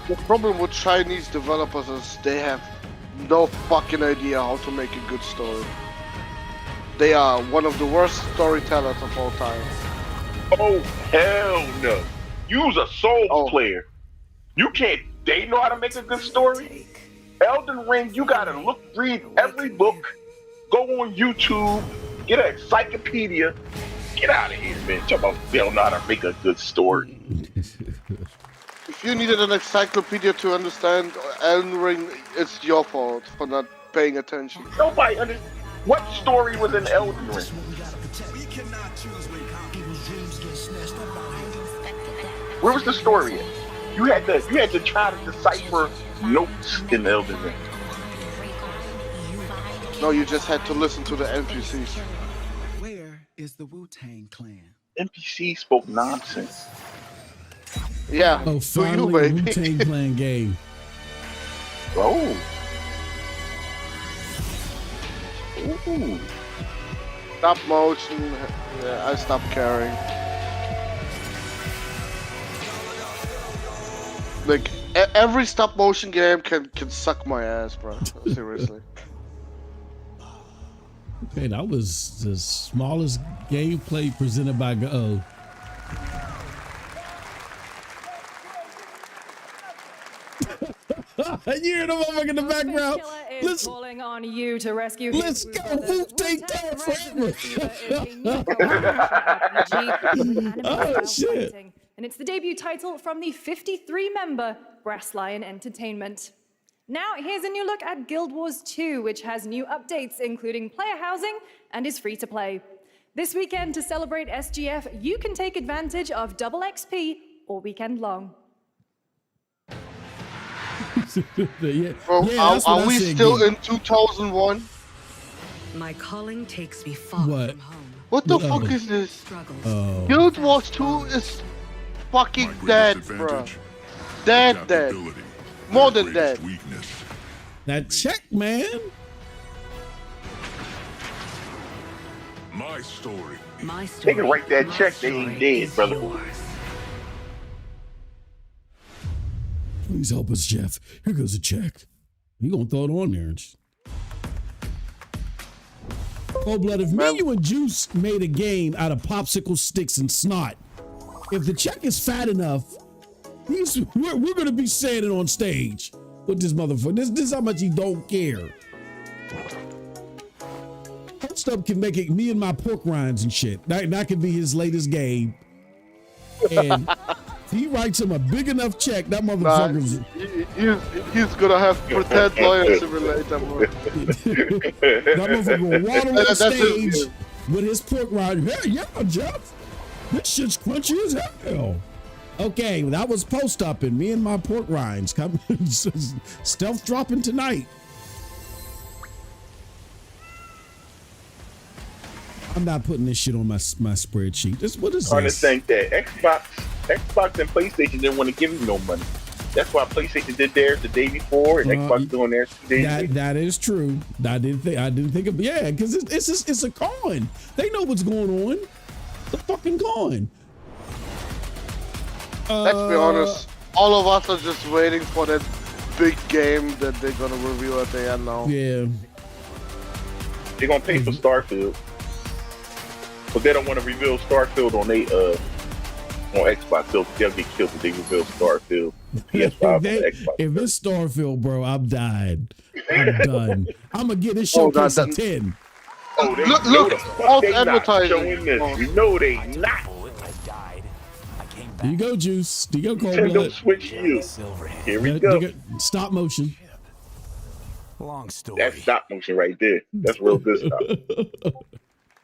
The problem with Chinese developers is they have no fucking idea how to make a good story. They are one of the worst storytellers of all time. Oh hell no! You's a Souls player. You can't. They know how to make a good story. Elden Ring, you gotta read every book, go on YouTube, get an encyclopedia. Get out of here, man. Talk about they don't know how to make a good story. If you needed an encyclopedia to understand Elden Ring, it's your fault for not paying attention. Nobody understands. What story was in Elden Ring? Where was the story at? You had to try to decipher notes in Elden Ring. No, you just had to listen to the NPCs. Where is the Wu-Tang Clan? NPC spoke nonsense. Yeah. Oh, finally, Wu-Tang Clan game. Oh. Ooh. Stop motion. Yeah, I stopped caring. Like every stop motion game can suck my ass, bro. Seriously. Okay, that was the smallest gameplay presented by Go. You hear the motherfucker in the background? Is calling on you to rescue him. Let's go. Wu-Tang Clan forever. Oh, shit. And it's the debut title from the 53-member Brass Lion Entertainment. Now, here's a new look at Guild Wars 2, which has new updates, including player housing and is free to play. This weekend, to celebrate SGF, you can take advantage of double XP all weekend long. Bro, are we still in 2001? My calling takes me far from home. What the fuck is this? Guild Wars 2 is fucking dead, bro. Dead. More than dead. That check, man. My story My story. They can write that check. They ain't dead, brother. Please help us, Geoff. Here goes a check. You gonna throw it on there? Oh, blood! If me, you, and Juice made a game out of popsicle sticks and snot, if the check is fat enough, we're gonna be saying it on stage with this motherfucker. This is how much he don't care. Post Up can make it me and my pork rinds and shit. That could be his latest game. And he writes him a big enough check. That motherfucker's. He's gonna have pretend lawyers to relate that more. That motherfucker will waddle on stage with his pork rind. Hey, yeah, Geoff. This shit's crunchy as hell. Okay, that was Post Up and me and my pork rinds. Come stealth dropping tonight. I'm not putting this shit on my spreadsheet. What is I this? understand that Xbox and PlayStation didn't want to give you no money. That's why PlayStation did theirs the day before, and Xbox doing theirs 2 days later. That is true. I didn't think of because it's a con. They know what's going on. It's a fucking con. Let's be honest. All of us are just waiting for that big game that they're gonna reveal at the end now. Yeah. They're gonna pay for Starfield, but they don't want to reveal Starfield on Xbox. They'll get killed if they reveal Starfield. If it's Starfield, bro, I'm dying. I'm done. I'm gonna get this showcase a 10. Oh, look, false advertising. advertising. You know they not. There you go, Juice. There you go, Cold Nintendo Blood. Switch U. Here we go. Stop motion. Long story. That's stop motion right there. That's real good stuff.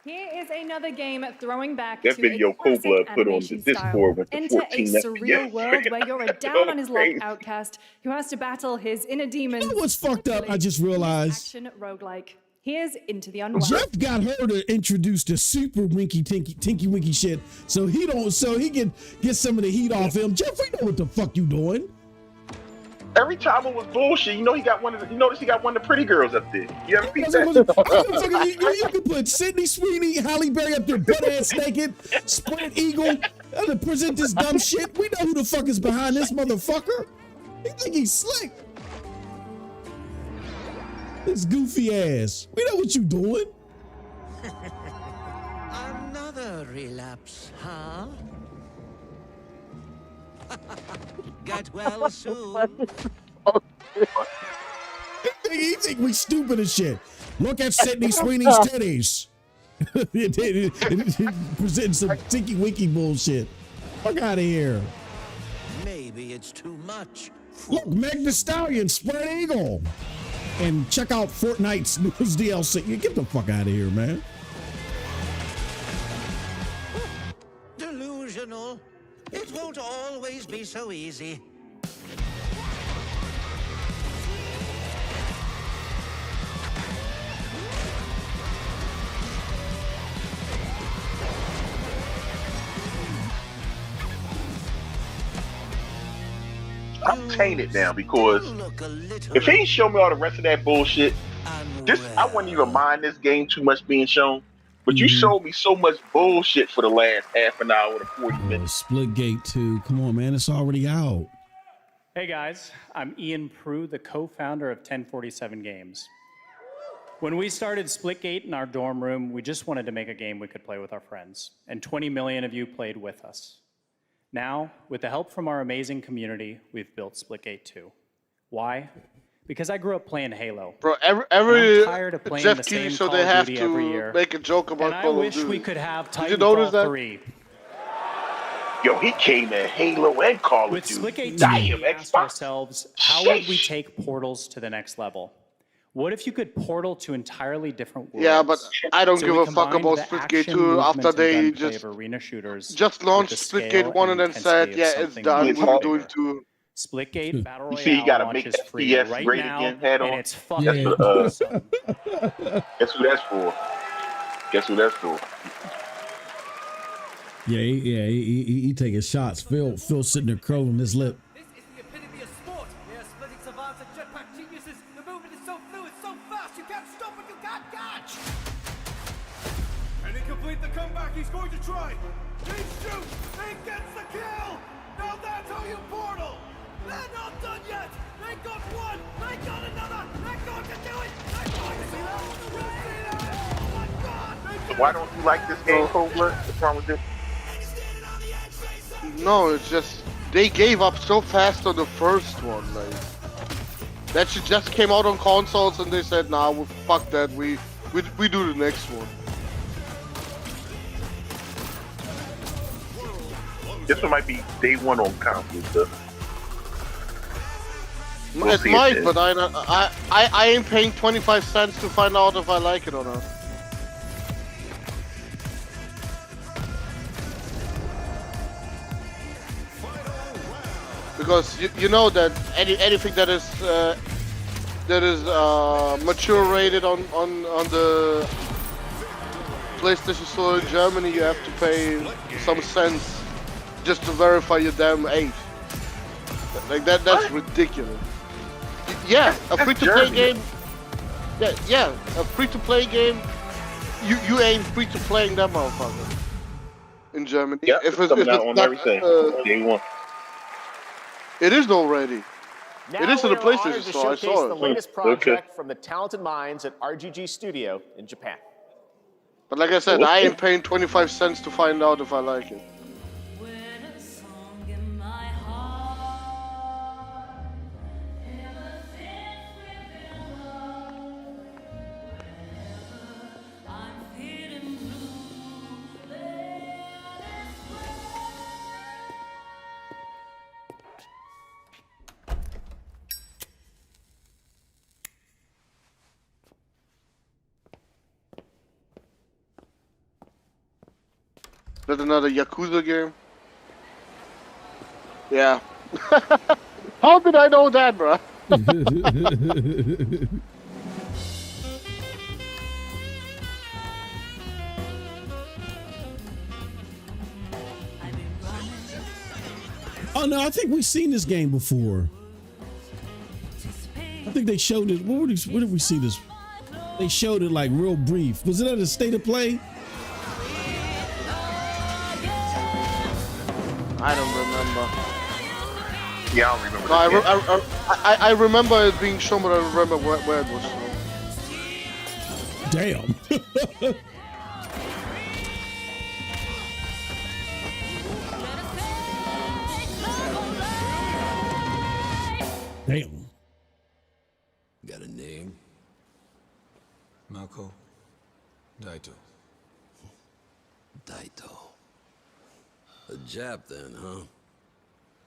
Here is another game throwing back that to video a classic Cold Blood put on animation the Discord with the Enter 14 a surreal FPS. world where you're a down on his luck outcast who has to battle his inner demons. You know what's fucked up? I just realized. Action roguelike. Here's Into the Unwild. Geoff got her to introduce the super tinky winky shit, so he can get some of the heat off him. Geoff, we know what the fuck you doing. Every time it was bullshit. You know he got one of the pretty girls up there. You ever peeped that? You can put Sydney Sweeney, Halle Berry up there, butt ass naked, spread eagle, and to present this dumb shit. We know who the fuck is behind this motherfucker. He think he's slick. This goofy ass. We know what you doing. Another relapse, huh? Get well soon. He think we stupid as shit. Look at Sydney Sweeney's titties. Presenting some tinky winky bullshit. Fuck out of here. Maybe it's too much. Look, Meg Thee Stallion, spread eagle. And check out Fortnite's newest DLC. You get the fuck out of here, man. Delusional. It won't always be so easy. I'm tainted now because if he ain't show me all the rest of that bullshit, I wouldn't even mind this game too much being shown. But you showed me so much bullshit for the last half an hour to 40 minutes. Splitgate 2. Come on, man. It's already out. Hey, guys. I'm Ian Prue, the co-founder of 1047 Games. When we started Splitgate in our dorm room, we just wanted to make a game we could play with our friends. And 20 million of you played with us. Now, with the help from our amazing community, we've built Splitgate 2. Why? Because I grew up playing Halo. Bro, every Geoff Keighley show they have to make a joke about Call of Duty. I wish we could have Did you notice Titanfall that? 3. Yo, he came in Halo and Call of With Duty. Splitgate 2, Damn, we asked ourselves, how would we take Portals to the next level? What if you could portal to entirely different worlds? Yeah, but I don't give we a fuck combined about the Splitgate action, 2 after movement, they and gunplay just of arena shooters launched with the scale Splitgate 1 and then said, intensity of yeah, it's something done. new. We're doing 2. Splitgate Battle You see, you Royale gotta launch make is that free PS right great now, again head on. and it's fucking That's awesome. Guess who that's for? Guess who that's for? Yeah, he taking shots. Phil sitting there curling his lip. This is the epitome of sport. We are splitting savants and jetpack geniuses. The movement is so fluid, so fast, you can't stop it, you can't catch. And to complete the comeback, he's right. He shoots. He gets the kill. Now that's how you portal. They're not done yet. They got one. They got another. They're going to do it. They're going to do it. Oh my God. So why don't you like this game, Cobra? What's wrong with this? No, it's just they gave up so fast on the first one. Like that shit just came out on consoles, and they said, "Nah, well, fuck that. We do the next one." This one might be day one on consoles. So. It might, but I ain't paying 25 cents to find out if I like it or not. Because you know that anything that is mature rated on the PlayStation Store in Germany, you have to pay some cents just to verify your damn age. Like that's ridiculous. Yeah, a free-to-play game. Yeah, a free-to-play game. You ain't free-to-playing that motherfucker in Germany. Yeah, if it's on not, everything. Day one. It is already. Now it is in the we are honored PlayStation to Store. I showcase saw the it. latest project from the talented minds at RGG Studio in Japan. But like I said, I ain't paying 25 cents to find out if I like it. Is that another Yakuza game? Yeah. How did I know that, bro? Oh no, I think we've seen this game before. I think they showed it. Where did we see this? They showed it like real brief. Was it at a State of Play? I don't remember. Yeah, I don't remember. No, I remember it being shown, but I don't remember where it was shown. Damn. Damn. Got a name? Mako Daito. Daito. A Jap then, huh?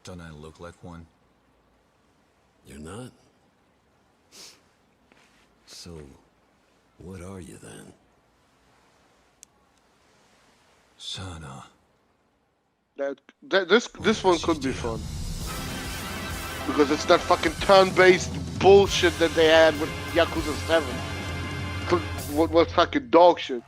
Don't I look like one? You're not? So, what are you then? Sana. This one could be fun. Because it's that fucking turn-based bullshit that they had with Yakuza 7. What fucking dog shit.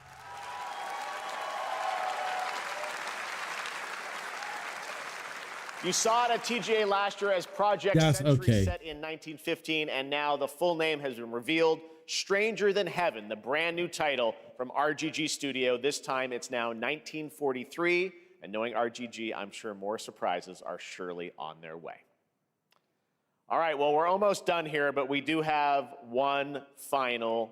You saw it at TGA last year as Project Century set in 1915, and now the full name has been revealed. Stranger Than Heaven, the brand new title from RGG Studio. This time it's now 1943, and knowing RGG, I'm sure more surprises are surely on their way. All right, well, we're almost done here, but we do have one final,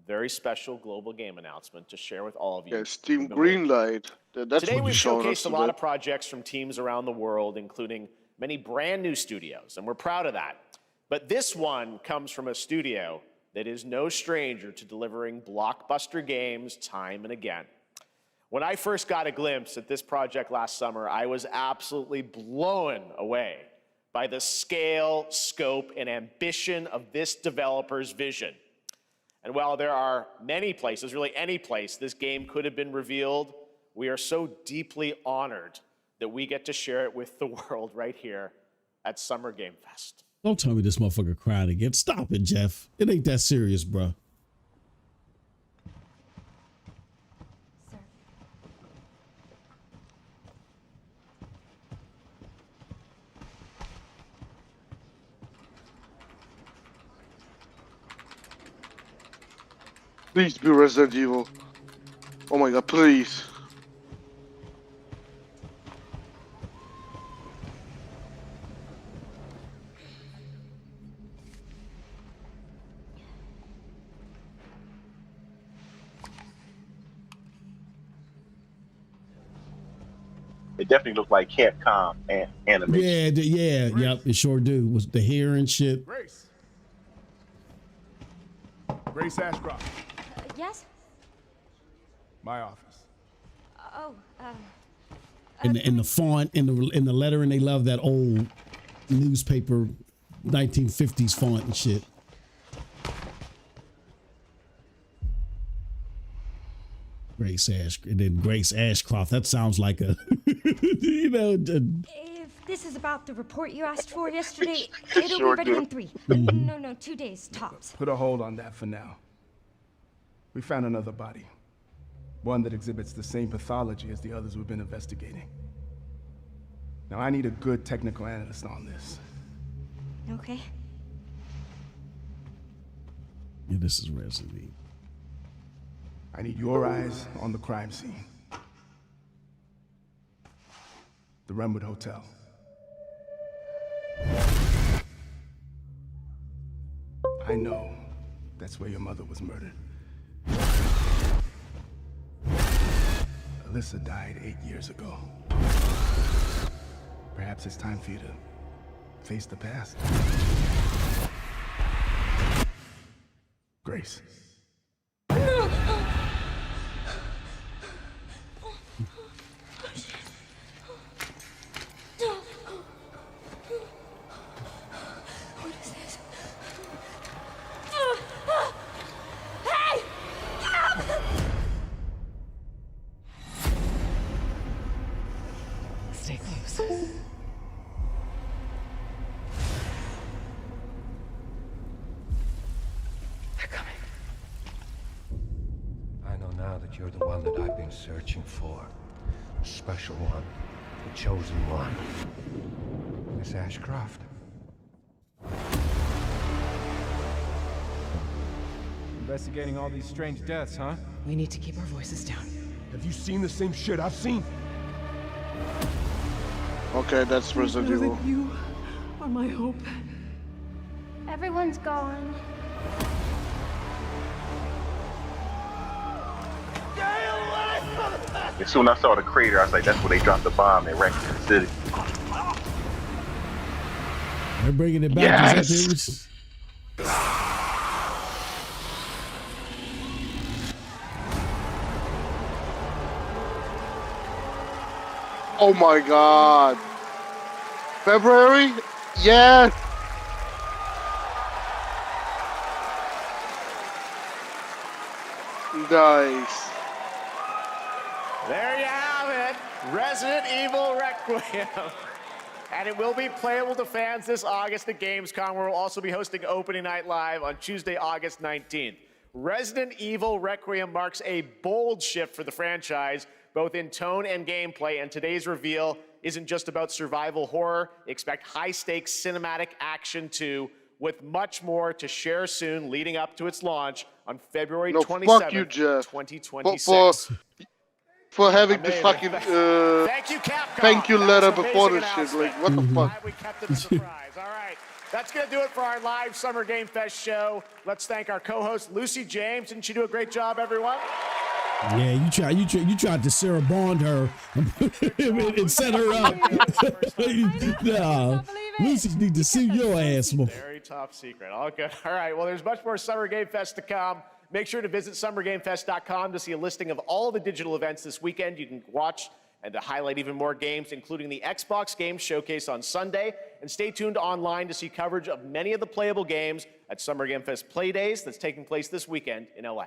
very special global game announcement to share with all of you. Yeah, Steam Greenlight. That's Today what we've showed us showcased a lot of projects from teams around the world, including many brand new studios, and we're proud of that. But this one comes from a studio that is no stranger to delivering blockbuster games time and again. When I first got a glimpse at this project last summer, I was absolutely blown away by the scale, scope, and ambition of this developer's vision. And while there are many places, really any place, this game could have been revealed, we are so deeply honored that we get to share it with the world right here at Summer Game Fest. Don't tell me this motherfucker cried again. Stop it, Geoff. It ain't that serious, bro. Please be Resident Evil. Oh my god, please. It definitely looked like Capcom animation. Yep, it sure do. Was the hair and shit. Grace Ashcroft. Yes? My office. Oh, In the font, in the lettering, they love that old newspaper 1950s font and shit. Grace Ashcroft. That sounds like a, you know. if this is about the report you asked for yesterday, it'll be ready in 3. No, 2 days tops. Put a hold on that for now. We found another body. One that exhibits the same pathology as the others we've been investigating. Now I need a good technical analyst on this. Okay. Yeah, this is Resident Evil. I need your eyes on the crime scene. The Renwood Hotel. I know that's where your mother was murdered. Alyssa died 8 years ago. Perhaps it's time for you to face the past. Grace. What is this? Hey! Stay close. They're coming. I know now that you're the one that I've been searching for. The special one. The chosen one. Miss Ashcroft. Investigating all these strange deaths, huh? We need to keep our voices down. Have you seen the same shit I've seen? Okay, that's Resident Evil. You are my hope. Everyone's gone. As soon as I saw the crater, I was like, that's where they dropped the bomb in Raccoon City. They're bringing it back. Yes. Oh my God. February? Yes. Nice. There you have it, Resident Evil Requiem. And it will be playable to fans this August at Gamescom, where we'll also be hosting Opening Night Live on Tuesday, August 19th. Resident Evil Requiem marks a bold shift for the franchise, both in tone and gameplay, and today's reveal isn't just about survival horror. Expect high-stakes cinematic action too, with much more to share soon leading up to its launch on February 27th, 2026. For having the fucking thank you, Capcom. Thank you letter before this shit. Like, what the fuck? We kept it a surprise. All right. That's going to do it for our live Summer Game Fest show. Let's thank our co-host, Lucy James. Didn't she do a great job, everyone? Yeah, you tried to Sarah Bond her and set her up. Nah, Lucy need to sue your ass more. Very top secret. All good. All right. Well, there's much more Summer Game Fest to come. Make sure to visit SummerGameFest.com to see a listing of all the digital events this weekend you can watch and to highlight even more games, including the Xbox Games Showcase on Sunday. And stay tuned online to see coverage of many of the playable games at Summer Game Fest Play Days that's taking place this weekend in LA.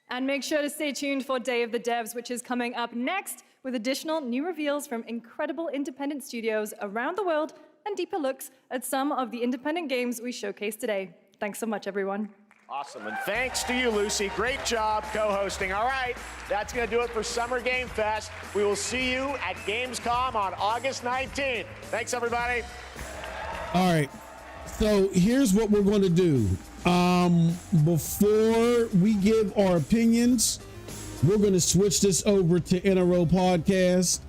And make sure to stay tuned for Day of the Devs, which is coming up next with additional new reveals from incredible independent studios around the world and deeper looks at some of the independent games we showcased today. Thanks so much, everyone. Awesome, and thanks to you, Lucy. Great job co-hosting. All right, that's going to do it for Summer Game Fest. We will see you at Gamescom on August 19th. Thanks, everybody. All right, so here's what we're going to do. Before we give our opinions, we're going to switch this over to NRO Podcast.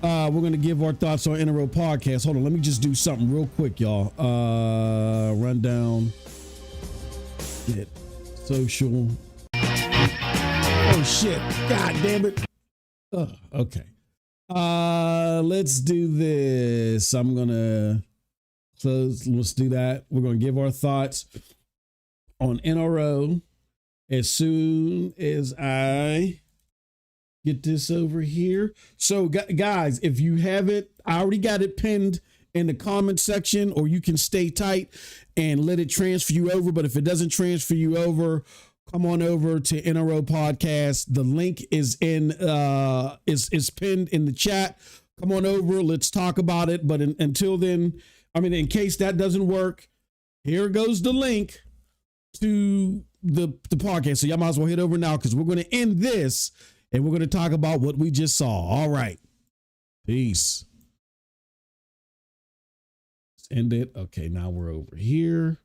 We're going to give our thoughts on NRO Podcast. Hold on, let me just do something real quick, y'all. Rundown. Social. Oh shit. God damn it. Okay. Let's do this. I'm gonna close. Let's do that. We're gonna give our thoughts on NRO as soon as I get this over here. So guys, if you have it, I already got it pinned in the comment section, or you can stay tight and let it transfer you over. But if it doesn't transfer you over, come on over to NRO Podcast. The link is in is pinned in the chat. Come on over. Let's talk about it. But until then, I mean, in case that doesn't work, here goes the link to the podcast. So y'all might as well head over now, because we're going to end this and we're going to talk about what we just saw. All right. Peace. Let's end it. Okay, now we're over here.